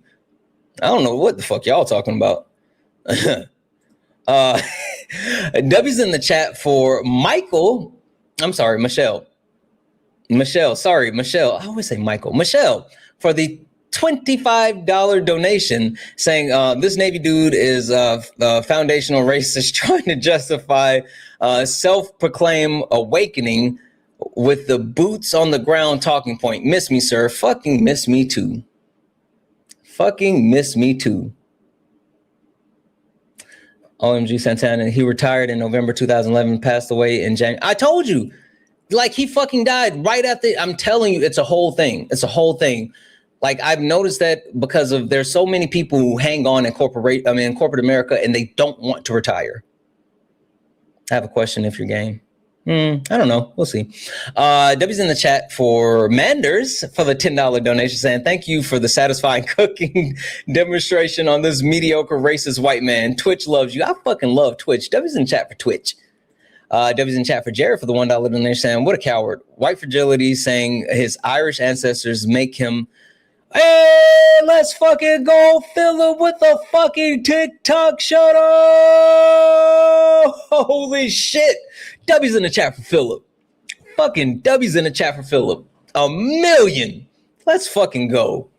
I don't know what the fuck y'all talking about. W's in the chat for Michael. I'm sorry, Michelle. Sorry, Michelle. I always say Michael. Michelle, for the $25 donation, saying this Navy dude is a foundational racist trying to justify self-proclaimed awakening with the boots on the ground talking point. Miss me, sir. Fucking miss me too. Fucking miss me too. OMG Santana, he retired in November 2011, passed away in January. I told you. Like, he fucking died right after. I'm telling you, it's a whole thing. It's a whole thing. Like, I've noticed that because of there's so many people who hang on in corporate America, and they don't want to retire. I have a question if you're game. I don't know. We'll see. W's in the chat for Manders for the $10 donation, saying thank you for the satisfying cooking demonstration on this mediocre racist white man. Twitch loves you. I fucking love Twitch. W's in the chat for Twitch. W's in chat for Jared for the $1 donation, saying what a coward. White fragility, saying his Irish ancestors make him. Hey, let's fucking go fill him with a fucking TikTok shut up. Holy shit. W's in the chat for Philip. Fucking W's in the chat for Philip. 1,000,000. Let's fucking go.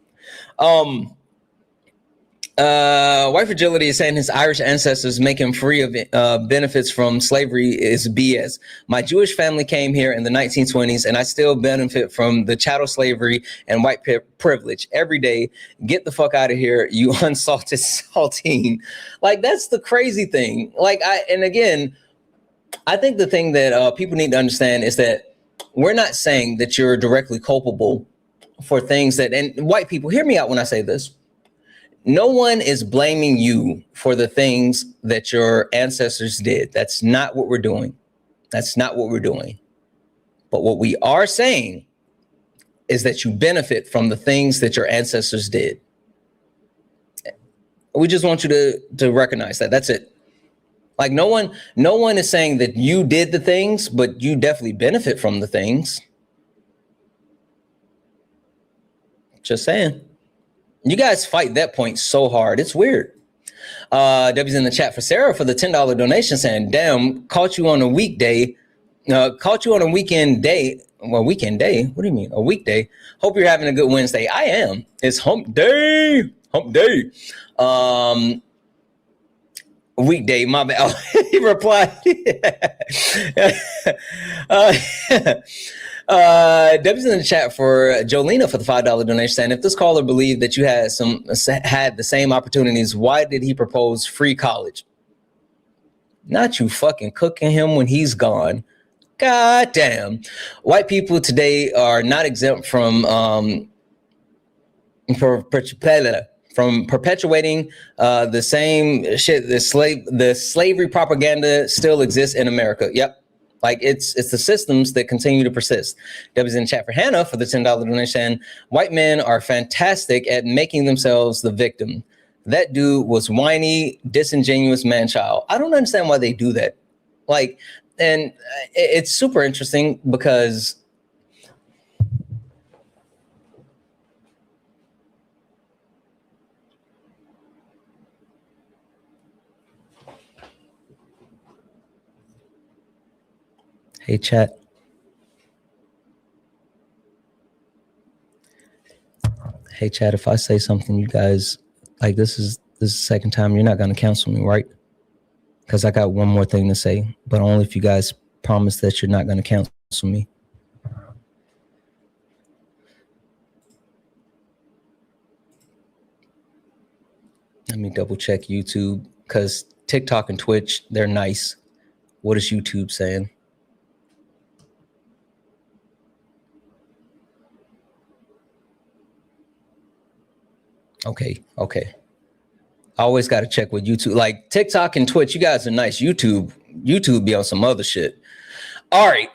White fragility is saying his Irish ancestors make him free of benefits from slavery is BS. My Jewish family came here in the 1920s, and I still benefit from the chattel slavery and white privilege every day. Get the fuck out of here, you unsalted saltine. Like, that's the crazy thing. Like, I think the thing that people need to understand is that we're not saying that you're directly culpable for things that, and white people, hear me out when I say this. No one is blaming you for the things that your ancestors did. That's not what we're doing. That's not what we're doing. But what we are saying is that you benefit from the things that your ancestors did. We just want you to recognize that. That's it. Like, no one is saying that you did the things, but you definitely benefit from the things. Just saying. You guys fight that point so hard. It's weird. W's in the chat for Sarah for the $10 donation, saying, damn, caught you on a weekday. Caught you on a weekend day. Well, weekend day? What do you mean? A weekday? Hope you're having a good Wednesday. I am. It's hump day. Hump day. Weekday, my bad. He replied. W's in the chat for Jolena for the $5 donation, saying if this caller believed that you had the same opportunities, why did he propose free college? Not you fucking cooking him when he's gone. God damn. White people today are not exempt from perpetuating the same shit. The slavery propaganda still exists in America. Yep. Like, it's the systems that continue to persist. W's in chat for Hannah for the $10 donation. White men are fantastic at making themselves the victim. That dude was whiny, disingenuous man-child. I don't understand why they do that. Like, and it's super interesting because Hey, chat. Hey, chat, if I say something, you guys, like, this is the second time, you're not going to cancel me, right? Because I got one more thing to say, but only if you guys promise that you're not going to cancel me. Let me double check YouTube, because TikTok and Twitch, they're nice. What is YouTube saying? Okay. I always got to check with YouTube. Like TikTok and Twitch, you guys are nice. YouTube be on some other shit. All right.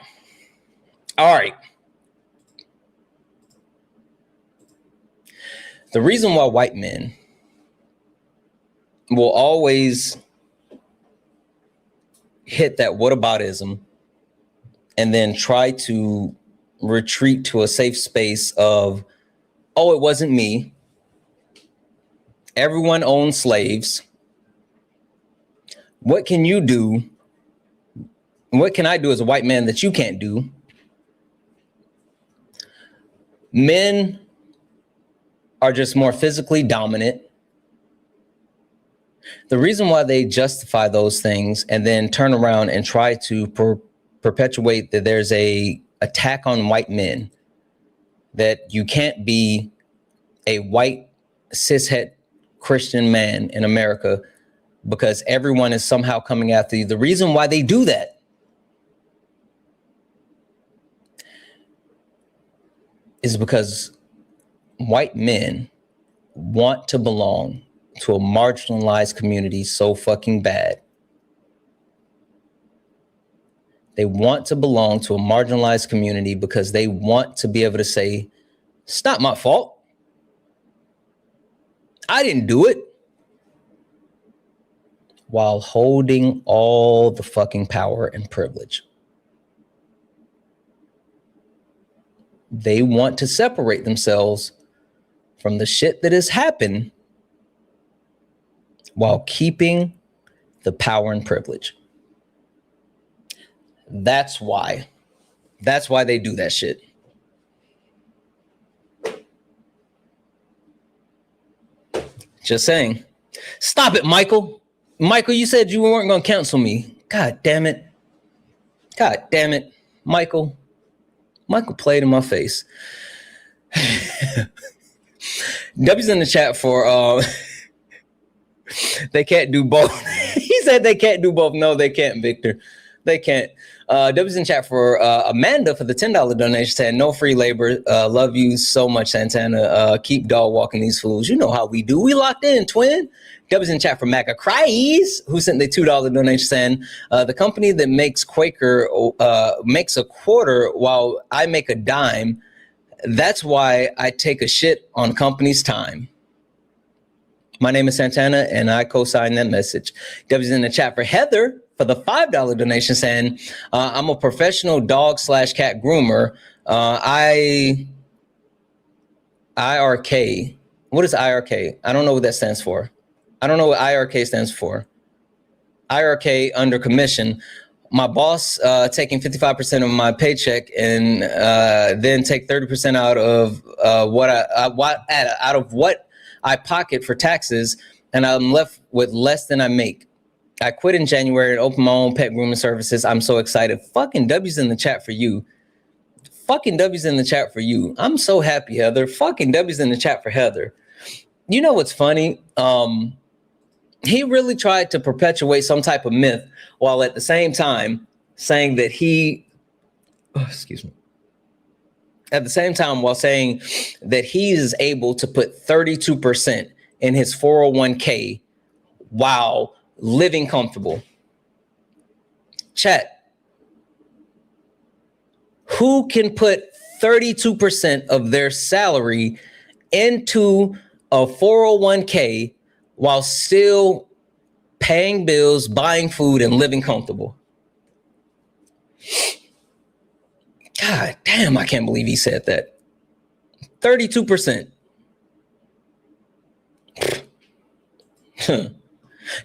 The reason why white men will always hit that whataboutism and then try to retreat to a safe space of, oh, it wasn't me. Everyone owns slaves. What can you do? What can I do as a white man that you can't do? Men are just more physically dominant. The reason why they justify those things and then turn around and try to perpetuate that there's a attack on white men, that you can't be a white cishet Christian man in America because everyone is somehow coming after you. The reason why they do that is because white men want to belong to a marginalized community so fucking bad. They want to belong to a marginalized community because they want to be able to say, it's not my fault. I didn't do it. While holding all the fucking power and privilege. They want to separate themselves from the shit that has happened while keeping the power and privilege. That's why they do that shit. Just saying. Stop it, Michael. Michael, you said you weren't going to cancel me. God damn it. Michael played in my face. W's in the chat for they can't do both. He said they can't do both. No, they can't, Victor. They can't. W's in chat for Amanda for the $10 donation, saying no free labor. Love you so much, Santana. Keep dog walking these fools. You know how we do. We locked in, twin. W's in chat for MAGA Cries, who sent the $2 donation, saying the company that makes Quaker makes a quarter while I make a dime. That's why I take a shit on company's time. My name is Santana, and I co-sign that message. W's in the chat for Heather for the $5 donation, saying, I'm a professional dog/cat groomer. IRK. What is IRK? I don't know what that stands for. I don't know what IRK stands for. IRK under commission. My boss taking 55% of my paycheck and then take 30% out of what I pocket for taxes, and I'm left with less than I make. I quit in January and opened my own pet grooming services. I'm so excited. Fucking W's in the chat for you. Fucking W's in the chat for you. I'm so happy, Heather. Fucking W's in the chat for Heather. You know what's funny? He really tried to perpetuate some type of myth while at the same time saying that at the same time while saying that he is able to put 32% in his 401k while living comfortable. Chat. Who can put 32% of their salary into a 401k while still paying bills, buying food, and living comfortable? God damn, I can't believe he said that. 32%.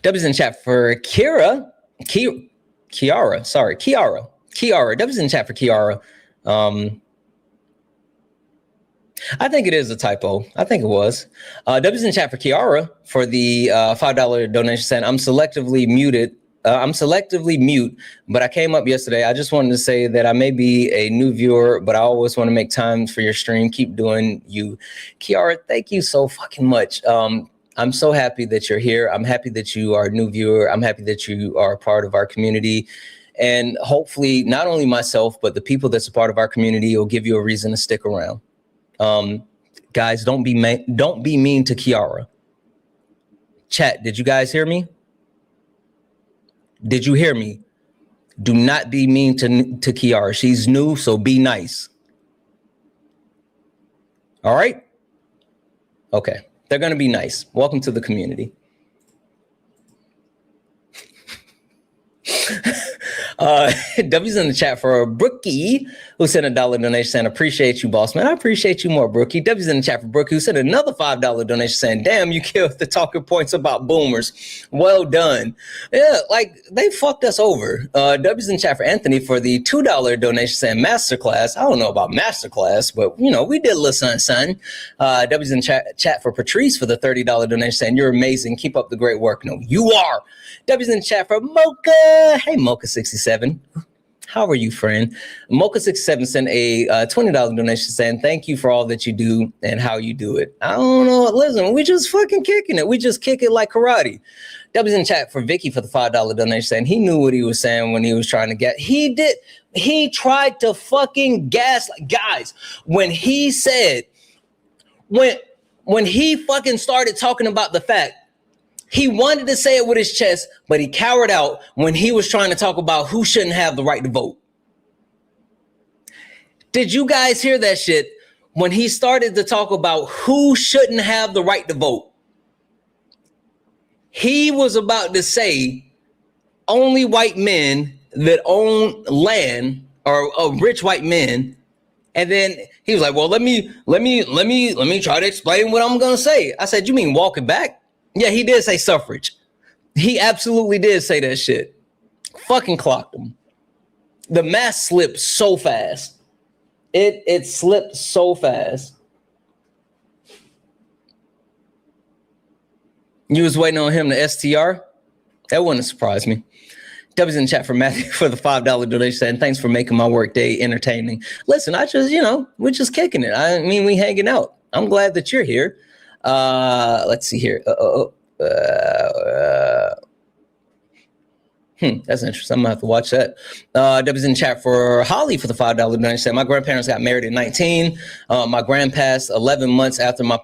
W's in chat for Kiara. Kiara, W's in the chat for Kiara. I think it is a typo. I think it was. W's in the chat for Kiara for the $5 donation saying, I'm selectively muted. I'm selectively mute, but I came up yesterday. I just wanted to say that I may be a new viewer, but I always want to make time for your stream. Keep doing you. Kiara, thank you so fucking much. I'm so happy that you're here. I'm happy that you are a new viewer. I'm happy that you are a part of our community. And hopefully not only myself, but the people that's a part of our community will give you a reason to stick around. Guys, don't be mean to Kiara. Chat, did you guys hear me? Did you hear me? Do not be mean to Kiara. She's new, so be nice. All right? Okay. They're going to be nice. Welcome to the community. W's in the chat for Brookie, who sent a $1 donation saying, appreciate you, boss man. I appreciate you more, Brookie. W's in the chat for Brookie, who sent another $5 donation saying, damn, you killed the talking points about boomers. Well done. Yeah, like they fucked us over. W's in the chat for Anthony for the $2 donation saying masterclass. I don't know about masterclass, but you know, we did a little son. W's in the chat for Patrice for the $30 donation saying, you're amazing. Keep up the great work. No, you are. W's in the chat for Mocha. Hey, Mocha67. How are you, friend? Mocha67 sent a $20 donation saying, thank you for all that you do and how you do it. I don't know. Listen, we just fucking kicking it. We just kick it like karate. W's in the chat for Vicky for the $5 donation saying he knew what he was saying when he was trying to get. He did. He tried to fucking gaslight. Guys, when he said, when he fucking started talking about the fact he wanted to say it with his chest, but he cowered out when he was trying to talk about who shouldn't have the right to vote. Did you guys hear that shit? When he started to talk about who shouldn't have the right to vote, he was about to say only white men that own land or rich white men. And then he was like, well, let me try to explain what I'm going to say. I said, you mean walk it back? Yeah, he did say suffrage. He absolutely did say that shit. Fucking clocked him. The mask slipped so fast. It slipped so fast. You was waiting on him to STR? That wouldn't surprise me. W's in the chat for Matthew for the $5 donation saying, thanks for making my work day entertaining. Listen, we're just kicking it. I mean, we hanging out. I'm glad that you're here. Let's see here. That's interesting. I'm gonna have to watch that. W's in the chat for Holly for the $5 donation saying, my grandparents got married at 19. My grand passed 11 months after my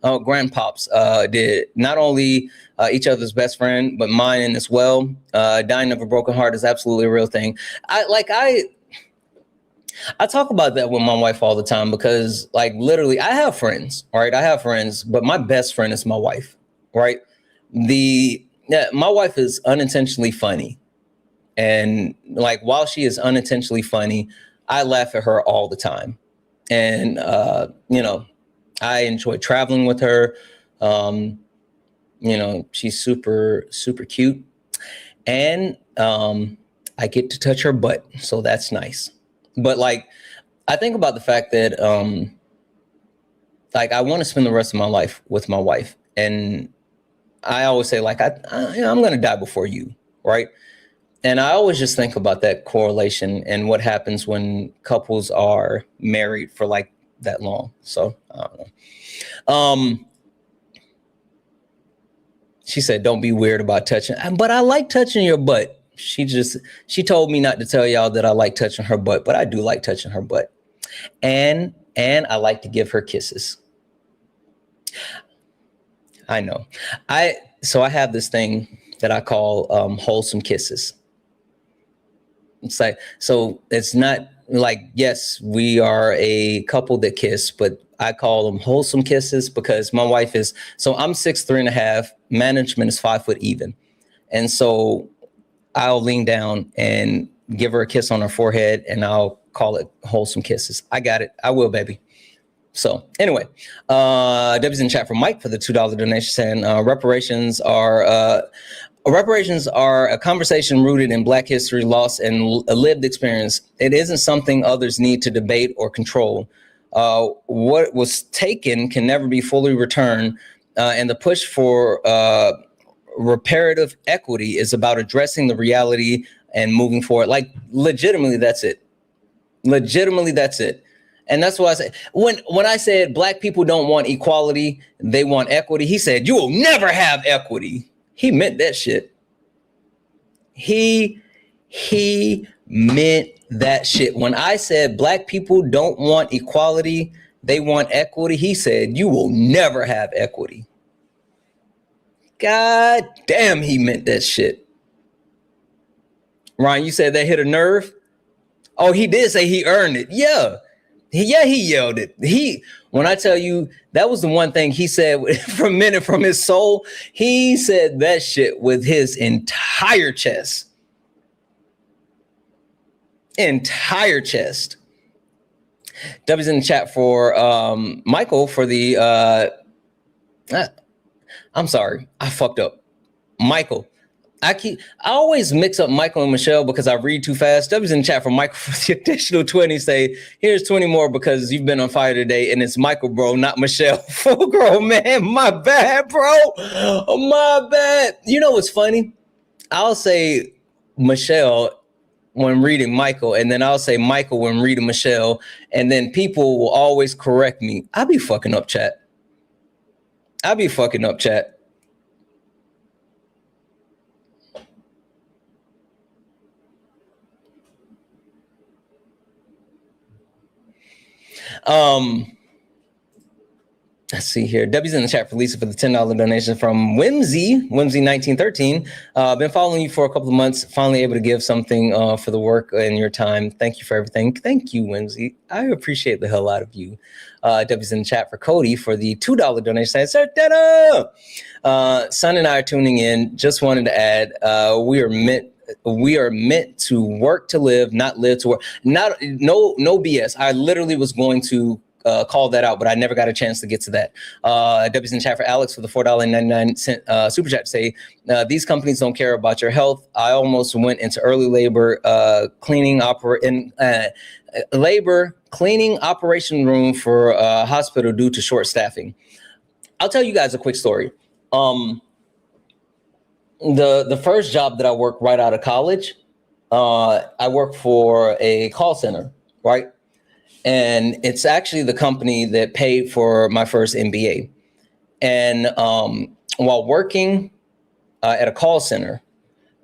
grandpops did. Not only each other's best friend, but mine as well. Dying of a broken heart is absolutely a real thing. I talk about that with my wife all the time because, like, literally, I have friends, right? I have friends, but my best friend is my wife, right? My wife is unintentionally funny. And, like, while she is unintentionally funny, I laugh at her all the time. And, I enjoy traveling with her. She's super, super cute. And I get to touch her butt, so that's nice. But like, I think about the fact that, I want to spend the rest of my life with my wife. And I always say, like, I'm going to die before you. Right. And I always just think about that correlation and what happens when couples are married for like that long. So I don't know. She said, don't be weird about touching, but I like touching your butt. She told me not to tell y'all that I like touching her butt, but I do like touching her butt. And I like to give her kisses. I know. So I have this thing that I call wholesome kisses. It's like, so it's not like, yes, we are a couple that kiss, but I call them wholesome kisses because my wife so I'm 6'3.5", management is 5 foot even. And so I'll lean down and give her a kiss on her forehead and I'll call it wholesome kisses. I got it. I will, baby. So anyway, Debbie's in chat for Mike for the $2 donation saying reparations are reparations are a conversation rooted in Black history, loss, and a lived experience. It isn't something others need to debate or control. What was taken can never be fully returned, and the push for reparative equity is about addressing the reality and moving forward. Like, legitimately, that's it. Legitimately, that's it. And that's why I say, when I said Black people don't want equality, they want equity, he said, you will never have equity. He meant that shit. He meant that shit. When I said Black people don't want equality, they want equity, he said, you will never have equity. God damn, he meant that shit. Ryan, you said that hit a nerve? Oh, he did say he earned it. Yeah. He yelled it. When I tell you, that was the one thing he said from his soul. He said that shit with his entire chest. Entire chest. W's in the chat for Michael for the I'm sorry, I fucked up. Michael. I always mix up Michael and Michelle because I read too fast. W's in the chat for Michael for the additional 20. Say, here's 20 more because you've been on fire today. And it's Michael, bro, not Michelle. Full grown man. My bad, bro. My bad. You know what's funny? I'll say Michelle when reading Michael, and then I'll say Michael when reading Michelle. And then people will always correct me. I be fucking up, chat. Let's see here. W's in the chat for Lisa for the $10 donation from Whimsy 1913. Been following you for a couple of months. Finally able to give something for the work and your time. Thank you for everything. Thank you, Whimsy. I appreciate the hell out of you. W's in the chat for Cody for the $2 donation. Santana! Son and I are tuning in. Just wanted to add, we are meant to work to live, not live to work. No BS. I literally was going to call that out, but I never got a chance to get to that. W's in the chat for Alex for the $4.99 super chat to say, these companies don't care about your health. I almost went into early labor cleaning operation room for a hospital due to short staffing. I'll tell you guys a quick story. The first job that I worked right out of college, I worked for a call center, right? And it's actually the company that paid for my first MBA. And while working at a call center,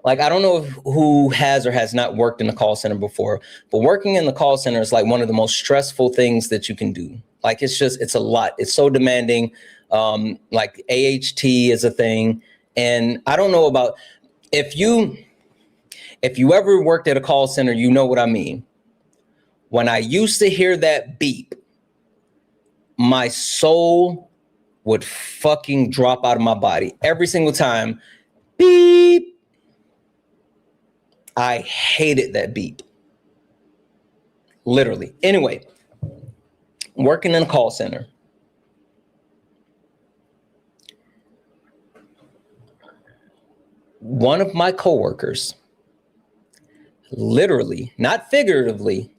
like, I don't know who has or has not worked in a call center before, but working in the call center is like one of the most stressful things that you can do. Like, it's a lot. It's so demanding. Like AHT is a thing. And I don't know about if you ever worked at a call center, you know what I mean. When I used to hear that beep, my soul would fucking drop out of my body every single time. Beep. I hated that beep. Literally. Anyway, working in a call center. One of my coworkers, literally, not figuratively,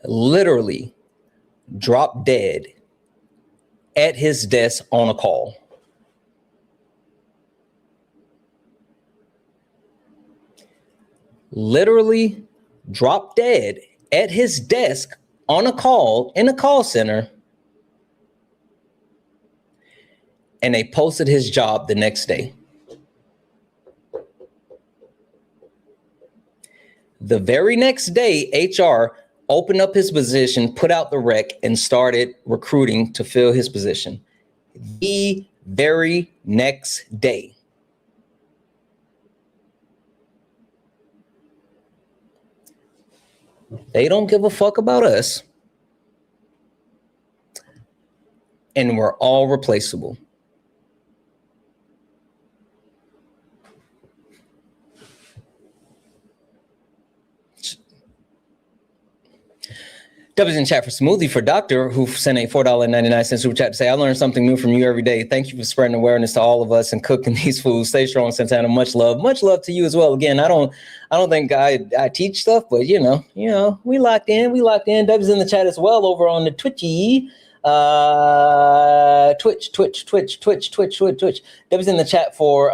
literally dropped dead at his desk on a call. Literally dropped dead at his desk on a call in a call center. And they posted his job the next day. The very next day, HR opened up his position, put out the rec, and started recruiting to fill his position. The very next day. They don't give a fuck about us. And we're all replaceable. W's in chat for Smoothie for Doctor, who sent a $4.99 super chat to say, I learned something new from you every day. Thank you for spreading awareness to all of us and cooking these foods. Stay strong, Santana. Much love to you as well. Again, I don't think I teach stuff, but you know, we locked in. W's in the chat as well over on the Twitchy. Twitch. W's in the chat for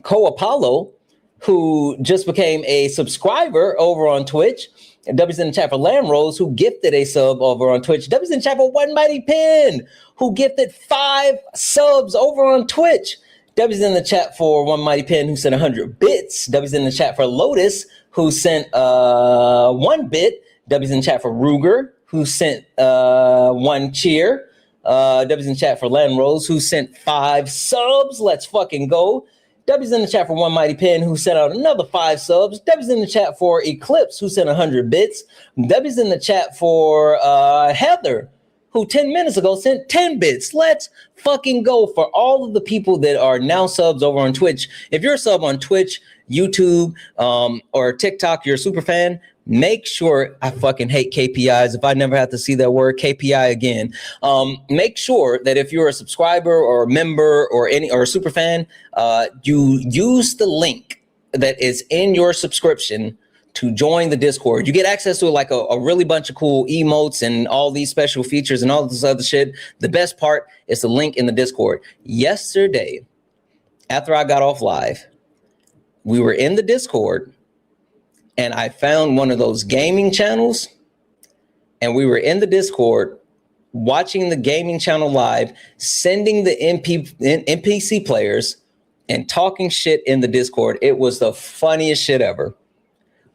Co Apollo, who just became a subscriber over on Twitch. W's in the chat for Lamb Rose, who gifted a sub over on Twitch. W's in the chat for One Mighty Pen, who gifted 5 subs over on Twitch. W's in the chat for One Mighty Pen, who sent 100 bits. W's in the chat for Lotus, who sent 1 bit. W's in the chat for Ruger, who sent 1 cheer. W's in the chat for Lamb Rose, who sent 5 subs. Let's fucking go. W's in the chat for One Mighty Pen, who sent out another 5 subs. W's in the chat for Eclipse, who sent 100 bits. W's in the chat for Heather, who 10 minutes ago sent 10 bits. Let's fucking go for all of the people that are now subs over on Twitch. If you're a sub on Twitch, YouTube, or TikTok, you're a super fan, make sure, I fucking hate KPIs. If I never have to see that word KPI again, make sure that if you're a subscriber or a member or a super fan, you use the link that is in your subscription to join the Discord. You get access to like a really bunch of cool emotes and all these special features and all this other shit. The best part is the link in the Discord. Yesterday, after I got off live, we were in the Discord and I found one of those gaming channels, and we were in the Discord watching the gaming channel live, sending the NPC players and talking shit in the Discord. It was the funniest shit ever.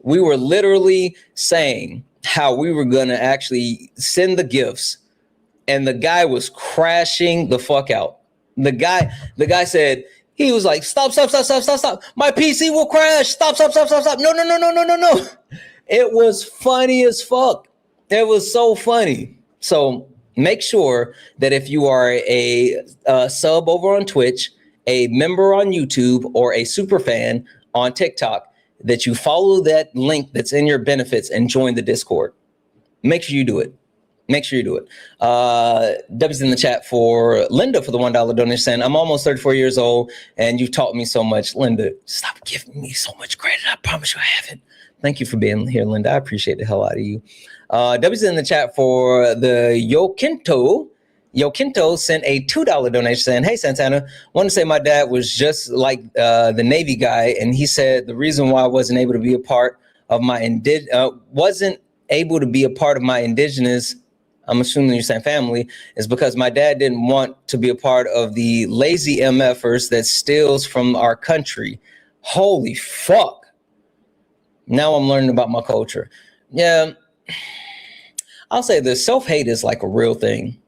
We were literally saying how we were going to actually send the gifts, and the guy was crashing the fuck out. The guy said, he was like, stop. My PC will crash. Stop. No. It was funny as fuck. It was so funny. So make sure that if you are a sub over on Twitch, a member on YouTube, or a super fan on TikTok, that you follow that link that's in your benefits and join the Discord. Make sure you do it. W's in the chat for Linda for the $1 donation saying, I'm almost 34 years old and you've taught me so much. Linda, stop giving me so much credit. I promise you I haven't. Thank you for being here, Linda. I appreciate the hell out of you. W's in the chat for the Yokinto. Yokinto sent a $2 donation saying, hey, Santana, want to say my dad was just like the Navy guy. And he said the reason why I wasn't able to be a part of my indigenous, I'm assuming you're saying family, is because my dad didn't want to be a part of the lazy MFers that steals from our country. Holy fuck. Now I'm learning about my culture. Yeah, I'll say this, self-hate is like a real thing.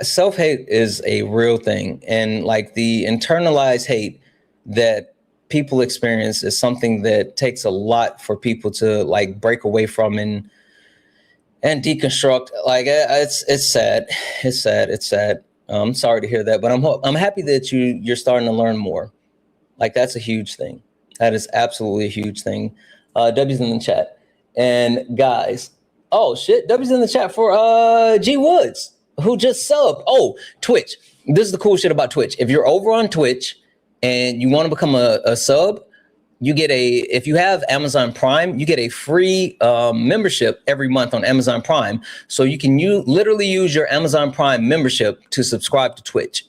Self-hate is a real thing. And like the internalized hate that people experience is something that takes a lot for people to like break away from and deconstruct. Like it's sad. I'm sorry to hear that, but I'm happy that you're starting to learn more. Like that's a huge thing. That is absolutely a huge thing. W's in the chat. And guys, oh shit, W's in the chat for G Woods, who just subbed. Oh, Twitch. This is the cool shit about Twitch. If you're over on Twitch and you want to become a sub, you get if you have Amazon Prime, you get a free membership every month on Amazon Prime. So you can literally use your Amazon Prime membership to subscribe to Twitch.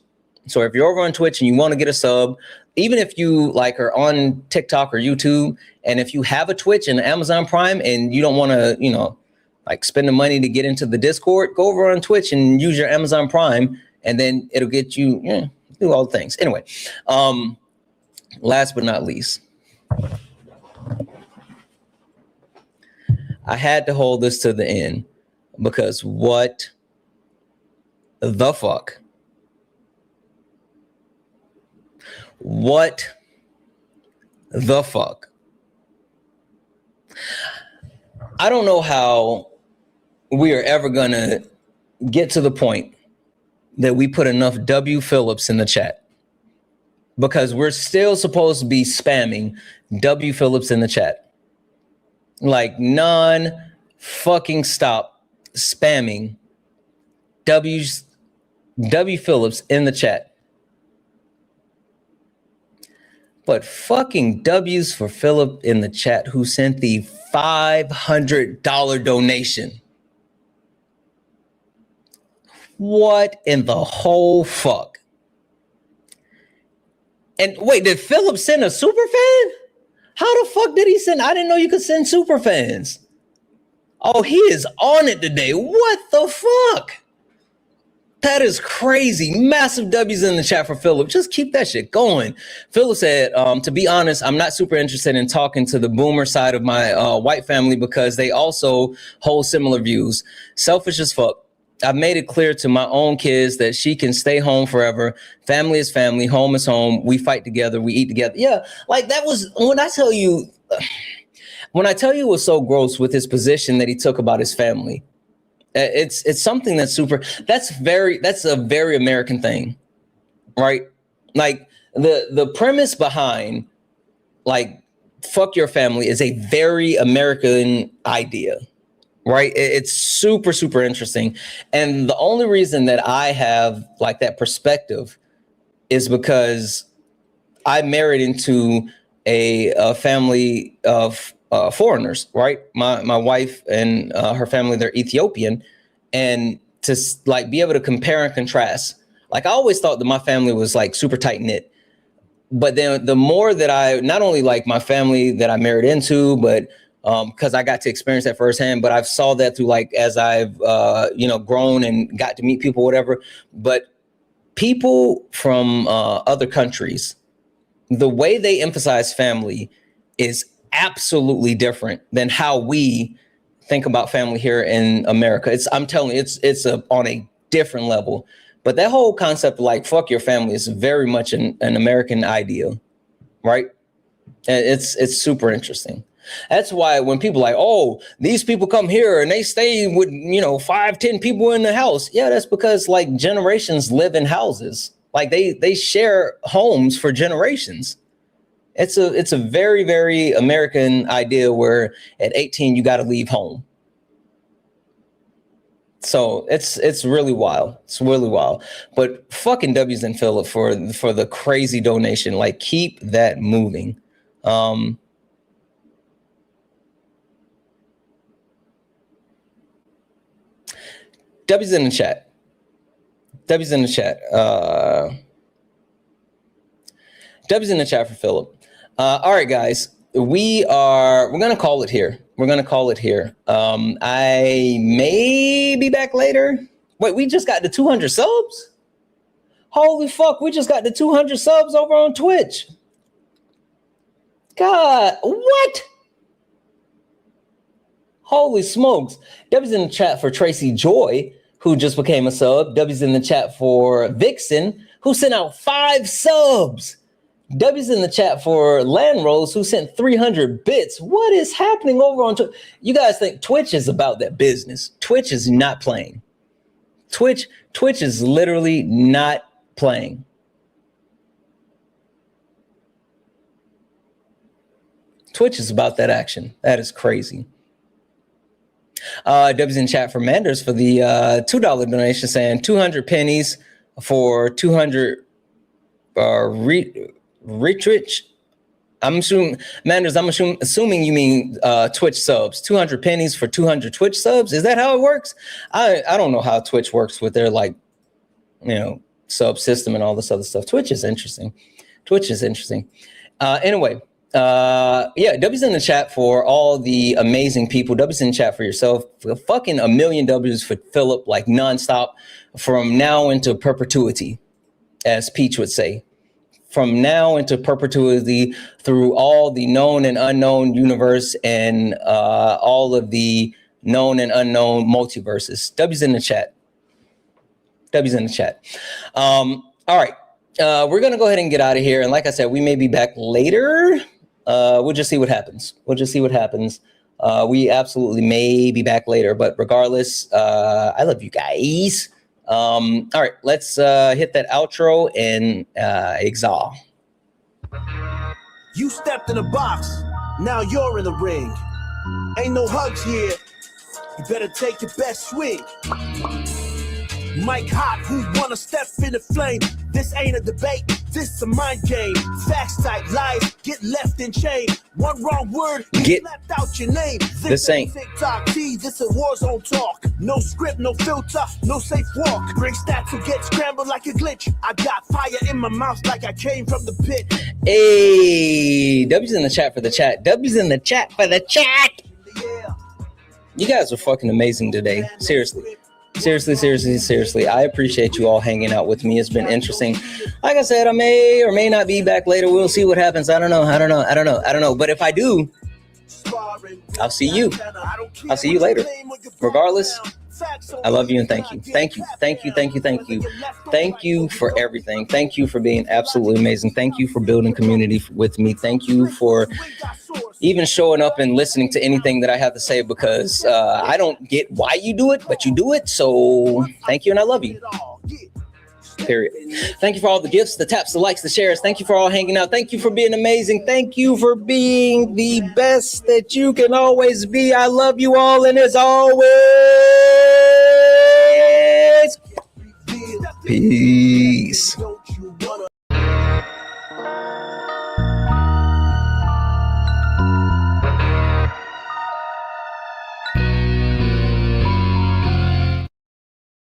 So if you're over on Twitch and you want to get a sub, even if you like are on TikTok or YouTube, and if you have a Twitch and Amazon Prime and you don't want to, like spend the money to get into the Discord, go over on Twitch and use your Amazon Prime, and then it'll get you, do all the things. Anyway, last but not least, I had to hold this to the end because what the fuck? What the fuck? I don't know how we are ever going to get to the point that we put enough W. Phillips in the chat, because we're still supposed to be spamming W. Phillips in the chat. like non-fucking stop spamming W Phillips in the chat. But fucking W's for Philip in the chat, who sent the $500 donation. What in the whole fuck? And wait, did Philip send a super fan? How the fuck did he send? I didn't know you could send super fans. Oh, he is on it today. What the fuck? That is crazy. Massive W's in the chat for Philip. Just keep that shit going. Philip said, to be honest, I'm not super interested in talking to the boomer side of my white family because they also hold similar views. Selfish as fuck. I've made it clear to my own kids that she can stay home forever. Family is family. Home is home. We fight together. We eat together. Yeah, like that was when I tell you it was so gross with his position that he took about his family. It's something that's that's a very American thing, right? Like the premise behind like fuck your family is a very American idea, right? It's super, super interesting. And the only reason that I have like that perspective is because I married into a family of foreigners, right? My wife and her family, they're Ethiopian, and to like be able to compare and contrast, like I always thought that my family was like super tight knit, but then the more that I not only like my family that I married into, but because I got to experience that firsthand, but I've saw that through like as I've grown and got to meet people, whatever. But people from other countries, the way they emphasize family is absolutely different than how we think about family here in America. I'm telling you, it's on a different level. But that whole concept of like fuck your family is very much an American idea, right? And it's super interesting. That's why when people are like, oh, these people come here and they stay with 5-10 people in the house. Yeah, that's because like generations live in houses. Like they share homes for generations. It's a very, very American idea where at 18 you got to leave home. So it's really wild. It's really wild. But fucking W's and Philip for the crazy donation. Like keep that moving. W's in the chat. W's in the chat. W's in the chat for Philip. All right, guys, we're gonna call it here. I may be back later. Wait, we just got the 200 subs? Holy fuck, we just got the 200 subs over on Twitch. God, what? Holy smokes. W's in the chat for Tracy Joy, who just became a sub. W's in the chat for Vixen, who sent out 5 subs. W's in the chat for Landrose, who sent 300 bits. What is happening over on Twitch? You guys think Twitch is about that business. Twitch is not playing. Twitch is literally not playing. Twitch is about that action. That is crazy. W's in chat for Manders for the $2 donation, saying 200 pennies for 200 Rich. I'm assuming, Manders, assuming you mean Twitch subs. 200 pennies for 200 Twitch subs. Is that how it works? I don't know how Twitch works with their sub system and all this other stuff. Twitch is interesting. Anyway, W's in the chat for all the amazing people. W's in the chat for yourself. Fucking $1 million W's for Philip, like nonstop from now into perpetuity, as Peach would say. From now into perpetuity through all the known and unknown universe and all of the known and unknown multiverses. W's in the chat. All right. We're going to go ahead and get out of here. And like I said, we may be back later. We'll just see what happens. We absolutely may be back later. But regardless, I love you guys. All right, let's hit that outro and exhaust. You stepped in a box, now you're in the ring. Ain't no hugs here. You better take your best swing. Mike Hot, who wanna step in the flame? This ain't a debate, this a mind game. Facts type lies, get left in chain. One wrong word, get left out your name. This ain't TikTok T, this a war zone talk. No script, no filter, no safe walk. Bring stats will get scrambled like a glitch. I got fire in my mouth like I came from the pit. Hey, W's in the chat for the chat. W's in the chat for the chat. Yeah. You guys are fucking amazing today. Seriously. Seriously. I appreciate you all hanging out with me. It's been interesting. Like I said, I may or may not be back later. We'll see what happens. I don't know. But if I do, I'll see you. I'll see you later. Regardless, I love you and thank you. Thank you for everything. Thank you for being absolutely amazing. Thank you for building community with me. Thank you for even showing up and listening to anything that I have to say, because I don't get why you do it, but you do it. So thank you and I love you. Period. Thank you for all the gifts, the taps, the likes, the shares. Thank you for all hanging out. Thank you for being amazing. Thank you for being the best that you can always be. I love you all, and as always, peace.